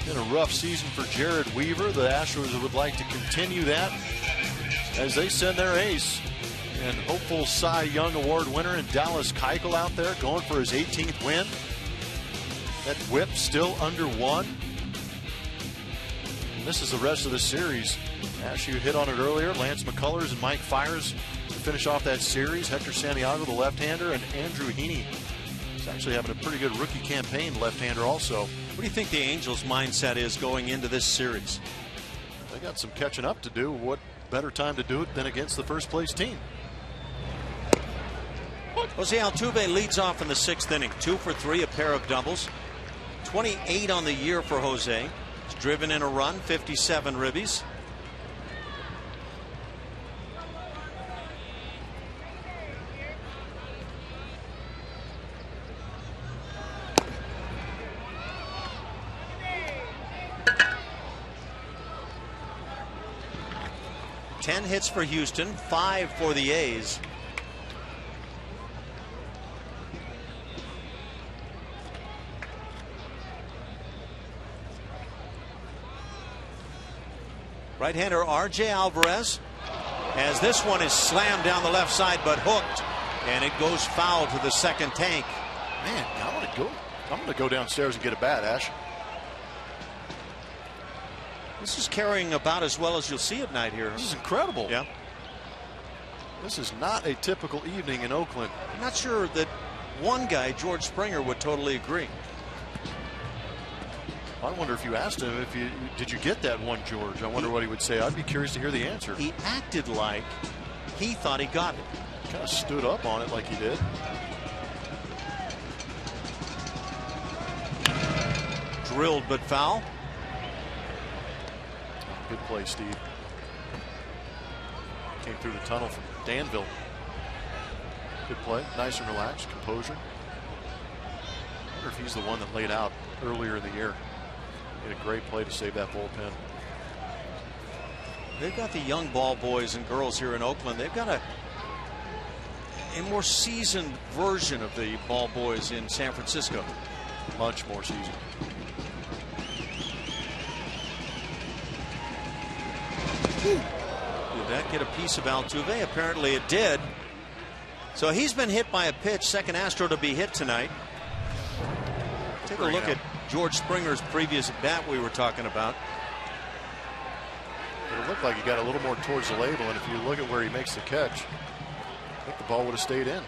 Been a rough season for Jared Weaver. The Astros would like to continue that as they send their ace And hopeful Cy Young Award winner in Dallas Keuchel out there going for his 18th win. That whip still under 1. And this is the rest of the series. Ash, you hit on it earlier. Lance McCullers and Mike Fiers to finish off that series. Hector Santiago, the left-hander, and Andrew Heaney is actually having a pretty good rookie campaign, left-hander also. What do you think the Angels' mindset is going into this series? They got some catching up to do. What better time to do it than against the first-place team? Jose Altuve leads off in the 6th inning. 2 for 3, a pair of doubles. 28 on the year for Jose. He's driven in a run, 57 ribbies. Ten hits for Houston, 5 for the A's. Right-hander R.J. Alvarez, as this one is slammed down the left side but hooked, and it goes foul to the second tank. Man, I'm gonna go downstairs and get a bat, Ash. This is carrying about as well as you'll see at night here. This is incredible. Yeah. This is not a typical evening in Oakland. I'm not sure that one guy, George Springer, would totally agree. I wonder if you asked him did you get that one, George? I wonder what he would say. I'd be curious to hear the answer. He acted like he thought he got it. Kind of stood up on it like he did. Drilled but foul. Good play, Steve. Came through the tunnel from Danville. Good play. Nice and relaxed. Composure. I wonder if he's the one that laid out earlier in the year. Made a great play to save that bullpen. They've got the young ball boys and girls here in Oakland. They've got a more seasoned version of the ball boys in San Francisco. Much more seasoned. Did that get a piece of Altuve? Apparently it did. So he's been hit by a pitch. Second Astro to be hit tonight. Take a look at George Springer's previous at bat we were talking about. It looked like he got a little more towards the label, and if you look at where he makes the catch, I think the ball would have stayed in.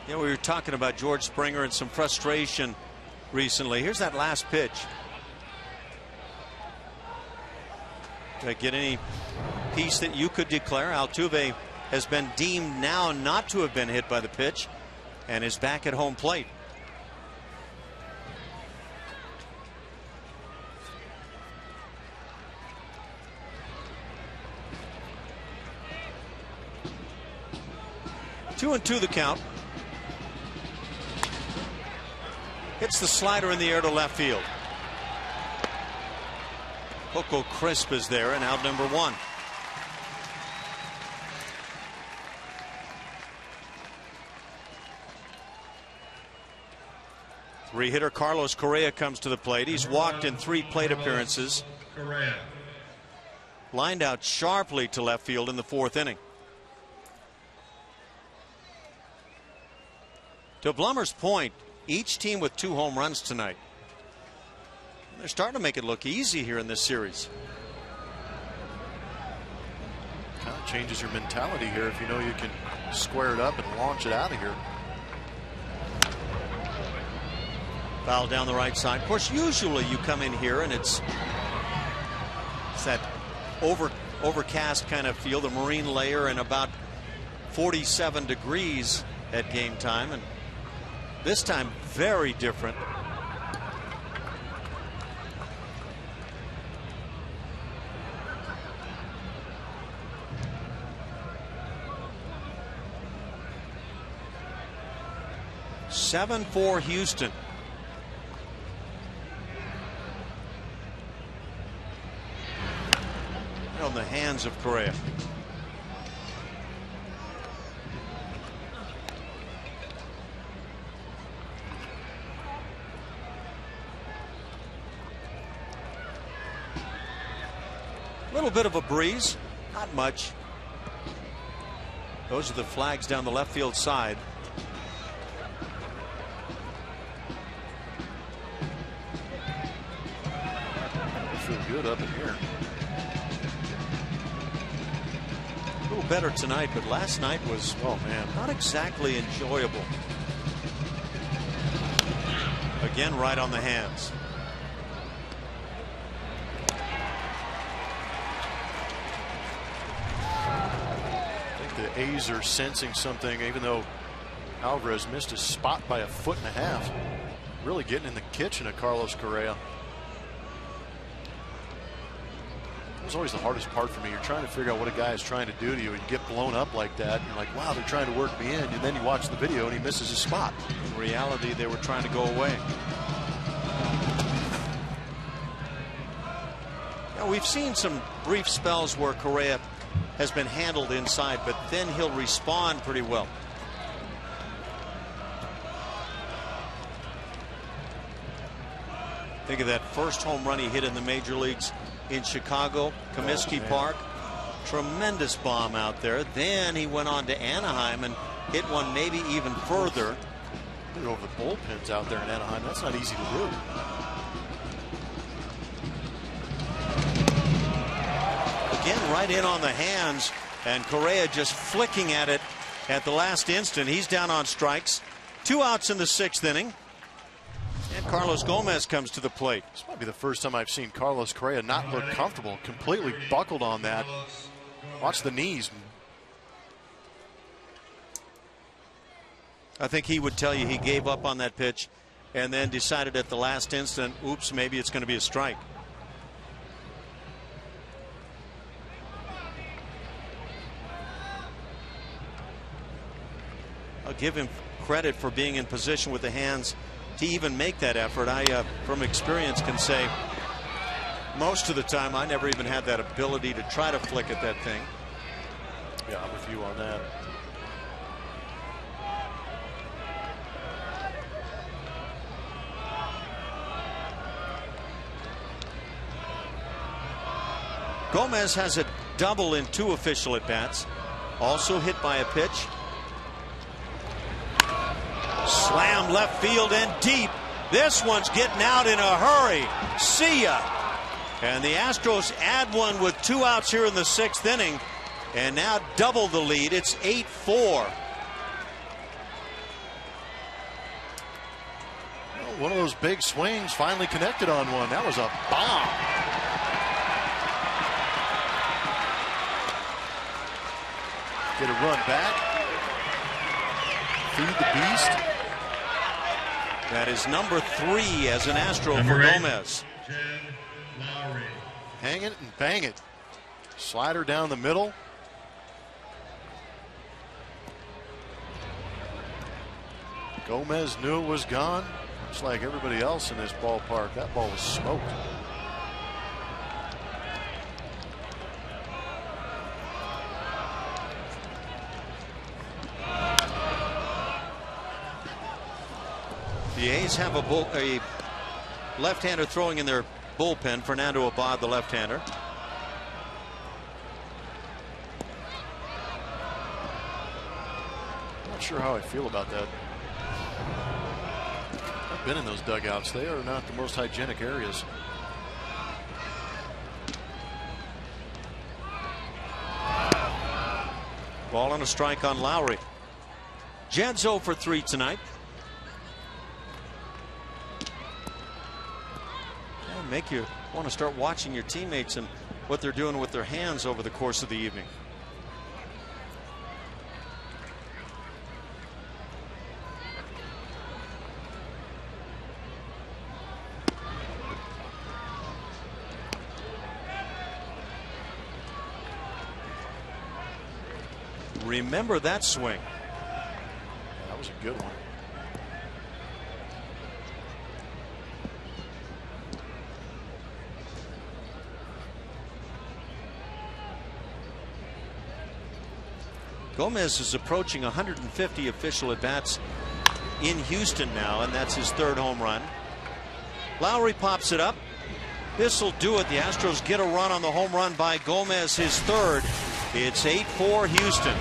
Yeah, we were talking about George Springer and some frustration recently. Here's that last pitch. Did I get any piece that you could declare? Altuve has been deemed now not to have been hit by the pitch and is back at home plate. Two and two the count. Hits the slider in the air to left field. Coco Crisp is there and out number 1. Three-hitter Carlos Correa comes to the plate. He's walked in 3 plate appearances. Correa. Lined out sharply to left field in the 4th inning. To Blummer's point, each team with 2 home runs tonight. They're starting to make it look easy here in this series. Kind of changes your mentality here if you know you can square it up and launch it out of here. Foul down the right side. Of course, usually you come in here and it's that overcast kind of feel, the marine layer, and about 47 degrees at game time, and this time very different. Seven for Houston. On the hands of Correa. little bit of a breeze, not much. Those are the flags down the left field side. I feel good up in here. A little better tonight, but last night was, oh man, not exactly enjoyable. Again, right on the hands. I think the A's are sensing something, even though Alvarez missed his spot by 1.5 feet. Really getting in the kitchen of Carlos Correa. It was always the hardest part for me. You're trying to figure out what a guy is trying to do to you, and you get blown up like that. And you're like, wow, they're trying to work me in. And then you watch the video, and he misses his spot. In reality, they were trying to go away. Now, we've seen some brief spells where Correa has been handled inside, but then he'll respond pretty well. Think of that first home run he hit in the major leagues in Chicago, Comiskey Park. Tremendous bomb out there. Then he went on to Anaheim and hit one maybe even further. Look over the bullpens out there in Anaheim. That's not easy to do. Again, right in on the hands, and Correa just flicking at it at the last instant. He's down on strikes. 2 outs in the 6th inning. And Carlos Gomez comes to the plate. This might be the first time I've seen Carlos Correa not look comfortable. Completely buckled on that. Watch the knees. I think he would tell you he gave up on that pitch and then decided at the last instant, oops, maybe it's going to be a strike. I'll give him credit for being in position with the hands to even make that effort. I, from experience, can say most of the time I never even had that ability to try to flick at that thing. Yeah, I'm with you on that. Gomez has a double in 2 official at bats. Also hit by a pitch. Slam left field and deep. This one's getting out in a hurry. See ya. And the Astros add one with 2 outs here in the 6th inning, and now double the lead. It's 8-4. Well, one of those big swings finally connected on one. That was a bomb. Get a run back. Feed the beast. That is number 3 as an Astro for Gomez. Hang it and bang it. Slider down the middle. Gomez knew it was gone. Just like everybody else in this ballpark. That ball was smoked. The A's have a left-hander throwing in their bullpen. Fernando Abad, the left-hander. Not sure how I feel about that. I've been in those dugouts. They are not the most hygienic areas. Ball and a strike on Lowry. Jed's 0 for 3 tonight. Make you want to start watching your teammates and what they're doing with their hands over the course of the evening. Remember that swing. Yeah, that was a good one. Gomez is approaching 150 official at-bats in Houston now, and that's his 3rd home run. Lowry pops it up. This will do it. The Astros get a run on the home run by Gomez, his third. It's 8-4 Houston.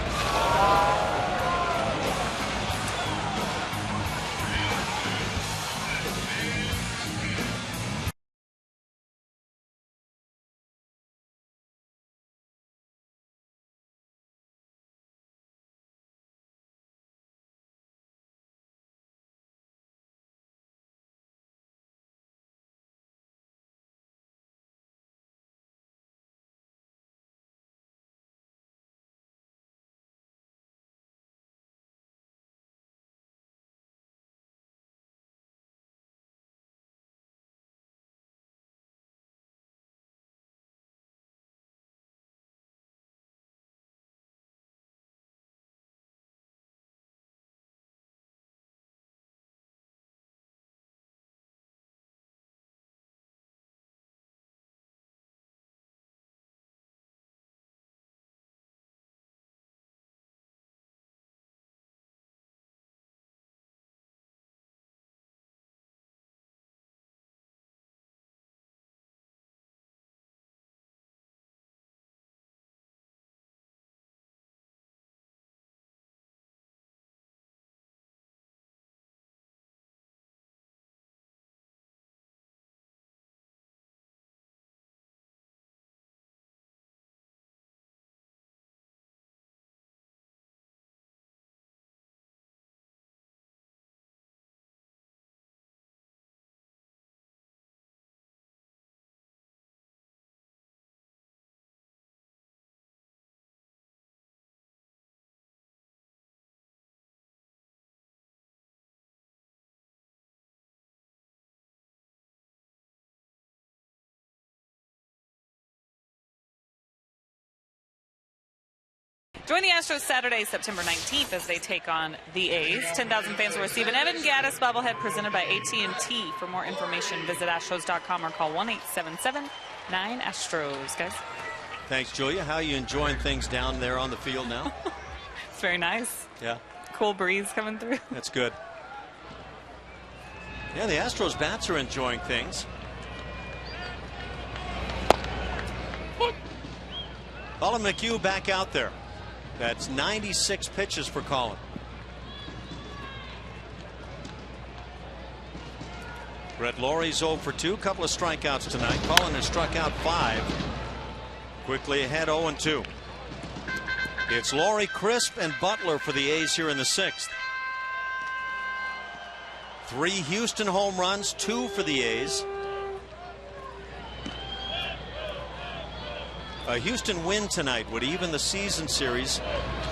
Join the Astros Saturday, September 19th as they take on the A's. 10,000 fans will receive an Evan Gattis bobblehead presented by AT&T. For more information, visit Astros.com or call 1-877-9-ASTROS. Guys. Thanks, Julia. How are you enjoying things down there on the field now? It's very nice. Yeah. Cool breeze coming through. That's good. Yeah, the Astros bats are enjoying things. Colin McHugh back out there. That's 96 pitches for Colin. Brett Lawrie's 0 for 2. Couple of strikeouts tonight. Colin has struck out 5. Quickly ahead 0-2. It's Lawrie, Crisp, and Butler for the A's here in the 6th. 3 Houston home runs, 2 for the A's. A Houston win tonight would even the season series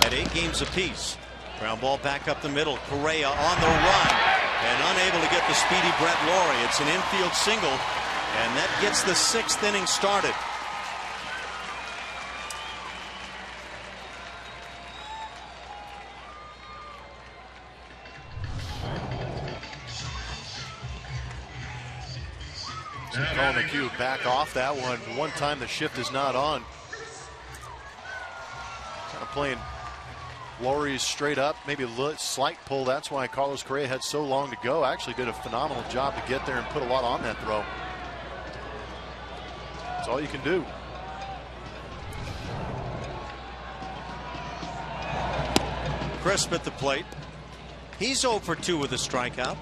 at 8 games apiece. Ground ball back up the middle. Correa on the run and unable to get the speedy Brett Lawrie. It's an infield single, and that gets the 6th inning started. So Colin McHugh back off that one time the shift is not on. Kind of playing Lawrie's straight up, maybe a slight pull. That's why Carlos Correa had so long to go. Actually did a phenomenal job to get there and put a lot on that throw. That's all you can do. Crisp at the plate. He's 0 for 2 with a strikeout.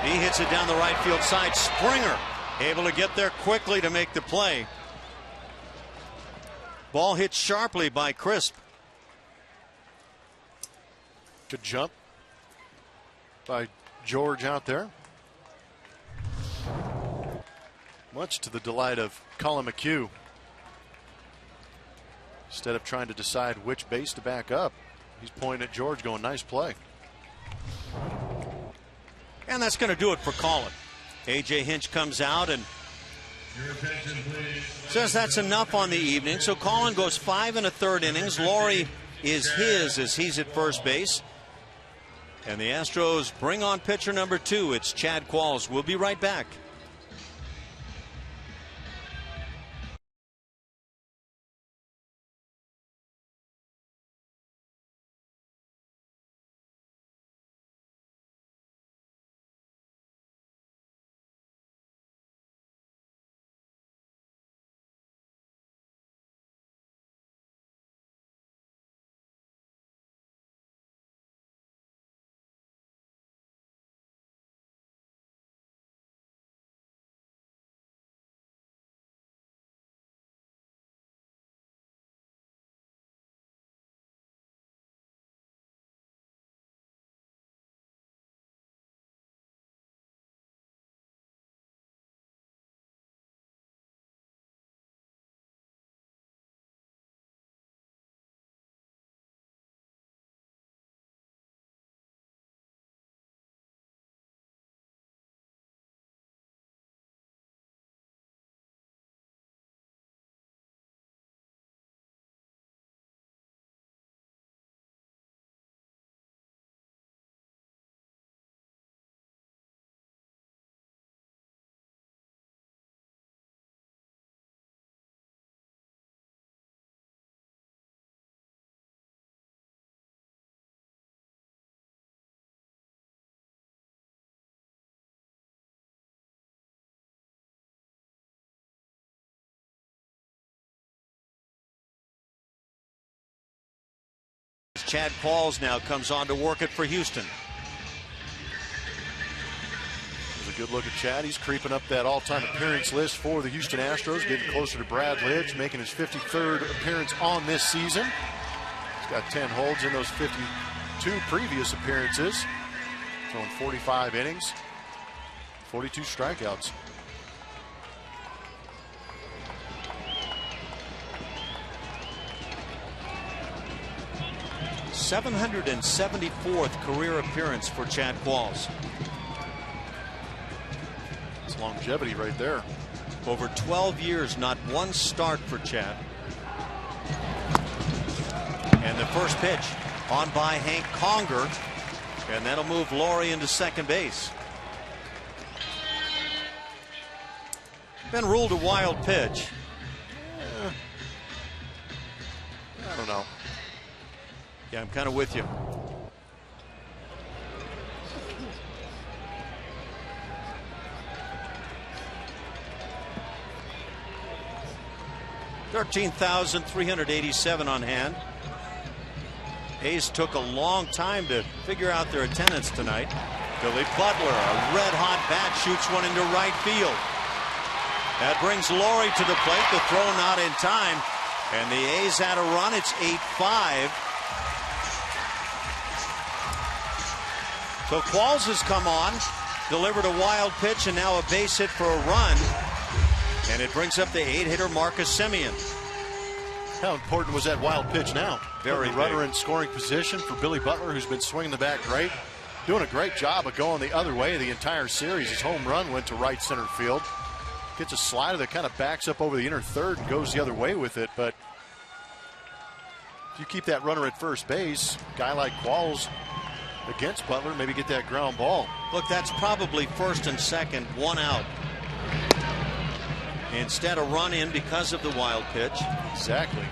He hits it down the right field side. Springer able to get there quickly to make the play. Ball hit sharply by Crisp. Good jump by George out there. Much to the delight of Colin McHugh. Instead of trying to decide which base to back up, he's pointing at George going, nice play. And that's going to do it for Colin. A.J. Hinch comes out and says that's enough on the evening. So Colin goes 5 1/3 innings. Lawrie is his as he's at first base. And the Astros bring on pitcher number 2. It's Chad Qualls. We'll be right back. Chad Qualls now comes on to work it for Houston. There's a good look at Chad. He's creeping up that all-time appearance list for the Houston Astros, getting closer to Brad Lidge, making his 53rd appearance on this season. He's got 10 holds in those 52 previous appearances, throwing 45 innings, 42 strikeouts. th career appearance for Chad Qualls. It's longevity right there. Over 12 years, not one start for Chad. And the first pitch on by Hank Conger, and that'll move Laurie into second base. Been ruled a wild pitch. I don't know. Yeah, I'm kind of with you. $13,387 on hand. A's took a long time to figure out their attendance tonight. Billy Butler, a red-hot bat, shoots one into right field. That brings Laurie to the plate. The throw not in time, and the A's had a run. It's 8-5. So Qualls has come on, delivered a wild pitch, and now a base hit for a run. And it brings up the 8-hitter Marcus Semien. How important was that wild pitch now? Very big. Runner in scoring position for Billy Butler, who's been swinging the bat great. Doing a great job of going the other way the entire series. His home run went to right center field. Gets a slider that kind of backs up over the inner third and goes the other way with it. But if you keep that runner at first base, a guy like Qualls against Butler, maybe get that ground ball. Look, that's probably first and second, one out. Instead, a run in because of the wild pitch. Exactly.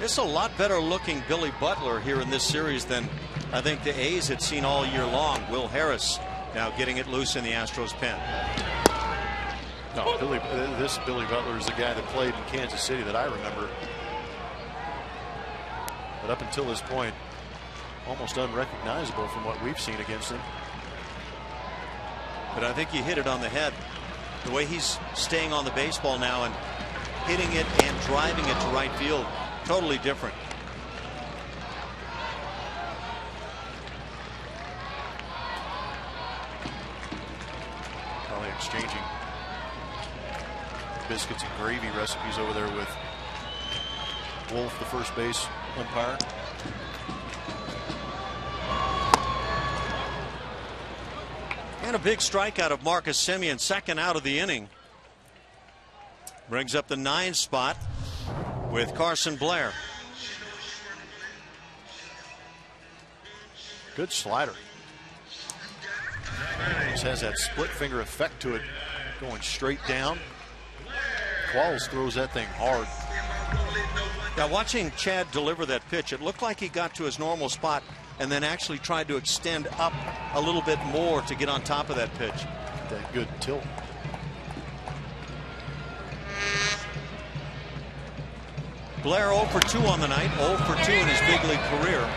It's a lot better looking Billy Butler here in this series than I think the A's had seen all year long. Will Harris now getting it loose in the Astros pen. No, this Billy Butler is the guy that played in Kansas City that I remember. But up until this point, almost unrecognizable from what we've seen against him. But I think you hit it on the head. The way he's staying on the baseball now and hitting it and driving it to right field, totally different. Probably exchanging biscuits and gravy recipes over there with Wolf, the first base umpire. And a big strikeout of Marcus Semien, second out of the inning. Brings up the 9 spot with Carson Blair. Good slider. Just has that split finger effect to it, going straight down. Qualls throws that thing hard. Now, watching Chad deliver that pitch, it looked like he got to his normal spot and then actually tried to extend up a little bit more to get on top of that pitch. That good tilt. Blair 0 for 2 on the night, 0 for 2 in his big league career.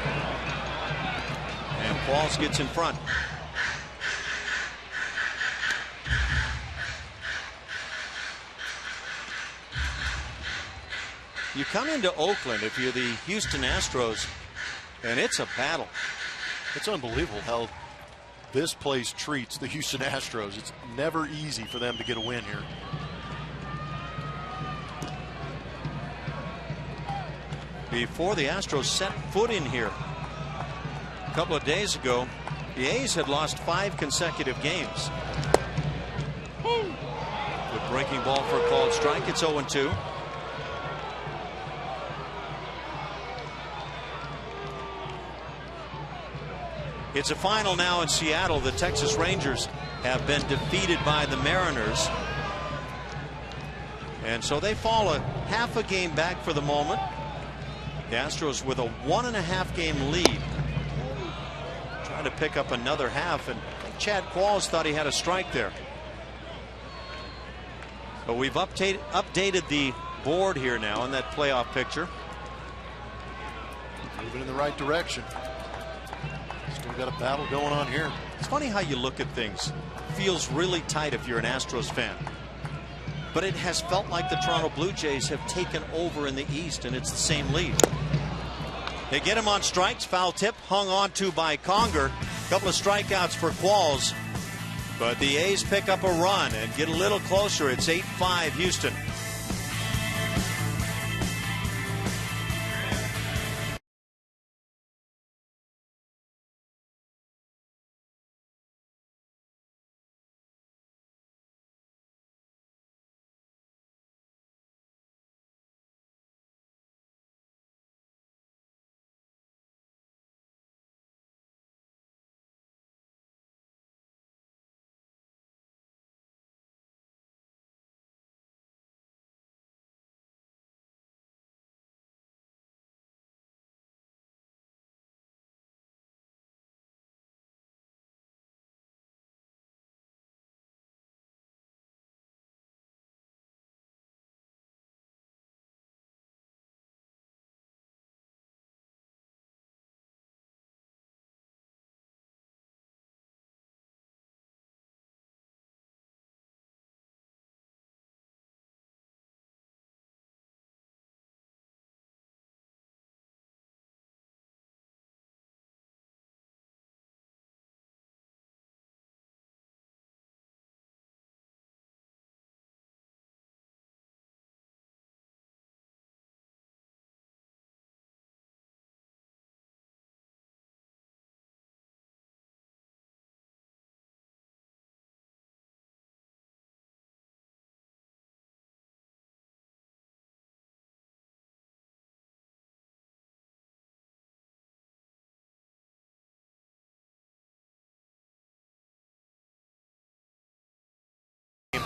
And Qualls gets in front. You come into Oakland if you're the Houston Astros, and it's a battle. It's unbelievable how this place treats the Houston Astros. It's never easy for them to get a win here. Before the Astros set foot in here a couple of days ago, the A's had lost 5 consecutive games. With breaking ball for a called strike, it's 0-2. It's a final now in Seattle. The Texas Rangers have been defeated by the Mariners. And so they fall a half a game back for the moment. The Astros with a 1.5 game lead. Trying to pick up another half, and Chad Qualls thought he had a strike there. But we've updated the board here now in that playoff picture. Moving in the right direction. Still got a battle going on here. It's funny how you look at things. Feels really tight if you're an Astros fan. But it has felt like the Toronto Blue Jays have taken over in the East, and it's the same lead. They get him on strikes. Foul tip hung on to by Conger. Couple of strikeouts for Qualls. But the A's pick up a run and get a little closer. It's 8-5 Houston.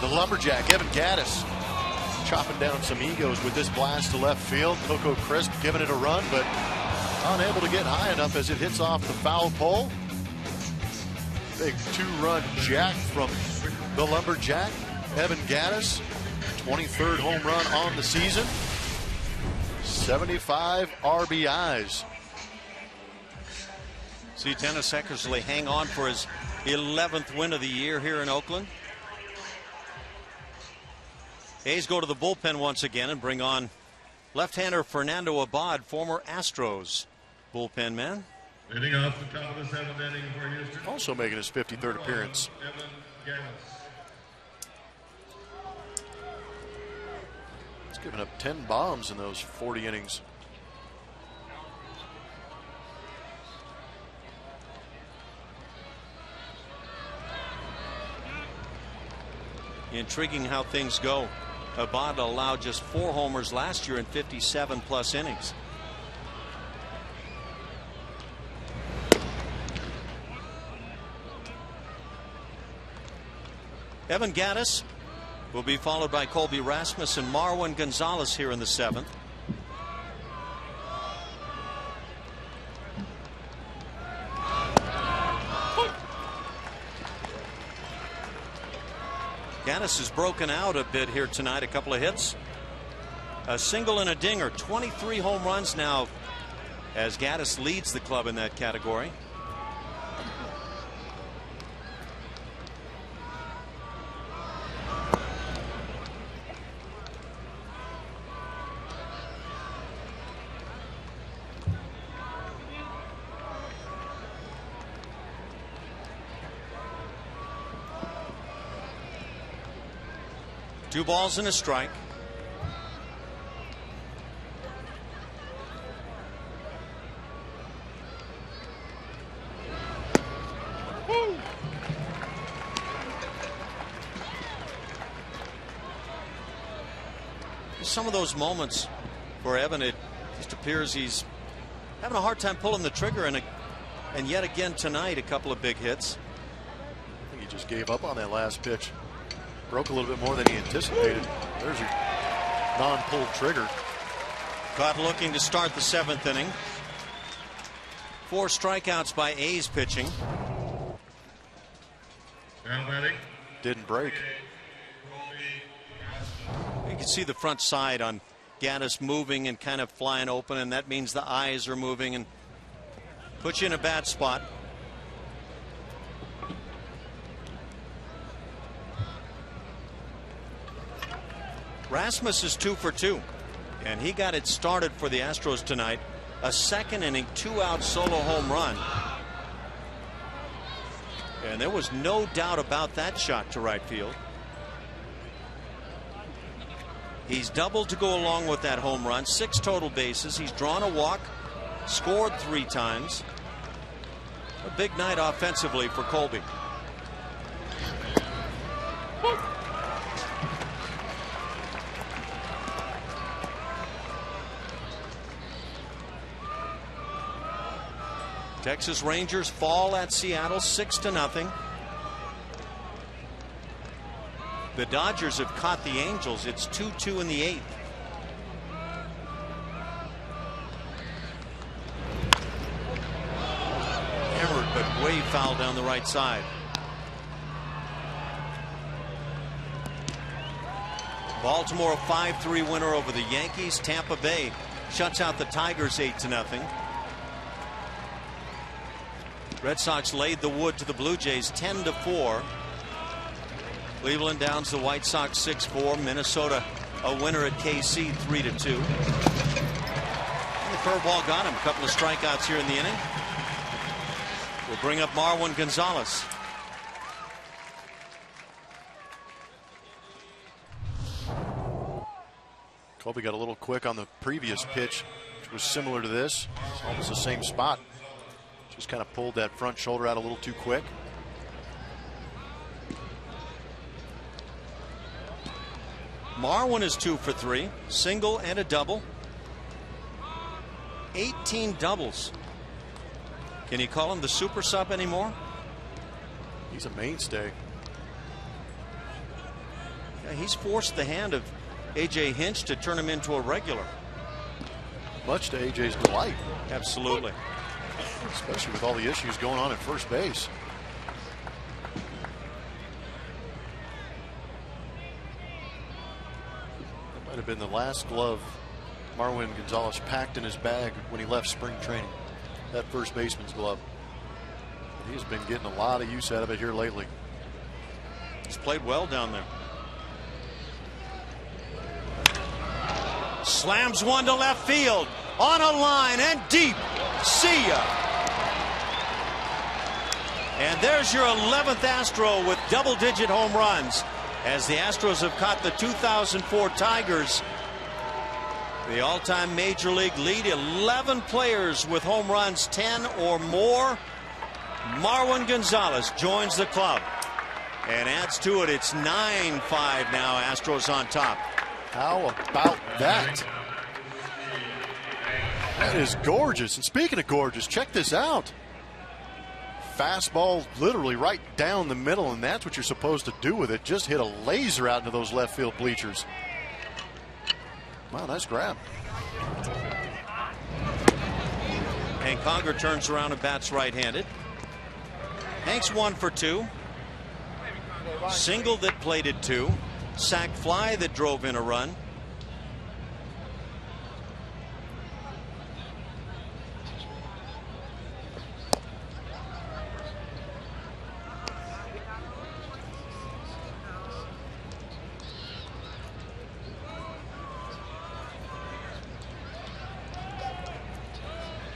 The lumberjack, Evan Gattis, chopping down some egos with this blast to left field. Coco Crisp giving it a run, but unable to get high enough as it hits off the foul pole. Big 2-run jack from the lumberjack, Evan Gattis. 23rd home run on the season. 75 RBIs. See Dennis Eckersley hang on for his 11th win of the year here in Oakland. A's go to the bullpen once again and bring on left-hander Fernando Abad, former Astros bullpen man. Leading off the top of the 7th inning for Houston. Also making his 53rd appearance. Evan Gattis. He's given up 10 bombs in those 40 innings. Intriguing how things go. Abad allowed just 4 homers last year in 57+ innings. Evan Gattis will be followed by Colby Rasmus and Marwin Gonzalez here in the 7th. Gattis has broken out a bit here tonight. A couple of hits, a single and a dinger. 23 home runs now as Gattis leads the club in that category. Two balls and a strike. Some of those moments for Evan, it just appears he's having a hard time pulling the trigger, and yet again tonight a couple of big hits. I think he just gave up on that last pitch. Broke a little bit more than he anticipated. There's your non-pulled trigger. Caught looking to start the 7th inning. 4 strikeouts by A's pitching. Didn't break. You can see the front side on Gattis moving and kind of flying open, and that means the eyes are moving and puts you in a bad spot. Rasmus is 2 for 2, and he got it started for the Astros tonight. A 2nd inning 2-out solo home run, and there was no doubt about that shot to right field. He's doubled to go along with that home run. 6 total bases. He's drawn a walk, scored 3 times. A big night offensively for Colby. Texas Rangers fall at Seattle 6-0. The Dodgers have caught the Angels. It's 2-2 in the 8th. Hammered, but way foul down the right side. Baltimore a 5-3 winner over the Yankees. Tampa Bay shuts out the Tigers 8-0. Red Sox laid the wood to the Blue Jays 10-4. Cleveland downs the White Sox 6-4. Minnesota a winner at KC 3-2. And the curveball got him. A couple of strikeouts here in the inning. We'll bring up Marwin Gonzalez. Colby got a little quick on the previous pitch, which was similar to this. It's almost the same spot. Just kind of pulled that front shoulder out a little too quick. Marwin is 2 for 3, single and a double. 18 doubles. Can you call him the super sub anymore? He's a mainstay. Yeah, he's forced the hand of A.J. Hinch to turn him into a regular. Much to A.J.'s delight. Absolutely. Especially with all the issues going on at first base. That might have been the last glove Marwin Gonzalez packed in his bag when he left spring training. That first baseman's glove. He's been getting a lot of use out of it here lately. He's played well down there. Slams one to left field. On a line and deep. See ya. And there's your 11th Astro with double-digit home runs as the Astros have caught the 2004 Tigers. The all-time major league lead, 11 players with home runs 10 or more. Marwin Gonzalez joins the club and adds to it. It's 9-5 now. Astros on top. How about that? That is gorgeous. And speaking of gorgeous, check this out. fastball literally right down the middle, and that's what you're supposed to do with it. Just hit a laser out into those left field bleachers. Wow, nice grab. And Conger turns around and bats right-handed. Hank's 1 for 2. Single that plated 2. Sac fly that drove in a run.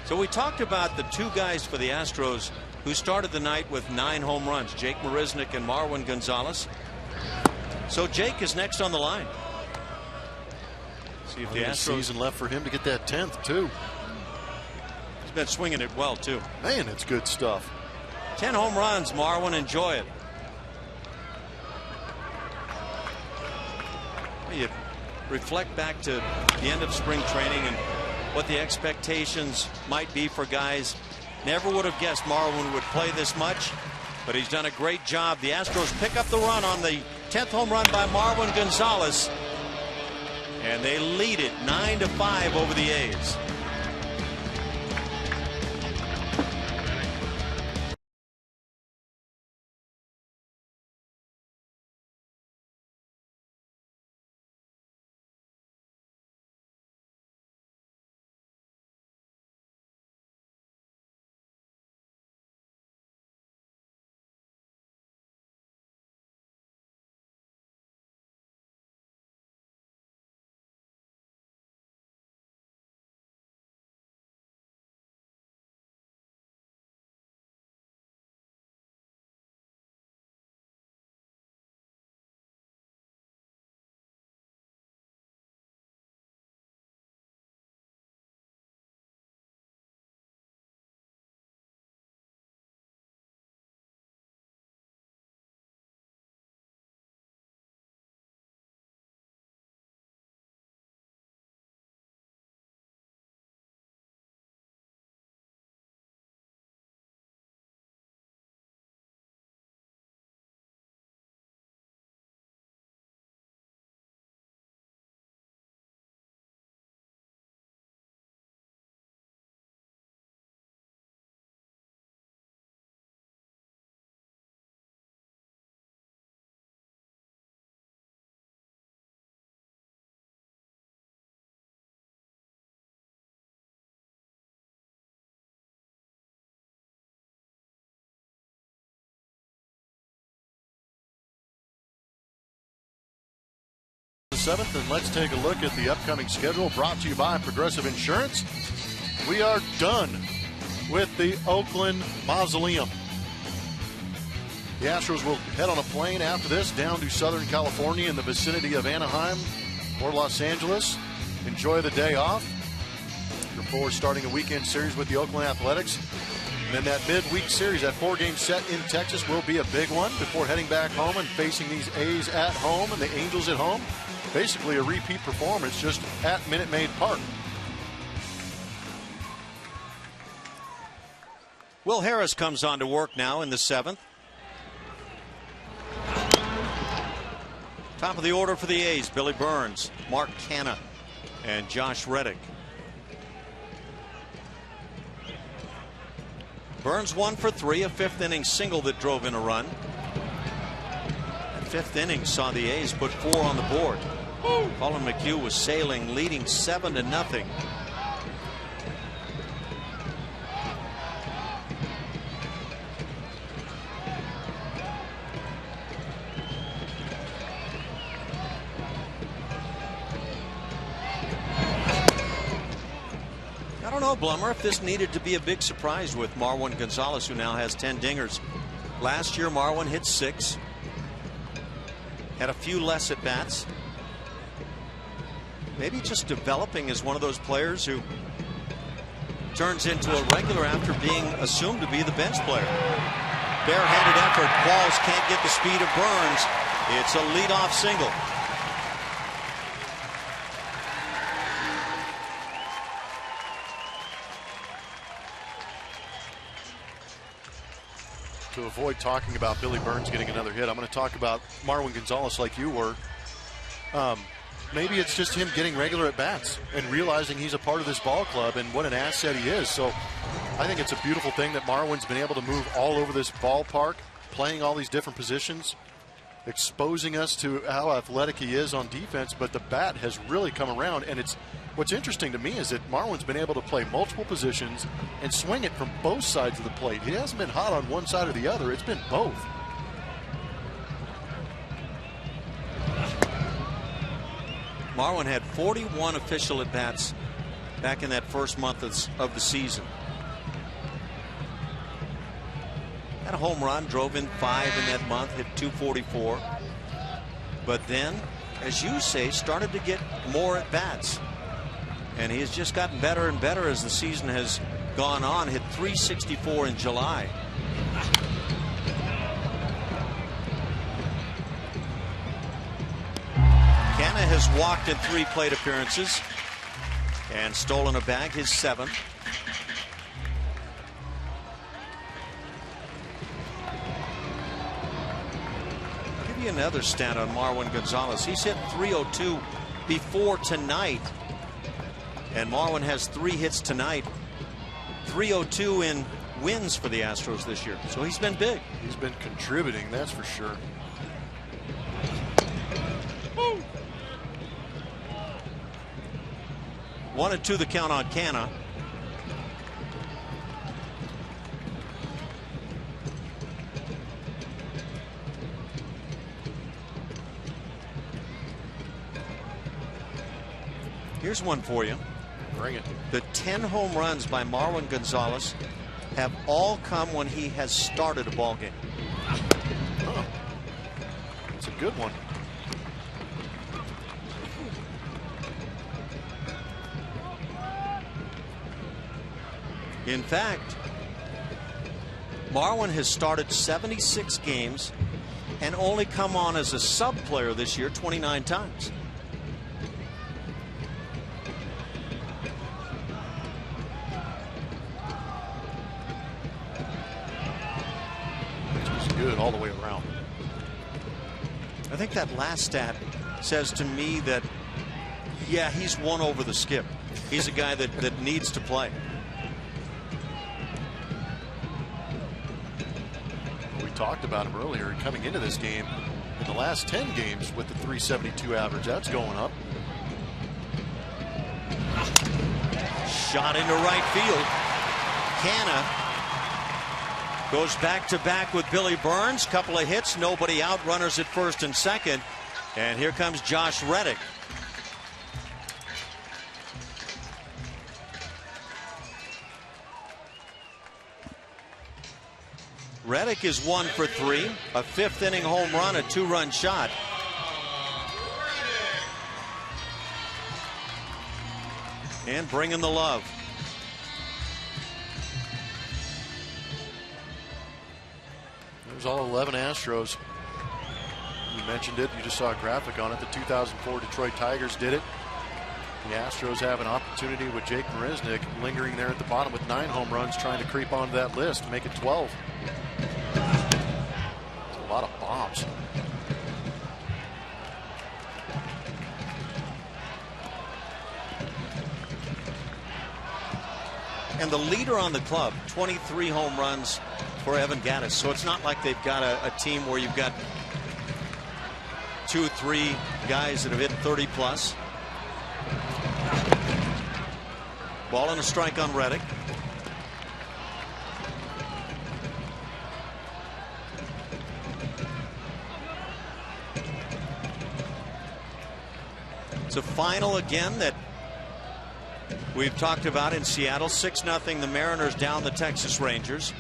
So we talked about the 2 guys for the Astros who started the night with 9 home runs, Jake Marisnick and Marwin Gonzalez. So Jake is next on the line. See if the Astros. Season left for him to get that 10th too. He's been swinging it well too. Man, it's good stuff. 10 home runs, Marwin. Enjoy it. Well, you reflect back to the end of spring training and what the expectations might be for guys. Never would have guessed Marwin would play this much, but he's done a great job. The Astros pick up the run on the 10th home run by Marwin Gonzalez, and they lead it 9-5 over the A's. Seventh, and let's take a look at the upcoming schedule brought to you by Progressive Insurance. We are done with the Oakland Mausoleum. The Astros will head on a plane after this down to Southern California in the vicinity of Anaheim or Los Angeles. Enjoy the day off. Look forward to starting a weekend series with the Oakland Athletics. And then that midweek series, that 4-game set in Texas, will be a big one before heading back home and facing these A's at home and the Angels at home. Basically a repeat performance, just at Minute Maid Park. Will Harris comes on to work now in the 7th. Top of the order for the A's, Billy Burns, Mark Canha, and Josh Reddick. Burns 1 for 3, a 5th inning single that drove in a run. That 5th inning saw the A's put 4 on the board. Colin McHugh was sailing, leading 7-0. I don't know, Blummer, if this needed to be a big surprise with Marwin Gonzalez, who now has 10 dingers. Last year, Marwin hit 6. Had a few less at bats. Maybe just developing as one of those players who turns into a regular after being assumed to be the bench player. Barehanded effort. Qualls can't get the speed of Burns. It's a leadoff single. To avoid talking about Billy Burns getting another hit, I'm going to talk about Marwin Gonzalez like you were. Maybe it's just him getting regular at-bats and realizing he's a part of this ball club and what an asset he is. So I think it's a beautiful thing that Marwin's been able to move all over this ballpark, playing all these different positions, exposing us to how athletic he is on defense, but the bat has really come around. And what's interesting to me is that Marwin's been able to play multiple positions and swing it from both sides of the plate. He hasn't been hot on one side or the other. It's been both. Marwin had 41 official at-bats back in that first month of the season. Had a home run, drove in 5 in that month, hit .244. But then, as you say, started to get more at-bats. And he has just gotten better and better as the season has gone on. Hit .364 in July. Canna has walked in 3 plate appearances and stolen a bag, his 7th. I'll give you another stat on Marwin Gonzalez. He's hit .302 before tonight. And Marwin has 3 hits tonight. .302 in wins for the Astros this year. So he's been big. He's been contributing, that's for sure. 1-2 the count on Canna. Here's one for you. Bring it. The 10 home runs by Marwin Gonzalez have all come when he has started a ball game. Oh, that's a good one. In fact, Marwin has started 76 games and only come on as a sub player this year 29 times. Which is good all the way around. I think that last stat says to me that, yeah, he's won over the skip. He's a guy that needs to play. Talked about him earlier coming into this game. In the last 10 games with the .372 average, that's going up. Shot into right field. Canna goes back to back with Billy Burns. Couple of hits, nobody out. Runners at first and second. And here comes Josh Reddick. Reddick is 1 for 3, a 5th inning home run, a 2-run shot. And bringing the love. There's all 11 Astros. You mentioned it. You just saw a graphic on it. The 2004 Detroit Tigers did it. The Astros have an opportunity with Jake Marisnick lingering there at the bottom with 9 home runs, trying to creep onto that list, make it 12. A lot of bombs. And the leader on the club, 23 home runs for Evan Gattis. So it's not like they've got a team where you've got 2 or 3 guys that have hit 30 plus. Ball and a strike on Reddick. It's a final again that we've talked about in Seattle. 6-0 the Mariners down the Texas Rangers.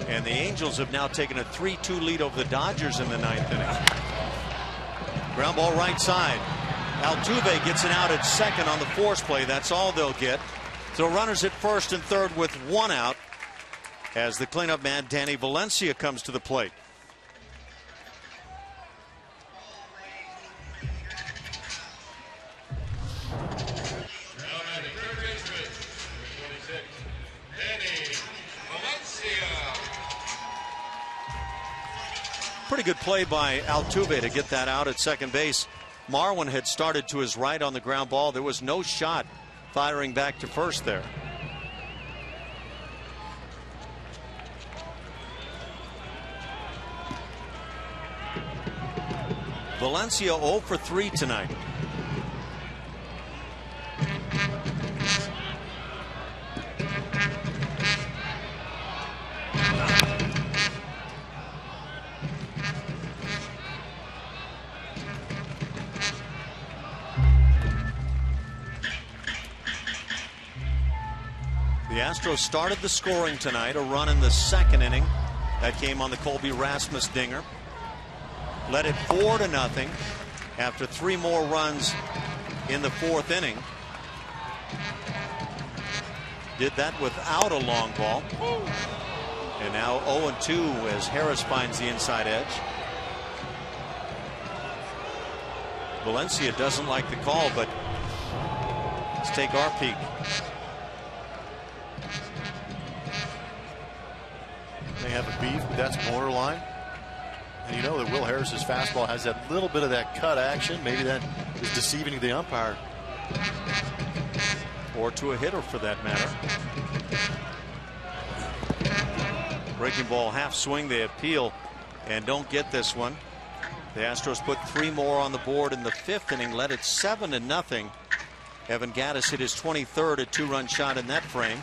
And the Angels have now taken a 3-2 lead over the Dodgers in the 9th inning. Ground ball right side. Altuve gets an out at second on the force play. That's all they'll get. So runners at first and third with 1 out as the cleanup man Danny Valencia comes to the plate. Pretty good play by Altuve to get that out at second base. Marwin had started to his right on the ground ball. There was no shot firing back to first there. Valencia 0 for 3 tonight. The Astros started the scoring tonight, a run in the second inning that came on the Colby Rasmus dinger. Led it 4-0 after 3 more runs in the fourth inning. Did that without a long ball. And now 0-2 as Harris finds the inside edge. Valencia doesn't like the call, but let's take our peek. They have a beef, but that's borderline. And you know that Will Harris's fastball has that little bit of that cut action. Maybe that is deceiving the umpire. Or to a hitter for that matter. Breaking ball half swing. They appeal and don't get this one. The Astros put 3 more on the board in the 5th inning, led it 7-0. Evan Gattis hit his 23rd, a 2-run shot in that frame.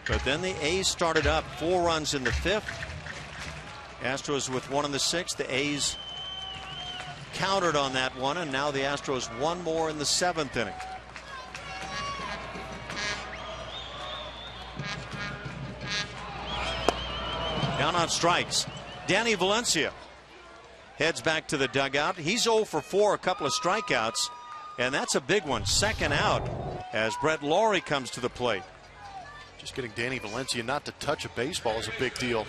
But then the A's started up 4 runs in the 5th. Astros with 1 in the 6th. The A's countered on that one, and now the Astros 1 more in the 7th inning. Down on strikes. Danny Valencia heads back to the dugout. He's 0 for 4, a couple of strikeouts, and that's a big one. Second out as Brett Lawrie comes to the plate. Just getting Danny Valencia not to touch a baseball is a big deal.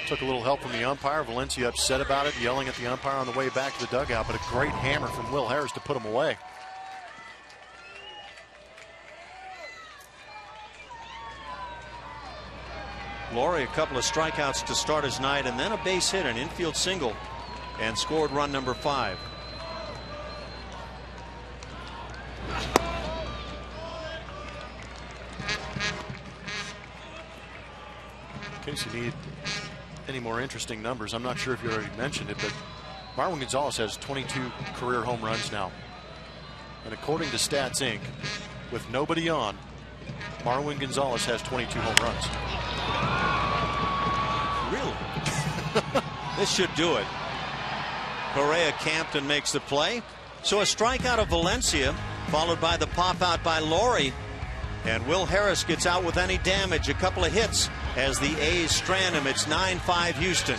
Took a little help from the umpire. Valencia upset about it, yelling at the umpire on the way back to the dugout, but a great hammer from Will Harris to put him away. Lawrie, a couple of strikeouts to start his night, and then a base hit, an infield single, and scored run number 5. In case you need any more interesting numbers, I'm not sure if you already mentioned it, but Marwin Gonzalez has 22 career home runs now. And according to Stats Inc., with nobody on, Marwin Gonzalez has 22 home runs. Really? This should do it. Correa camped and makes the play. So a strikeout of Valencia, followed by the pop out by Lawrie. And Will Harris gets out with any damage. A couple of hits as the A's strand him. It's 9-5 Houston.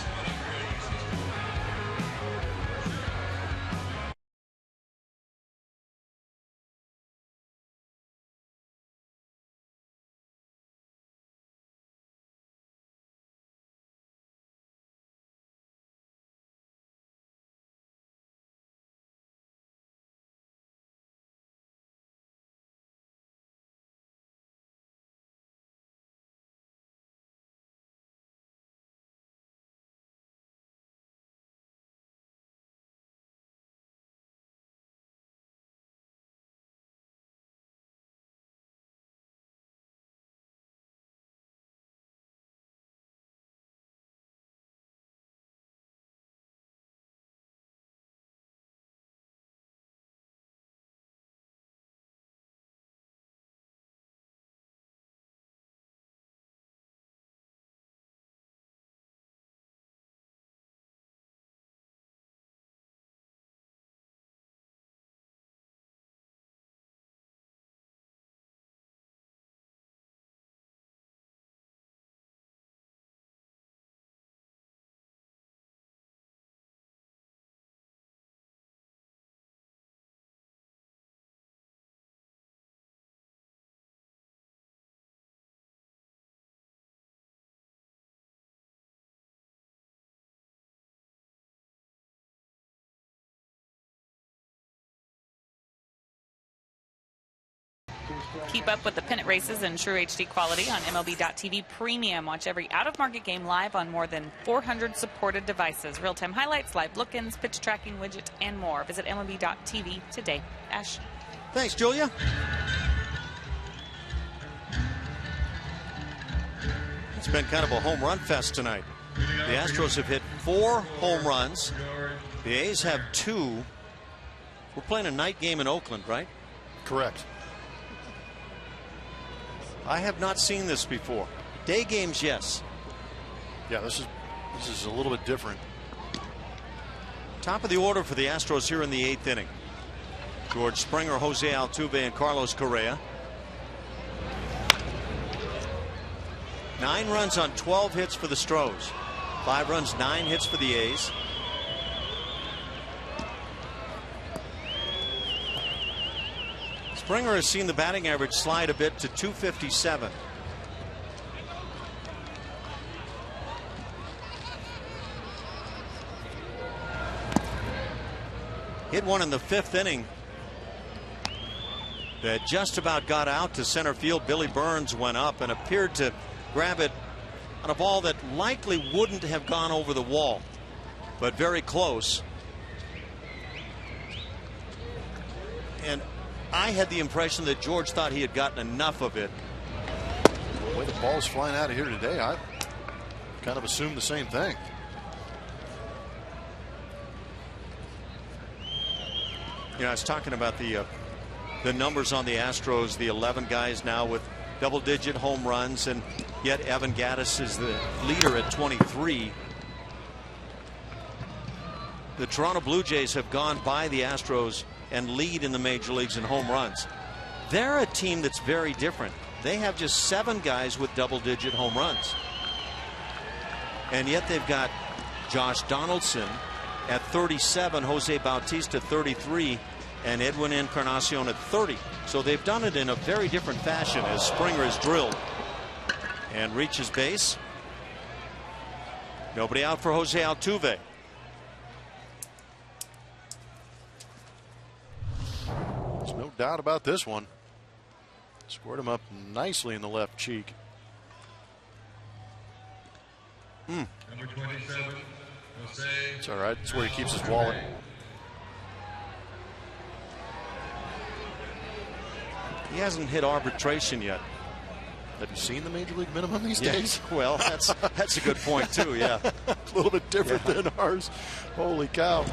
Keep up with the pennant races in true HD quality on MLB.tv Premium. Watch every out-of-market game live on more than 400 supported devices. Real-time highlights, live look-ins, pitch tracking widget, and more. Visit MLB.tv today. Ash. Thanks, Julia. It's been kind of a home run fest tonight. The Astros have hit 4 home runs. The A's have 2. We're playing a night game in Oakland, right? Correct. I have not seen this before. Day games, yes. Yeah, this is a little bit different. Top of the order for the Astros here in the 8th inning. George Springer, Jose Altuve, and Carlos Correa. 9 runs on 12 hits for the Stros. 5 runs, 9 hits for the A's. Springer has seen the batting average slide a bit to 257. Hit one in the 5th inning that just about got out to center field. Billy Burns went up and appeared to grab it on a ball that likely wouldn't have gone over the wall, but very close. And I had the impression that George thought he had gotten enough of it. The way the ball's flying out of here today, I kind of assumed the same thing. You know, I was talking about the numbers on the Astros, the 11 guys now with double-digit home runs, and yet Evan Gattis is the leader at 23. The Toronto Blue Jays have gone by the Astros and lead in the major leagues in home runs. They're a team that's very different. They have just 7 guys with double-digit home runs. And yet they've got Josh Donaldson at 37, Jose Bautista 33, and Edwin Encarnacion at 30. So they've done it in a very different fashion as Springer is drilled and reaches base. Nobody out for Jose Altuve. There's no doubt about this one. Scored him up nicely in the left cheek. Number 27, Jose. It's all right. It's where he keeps his wallet. He hasn't hit arbitration yet. Have you seen the major league minimum these Yeah, days? well, that's a good point too. Yeah, a little bit different than ours. Holy cow!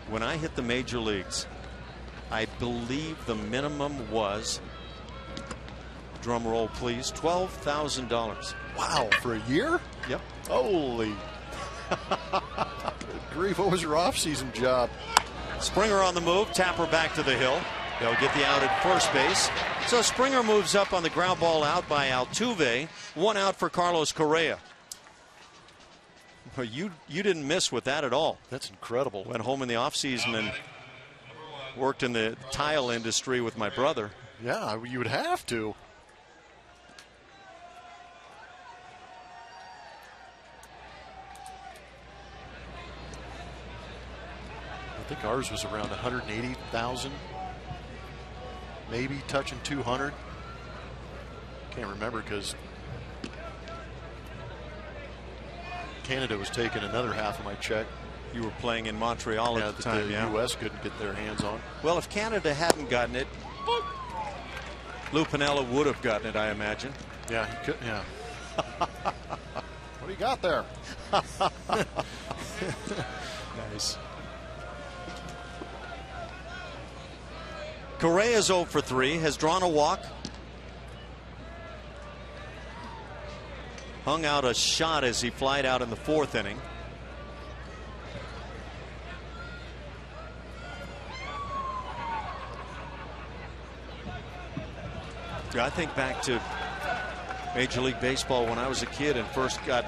When I hit the major leagues, I believe the minimum was, drum roll please, $12,000. Wow, for a year? Yep. Holy grief! What was your off-season job? Springer on the move. Tapper back to the hill. They'll get the out at first base. So Springer moves up on the ground ball out by Altuve. 1 out for Carlos Correa. You didn't miss with that at all. That's incredible. Went home in the offseason and worked in the tile industry with my brother. Yeah, you would have to. I think ours was around 180,000, maybe touching 200. Can't remember because Canada was taking another half of my check. You were playing in Montreal at the time, the yeah. U.S. couldn't get their hands on. Well, if Canada hadn't gotten it, Lou Piniella would have gotten it, I imagine. Yeah, he could. Yeah. What do you got there? Nice. Correa's 0 for 3, has drawn a walk. Hung out a shot as he flied out in the 4th inning. I think back to Major League Baseball when I was a kid and first got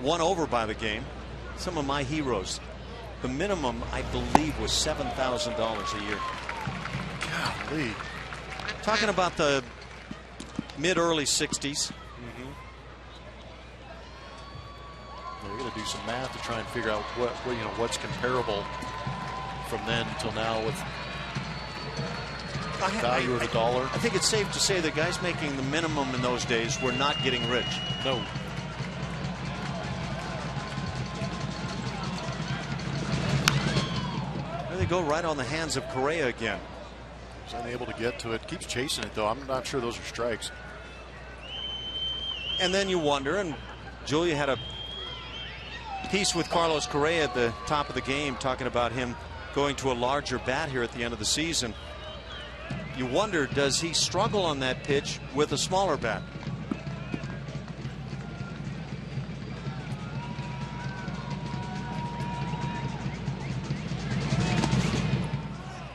won over by the game. Some of my heroes. The minimum, I believe, was $7,000 a year. Golly. Talking about the mid-early 60s. We're going to do some math to try and figure out what's comparable from then until now with value of the dollar. I think it's safe to say that guys making the minimum in those days were not getting rich. No. There they go, right on the hands of Correa again. He's unable to get to it. Keeps chasing it, though. I'm not sure those are strikes. And then you wonder, and Julia had a piece with Carlos Correa at the top of the game talking about him going to a larger bat here at the end of the season. You wonder, does he struggle on that pitch with a smaller bat?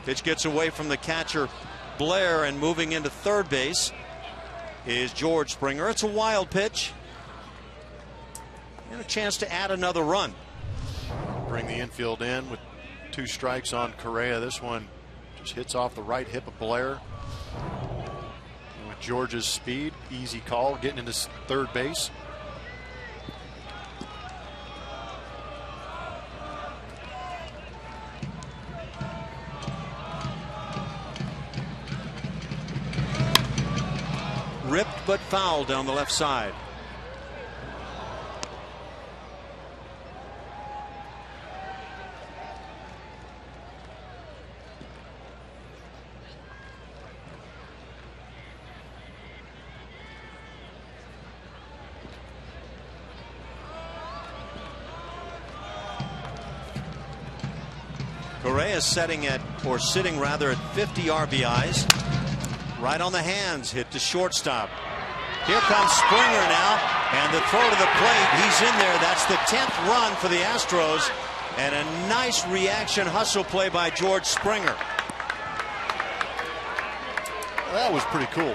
Pitch gets away from the catcher Blair, and moving into third base is George Springer. It's a wild pitch and a chance to add another run. Bring the infield in with 2 strikes on Correa. This one just hits off the right hip of Blair. And with George's speed, easy call getting into third base. Ripped but foul down the left side. Correa sitting at 50 RBIs. Right on the hands, hit to shortstop. Here comes Springer now, and the throw to the plate. He's in there. That's the 10th run for the Astros, and a nice reaction hustle play by George Springer. That was pretty cool.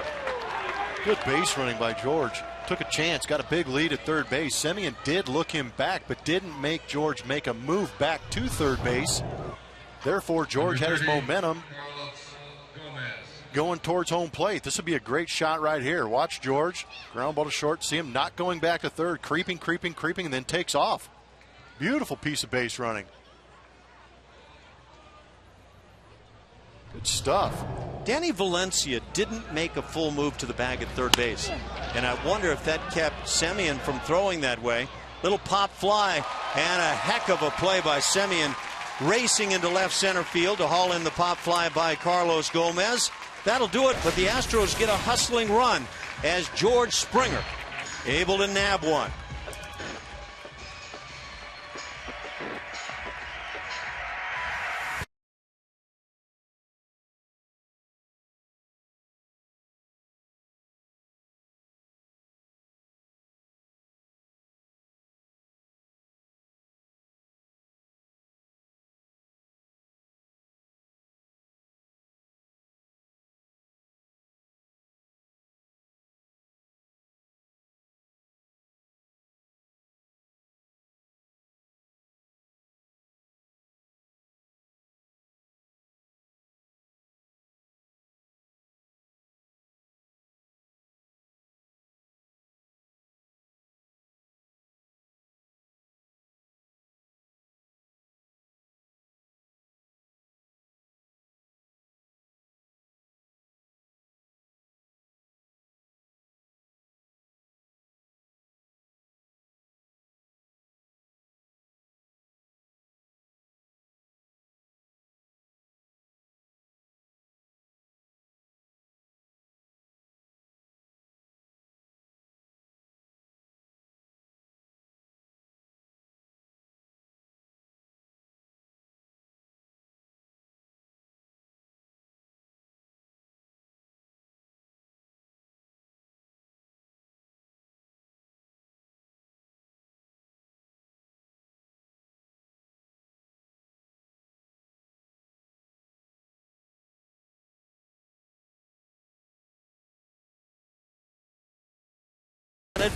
Good base running by George. Took a chance, got a big lead at third base. Semien did look him back, but didn't make George make a move back to third base. Therefore, George had his momentum going towards home plate. This would be a great shot right here. Watch George. Ground ball to short. See him not going back to third. Creeping, and then takes off. Beautiful piece of base running. Good stuff. Danny Valencia didn't make a full move to the bag at third base. And I wonder if that kept Semien from throwing that way. Little pop fly, and a heck of a play by Semien, racing into left center field to haul in the pop fly by Carlos Gomez. That'll do it, but the Astros get a hustling run as George Springer able to nab one.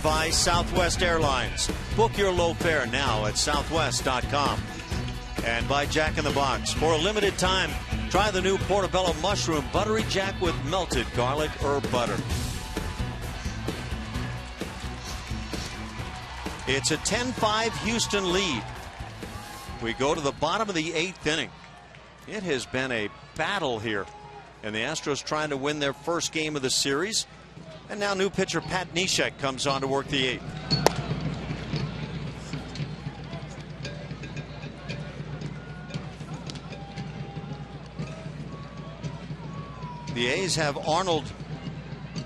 By Southwest Airlines. Book your low fare now at southwest.com. And by Jack in the Box. For a limited time, try the new Portobello Mushroom Buttery Jack with melted garlic herb butter. It's a 10-5 Houston lead. We go to the bottom of the 8th inning. It has been a battle here, and the Astros trying to win their first game of the series. And now new pitcher Pat Neshek comes on to work the 8th. The A's have Arnold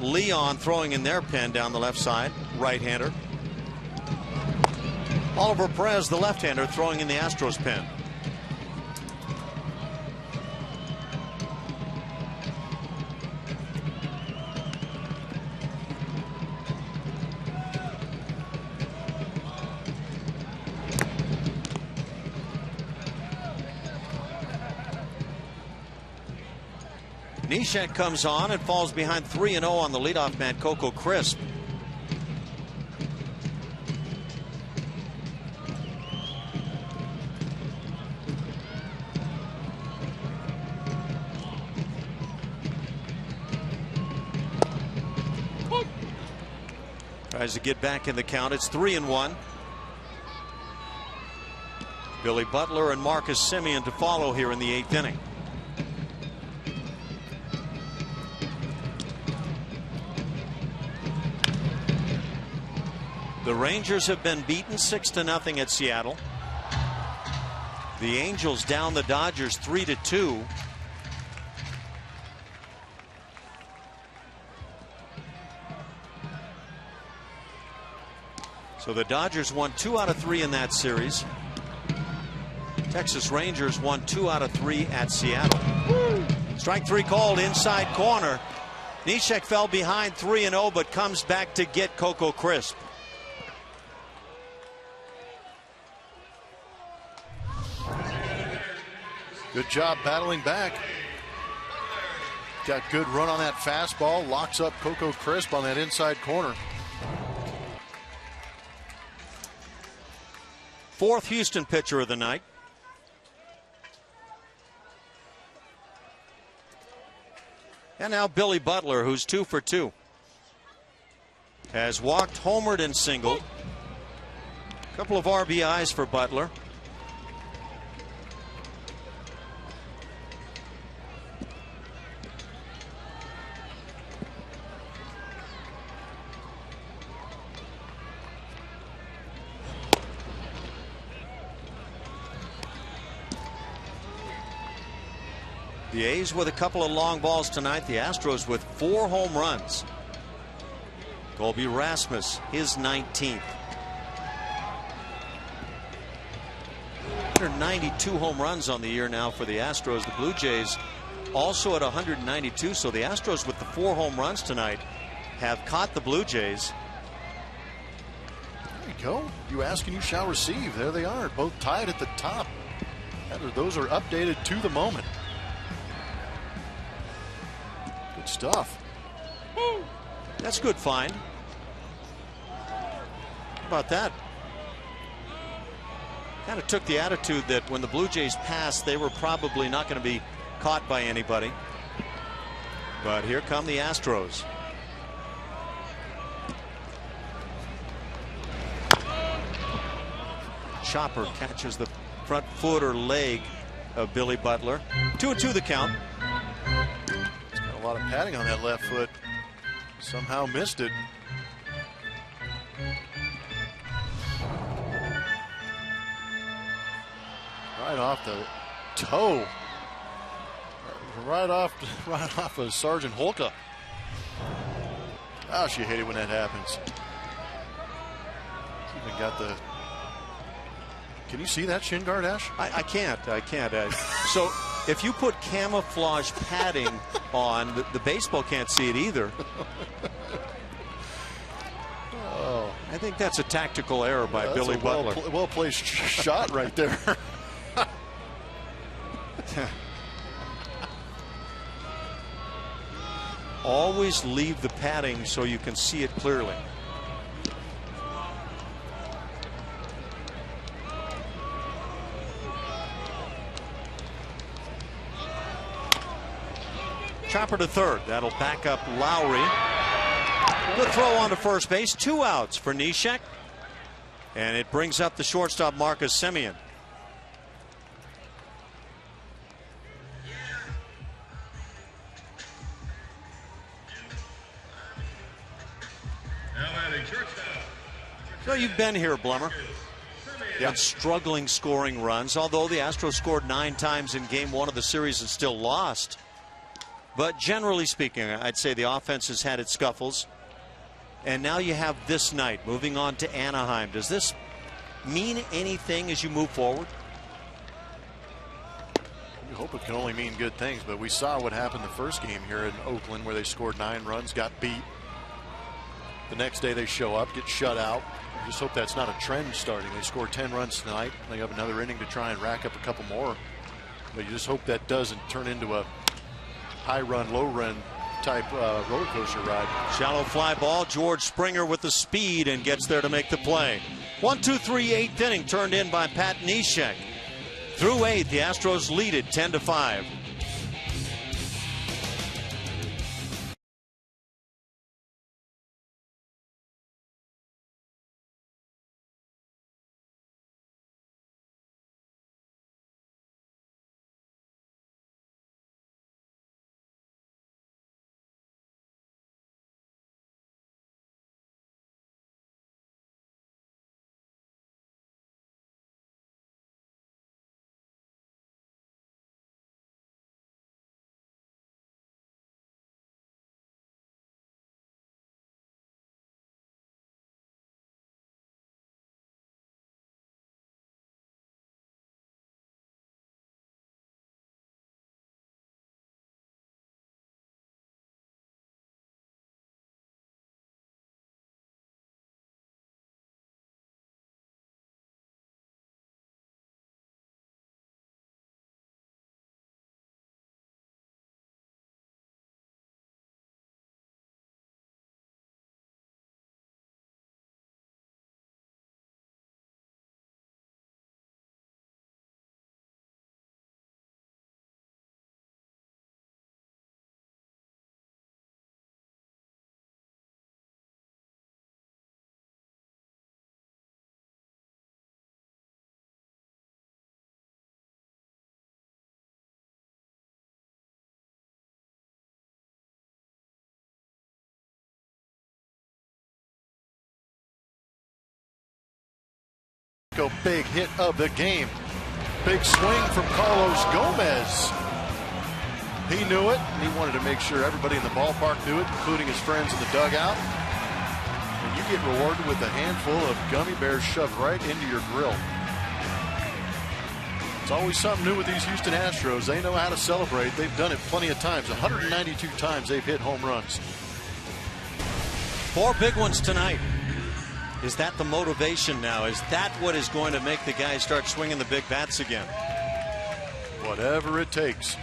Leon throwing in their pen down the left side, right-hander. Oliver Perez, the left-hander, throwing in the Astros pen. Neshek comes on and falls behind 3-0 on the leadoff man, Coco Crisp. Tries to get back in the count. It's 3-1. Billy Butler and Marcus Semien to follow here in the 8th inning. The Rangers have been beaten 6-0 at Seattle. The Angels down the Dodgers 3-2. So the Dodgers won 2 out of 3 in that series. Texas Rangers won 2 out of 3 at Seattle. Strike 3 called inside corner. Neshek fell behind 3-0 but comes back to get Coco Crisp. Good job battling back. Got good run on that fastball. Locks up Coco Crisp on that inside corner. 4th Houston pitcher of the night. And now Billy Butler, who's 2 for 2. Has walked, homered, and singled. A couple of RBIs for Butler. The A's with a couple of long balls tonight. The Astros with 4 home runs. Colby Rasmus, his 19th. 192 home runs on the year now for the Astros. The Blue Jays also at 192. So the Astros with the 4 home runs tonight have caught the Blue Jays. There you go. You ask and you shall receive. There they are, both tied at the top. Those are updated to the moment. Good stuff. That's good find. How about that? Kind of took the attitude that when the Blue Jays passed, they were probably not going to be caught by anybody. But here come the Astros. Chopper catches the front foot or leg of Billy Butler. 2-2 the count. A lot of padding on that left foot. Somehow missed it. Right off the toe. Right off of Sergeant Holka. Gosh, you hate it when that happens. Even got the. Can you see that shin guard, Ash? I can't. So if you put camouflage padding on, the baseball can't see it either. Oh, I think that's a tactical error by Billy Butler. Well placed shot right there. Always leave the padding so you can see it clearly. Chopper to third. That'll back up Lowry. Good throw on to first base. 2 outs for Neshek. And it brings up the shortstop Marcus Semien. you've been here, Blummer. And struggling scoring runs, although the Astros scored 9 times in game 1 of the series and still lost. But generally speaking, I'd say the offense has had its scuffles. And now you have this night moving on to Anaheim. Does this mean anything as you move forward? We hope it can only mean good things, but we saw what happened the first game here in Oakland where they scored 9 runs, got beat. The next day they show up, get shut out. I just hope that's not a trend starting. They scored 10 runs tonight. They have another inning to try and rack up a couple more. But you just hope that doesn't turn into a high run, low run type roller coaster ride. Shallow fly ball. George Springer with the speed and gets there to make the play. 1-2-3, 8th inning turned in by Pat Neshek. Through 8th, the Astros lead it 10-5. Big hit of the game. Big swing from Carlos Gomez. He knew it, and he wanted to make sure everybody in the ballpark knew it, including his friends in the dugout. And you get rewarded with a handful of gummy bears shoved right into your grill. It's always something new with these Houston Astros. They know how to celebrate. They've done it plenty of times. 192 times they've hit home runs. 4 big ones tonight. Is that the motivation now? Is that what is going to make the guys start swinging the big bats again? Whatever it takes.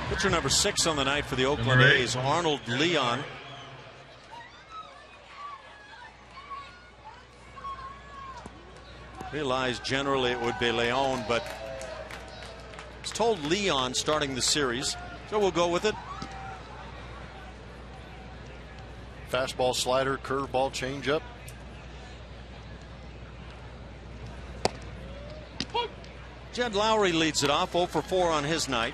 Pitcher number 6 on the night for the Oakland A's, Arnold Leon. Realized generally it would be Leon, but it's told Leon starting the series, so we'll go with it. Fastball, slider, curveball, changeup. Jed Lowry leads it off, 0 for 4 on his night.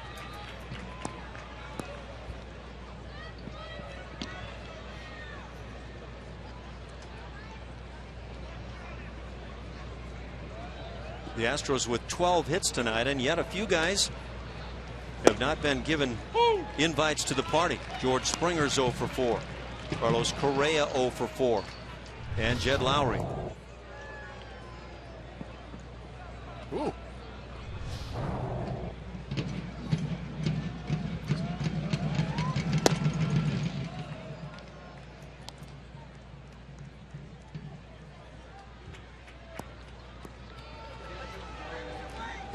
The Astros with 12 hits tonight, and yet a few guys have not been given invites to the party. George Springer's 0 for 4. Carlos Correa 0 for 4. And Jed Lowry. Ooh.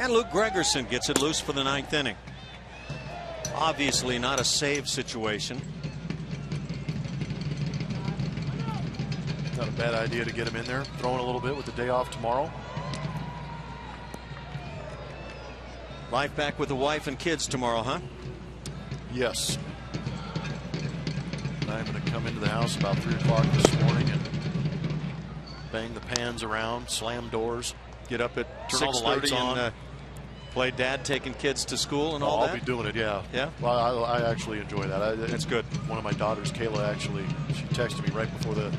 And Luke Gregerson gets it loose for the 9th inning. Obviously not a save situation. Not a bad idea to get him in there, throwing a little bit with the day off tomorrow. Life back with the wife and kids tomorrow, huh? Yes. I'm going to come into the house about 3 o'clock this morning and bang the pans around, slam doors, get up at, turn all the lights on. Play dad taking kids to school and all I'll that? be doing it, yeah. Yeah? Well, I actually enjoy that. That's good. One of my daughters, Kayla, actually, she texted me right before the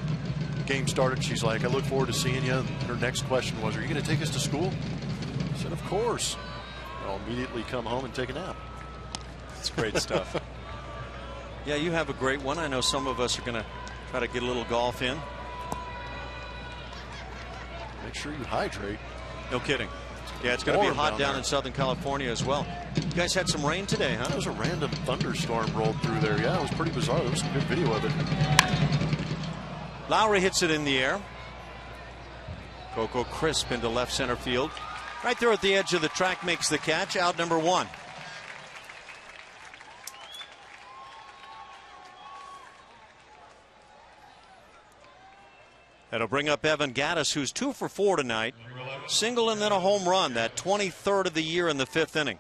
game started. She's like, I look forward to seeing you. And her next question was, are you going to take us to school? I said, of course. I'll immediately come home and take a nap. It's great stuff. Yeah, you have a great one. I know some of us are going to try to get a little golf in. Make sure you hydrate. No kidding. Yeah, it's going to be hot down in Southern California as well. You guys had some rain today, huh? There was a random thunderstorm rolled through there. Yeah, it was pretty bizarre. There was some good video of it. Lowry hits it in the air. Coco crisp into left center field. Right there at the edge of the track, makes the catch. Out number 1. That'll bring up Evan Gattis, who's 2 for 4 tonight. Single and then a home run, that 23rd of the year in the 5th inning.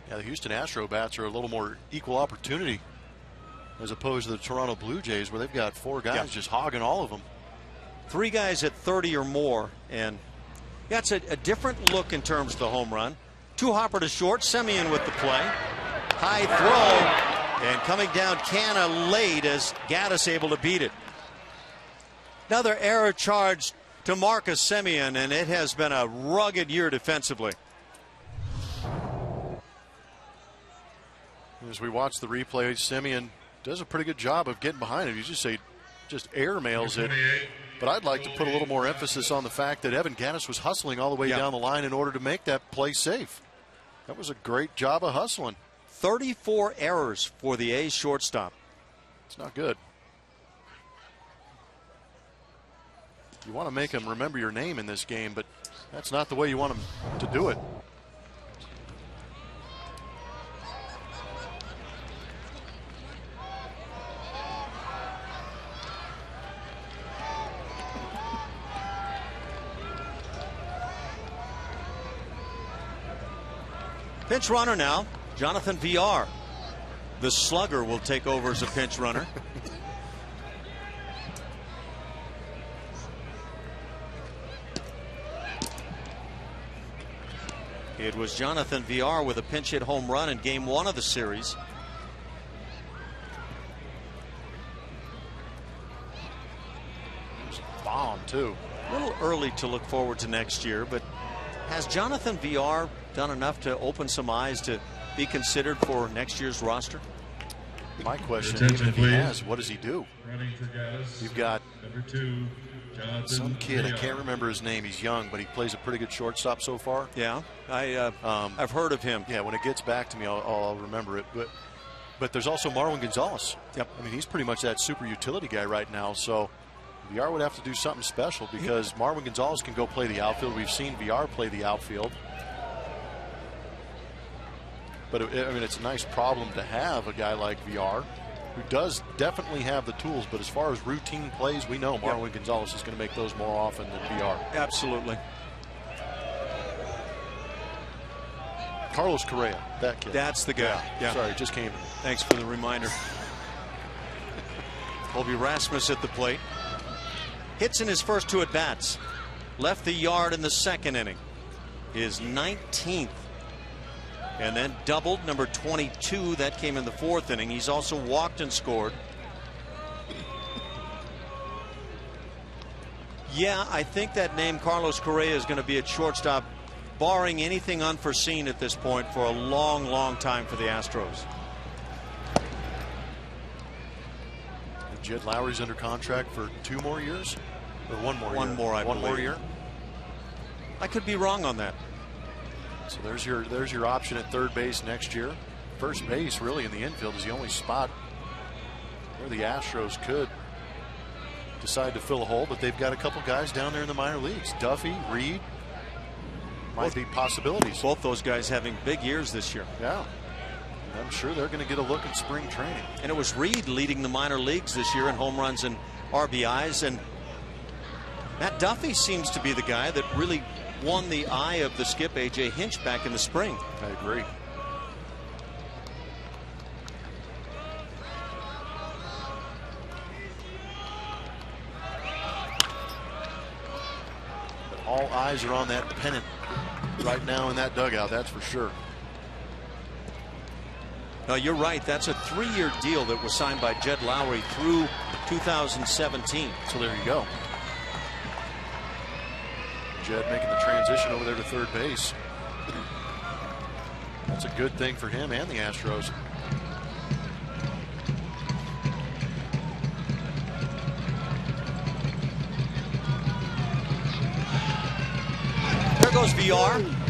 Yeah, the Houston Astros bats are a little more equal opportunity as opposed to the Toronto Blue Jays, where they've got 4 guys just hogging all of them. 3 guys at 30 or more, and that's a different look in terms of the home run. 2 hopper to short, Semien with the play. High throw, and coming down Canna late as Gattis able to beat it. Another error charge to Marcus Semien, and it has been a rugged year defensively. As we watch the replay, Semien does a pretty good job of getting behind it. You just airmails it. But I'd like to put a little more emphasis on the fact that Evan Gattis was hustling all the way down the line in order to make that play safe. That was a great job of hustling. 34 errors for the A's shortstop. It's not good. You want to make him remember your name in this game, but that's not the way you want him to do it. Pinch runner now, Jonathan VR. The slugger will take over as a pinch runner. It was Jonathan VR with a pinch hit home run in game 1 of the series. Bomb, too. A little early to look forward to next year, but has Jonathan VR done enough to open some eyes to be considered for next year's roster? My question, even if he has, what does he do? You've got some kid, I can't remember his name. He's young, but he plays a pretty good shortstop so far. Yeah, I've heard of him. Yeah, when it gets back to me, I'll remember it. But there's also Marwin Gonzalez. Yep. I mean, he's pretty much that super utility guy right now. So VR would have to do something special because Marwin Gonzalez can go play the outfield. We've seen VR play the outfield. But I mean, it's a nice problem to have, a guy like VR, who does definitely have the tools. But as far as routine plays, we know Marwin Gonzalez is going to make those more often than VR. Absolutely. Carlos Correa, that kid. That's the guy. Yeah. Sorry, it just came to me. Thanks for the reminder. Colby Rasmus at the plate. Hits in his first 2 at-bats. Left the yard in the 2nd inning. His 19th. And then doubled, number 22. That came in the 4th inning. He's also walked and scored. Yeah, I think that name Carlos Correa is going to be at shortstop, barring anything unforeseen at this point, for a long, long time for the Astros. And Jed Lowry's under contract for 2 more years? Or 1 more year? One more, I believe. 1 more year? I could be wrong on that. So there's your option at third base next year. First base, really, in the infield is the only spot where the Astros could decide to fill a hole, but they've got a couple guys down there in the minor leagues. Duffy, Reed, might be possibilities. Both those guys having big years this year. Yeah. I'm sure they're going to get a look at spring training. And it was Reed leading the minor leagues this year in home runs and RBIs. And Matt Duffy seems to be the guy that really won the eye of the skip, A.J. Hinch, back in the spring. I agree. All eyes are on that pennant right now in that dugout, that's for sure. No, you're right. That's a 3-year deal that was signed by Jed Lowry through 2017. So there you go. Jed making the transition over there to third base. That's a good thing for him and the Astros. There goes VR.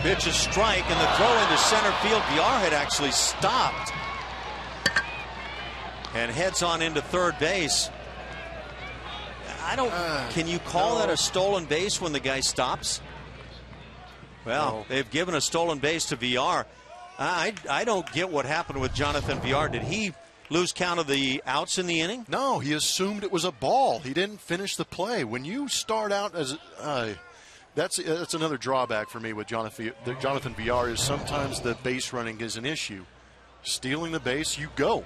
Pitch a strike, and the throw into center field. VR had actually stopped and heads on into third base. I don't. Can you call that a stolen base when the guy stops? Well, they've given a stolen base to VR. I don't get what happened with Jonathan VR. Did he lose count of the outs in the inning? No, he assumed it was a ball. He didn't finish the play. When you start out as that's another drawback for me with Jonathan VR is sometimes the base running is an issue. Stealing the base, you go.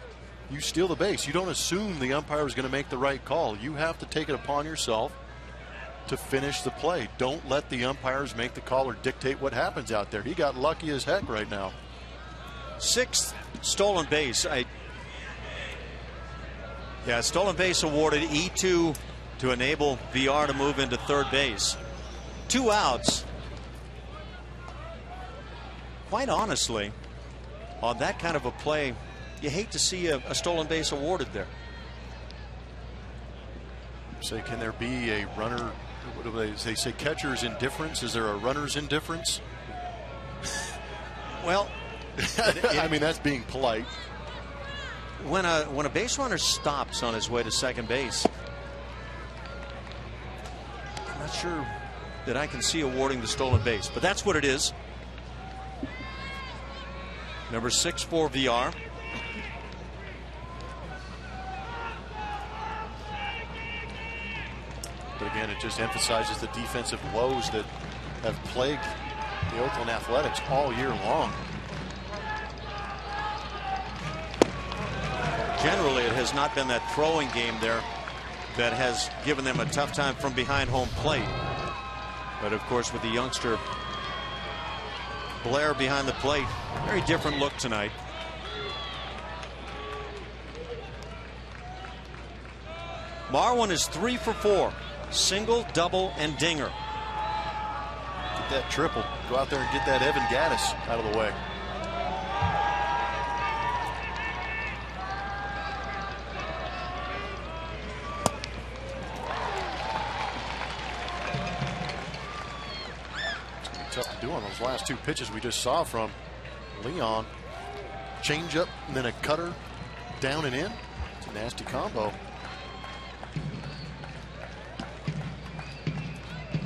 You steal the base. You don't assume the umpire is going to make the right call. You have to take it upon yourself to finish the play. Don't let the umpires make the call or dictate what happens out there. He got lucky as heck right now. 6th stolen base. Stolen base awarded, E2 to enable VR to move into third base. 2 outs. Quite honestly, on that kind of a play, you hate to see a stolen base awarded there. Say, can there be a runner? What do they say? Catcher's indifference. Is there a runner's indifference? Well, I mean, that's being polite. When a base runner stops on his way to second base, I'm not sure that I can see awarding the stolen base, but that's what it is. Number 6 for VR. But again, it just emphasizes the defensive woes that have plagued the Oakland Athletics all year long. Generally, it has not been that throwing game there that has given them a tough time from behind home plate. But of course, with the youngster Blair behind the plate, very different look tonight. Marwin is 3 for 4. Single, double, and dinger. Get that triple. Go out there and get that Evan Gaddis out of the way. Tough to do on those last 2 pitches we just saw from Leon. Change up and then a cutter down and in. It's a nasty combo.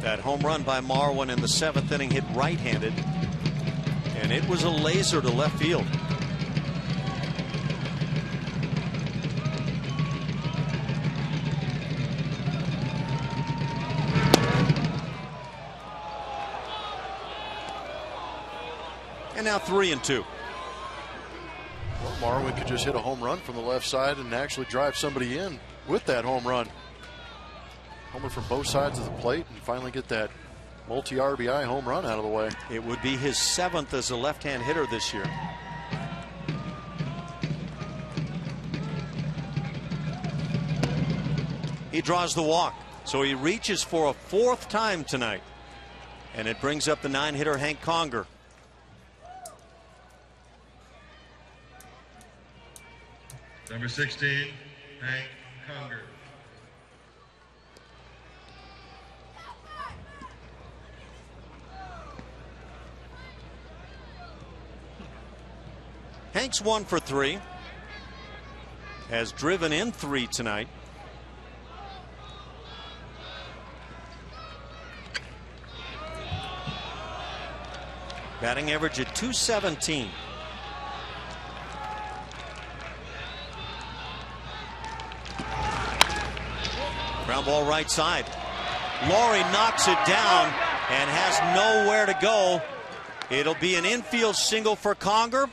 That home run by Marwin in the 7th inning hit right-handed, and it was a laser to left field. And now 3-2. Well, Marwin could just hit a home run from the left side and actually drive somebody in with that home run. Homer from both sides of the plate and finally get that multi-RBI home run out of the way. It would be his 7th as a left-hand hitter this year. He draws the walk, so he reaches for a 4th time tonight, and it brings up the 9-hitter Hank Conger. Number 16, Hank Conger. Hank's 1 for 3. Has driven in 3 tonight. Batting average at .217. Ground ball right side. Laurie knocks it down and has nowhere to go. It'll be an infield single for Conger.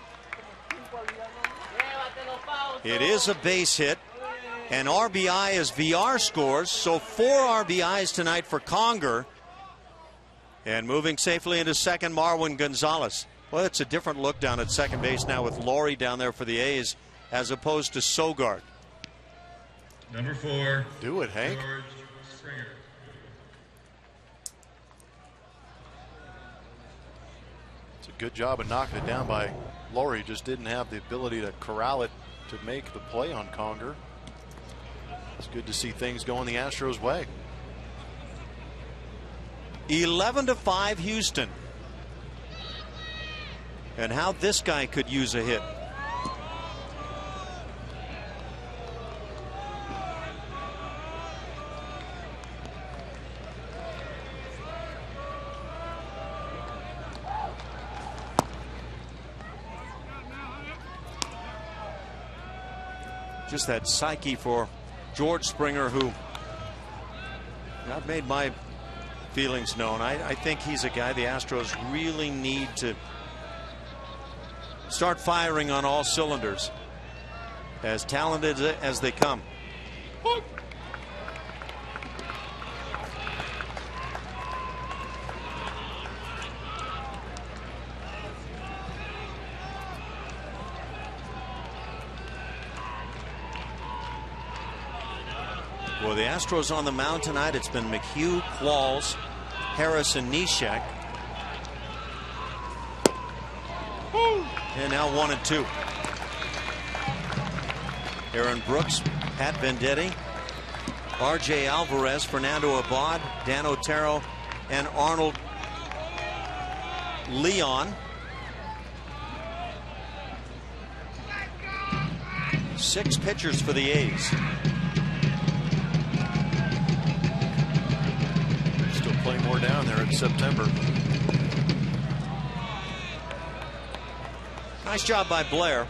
It is a base hit. And RBI as VR scores. So 4 RBIs tonight for Conger. And moving safely into second, Marwin Gonzalez. Well, it's a different look down at second base now with Laurie down there for the A's as opposed to Sogard. Number 4. Do it, Hank. George Springer. It's a good job of knocking it down by Laurie. Just didn't have the ability to corral it to make the play on Conger. It's good to see things going the Astros' way. 11-5 Houston. And how this guy could use a hit. Just that psyche for George Springer, who I've made my feelings known. I think he's a guy the Astros really need to start firing on all cylinders, as talented as they come. Well, the Astros on the mound tonight, it's been McHugh, Qualls, Harris, and Neshek. And now 1-2. Aaron Brooks, Pat Venditti, R.J. Alvarez, Fernando Abad, Dan Otero, and Arnold Leon. 6 pitchers for the A's. Plenty more down there in September. Nice job by Blair.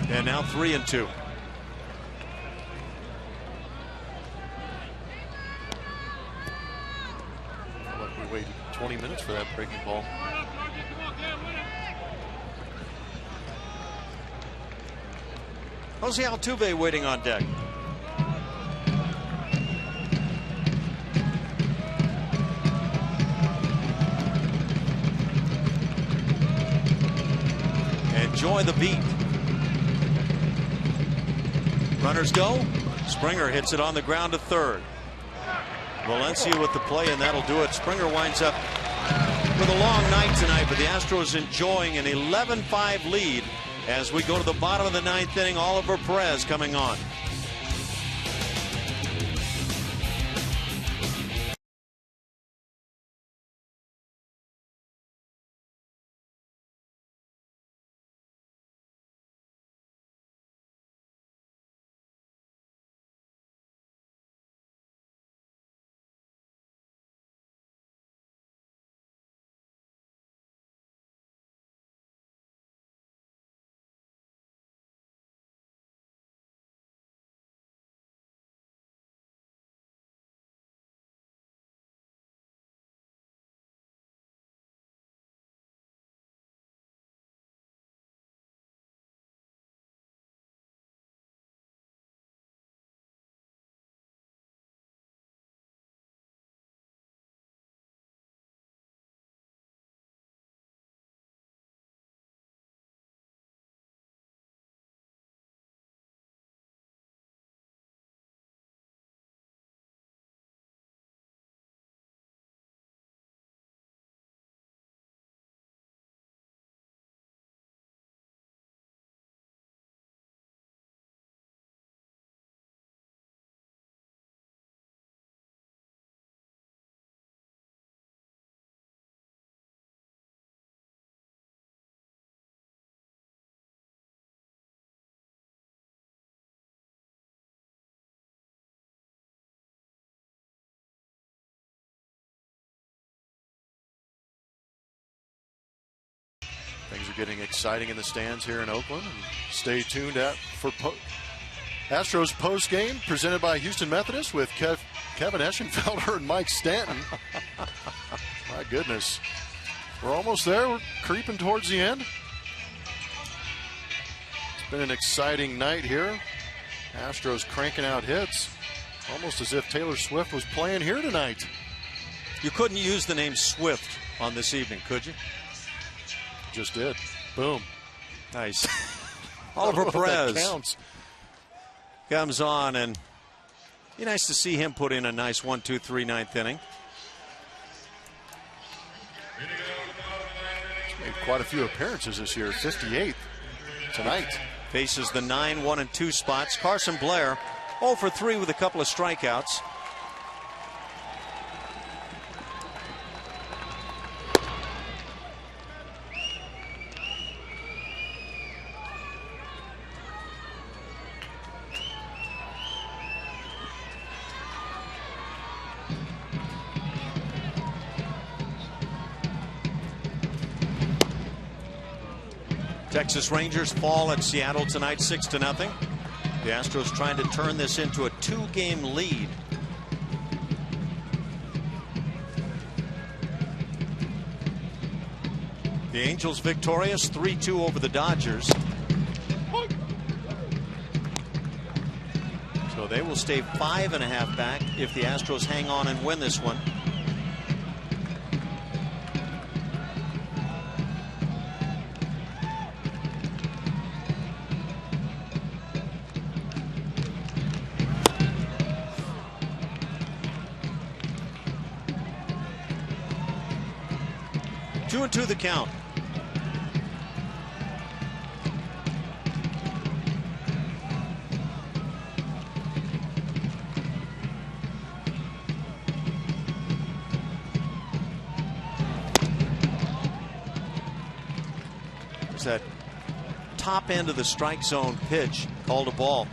And now 3-2. We waited 20 minutes for that breaking ball. Jose Altuve waiting on deck. Enjoy the beat. Runners go. Springer hits it on the ground to third. Valencia with the play, and that'll do it. Springer winds up with a long night tonight, but the Astros enjoying an 11-5 lead as we go to the bottom of the 9th inning. Oliver Perez coming on. getting exciting in the stands here in Oakland. And stay tuned for Astros post game presented by Houston Methodist with Kevin Eschenfelder and Mike Stanton. My goodness. We're almost there. We're creeping towards the end. It's been an exciting night here. Astros cranking out hits. Almost as if Taylor Swift was playing here tonight. You couldn't use the name Swift on this evening, could you? Just did. Boom. Nice. Oliver Perez counts. Comes on, and be nice to see him put in a nice 1-2-3 ninth inning. He's made quite a few appearances this year. 58th tonight. Faces the 9, 1, and 2 spots. Carson Blair 0 for 3 with a couple of strikeouts. Texas Rangers fall at Seattle tonight 6-0. The Astros trying to turn this into a 2-game lead. The Angels victorious 3-2 over the Dodgers. So they will stay 5.5 back if the Astros hang on and win this one. To the count. There's that top end of the strike zone pitch, called a ball.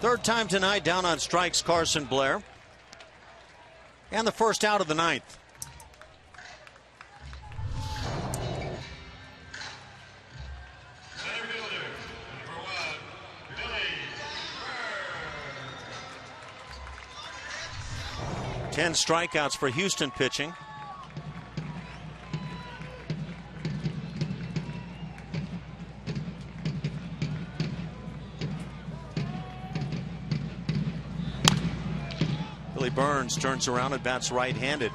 Third time tonight down on strikes, Carson Blair. And the first out of the ninth. Ten strikeouts for Houston pitching. Burns turns around and bats right-handed.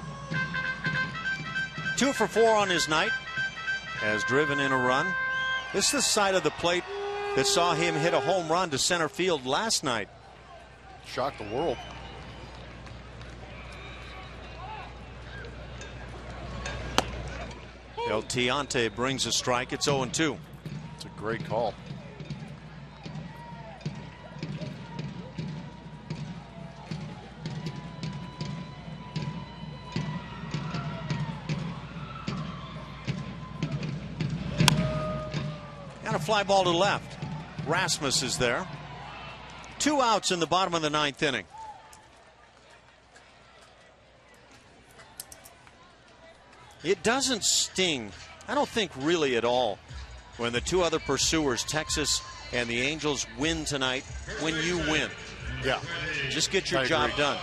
2 for 4 on his night. Has driven in a run. This is the side of the plate that saw him hit a home run to center field last night. Shocked the world. El Tiante brings a strike. It's 0-2. It's a great call. And a fly ball to left. Rasmus is there. 2 outs in the bottom of the ninth inning. It doesn't sting, I don't think, really at all, when the 2 other pursuers, Texas and the Angels, win tonight when you win. Yeah. Just get your job done.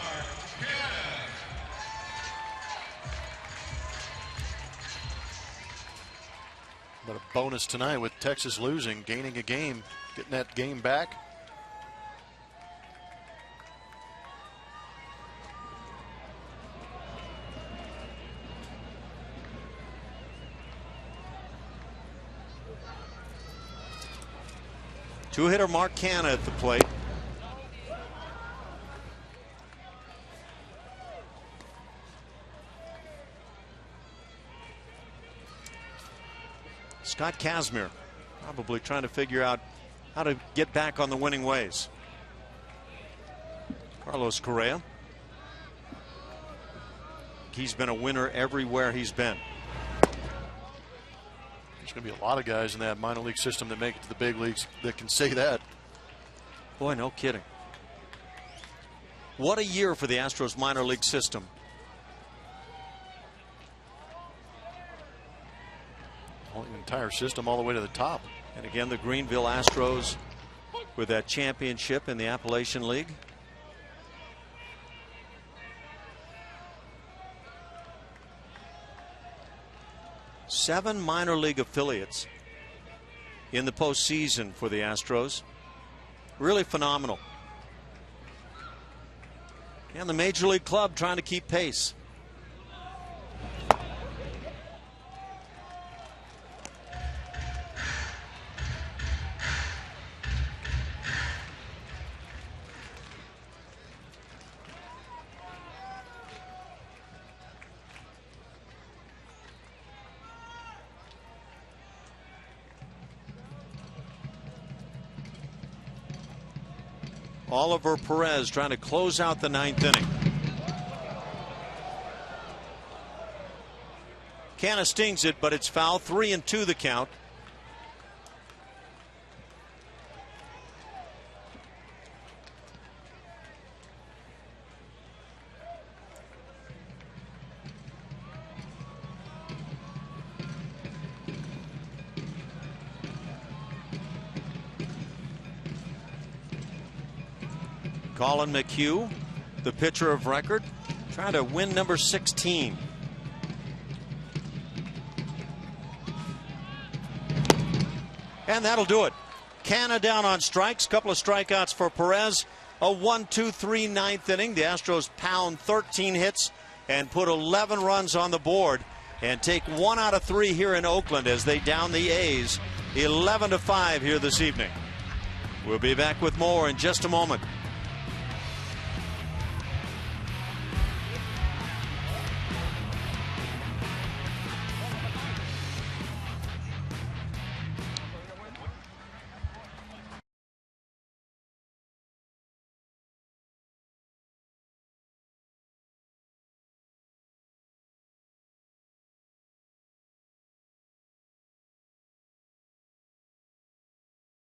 But a bonus tonight with Texas losing, gaining a game, getting that game back. Two-hitter Mark Canha at the plate. Scott Kazmir probably trying to figure out how to get back on the winning ways. Carlos Correa. He's been a winner everywhere he's been. going to be a lot of guys in that minor league system that make it to the big leagues that can say that. Boy, no kidding. What a year for the Astros minor league system. The entire system all the way to the top. And again, the Greenville Astros with that championship in the Appalachian League. Seven minor league affiliates in the postseason for the Astros. Really phenomenal. And the Major League club trying to keep pace. Oliver Perez trying to close out the ninth inning. Canna stings it, but it's foul. 3-2 the count. Colin McHugh, the pitcher of record, trying to win number 16. And that'll do it. Canna down on strikes. Couple of strikeouts for Perez. A 1-2-3 ninth inning. The Astros pound 13 hits and put 11 runs on the board and take 1 out of 3 here in Oakland as they down the A's 11-5 here this evening. We'll be back with more in just a moment.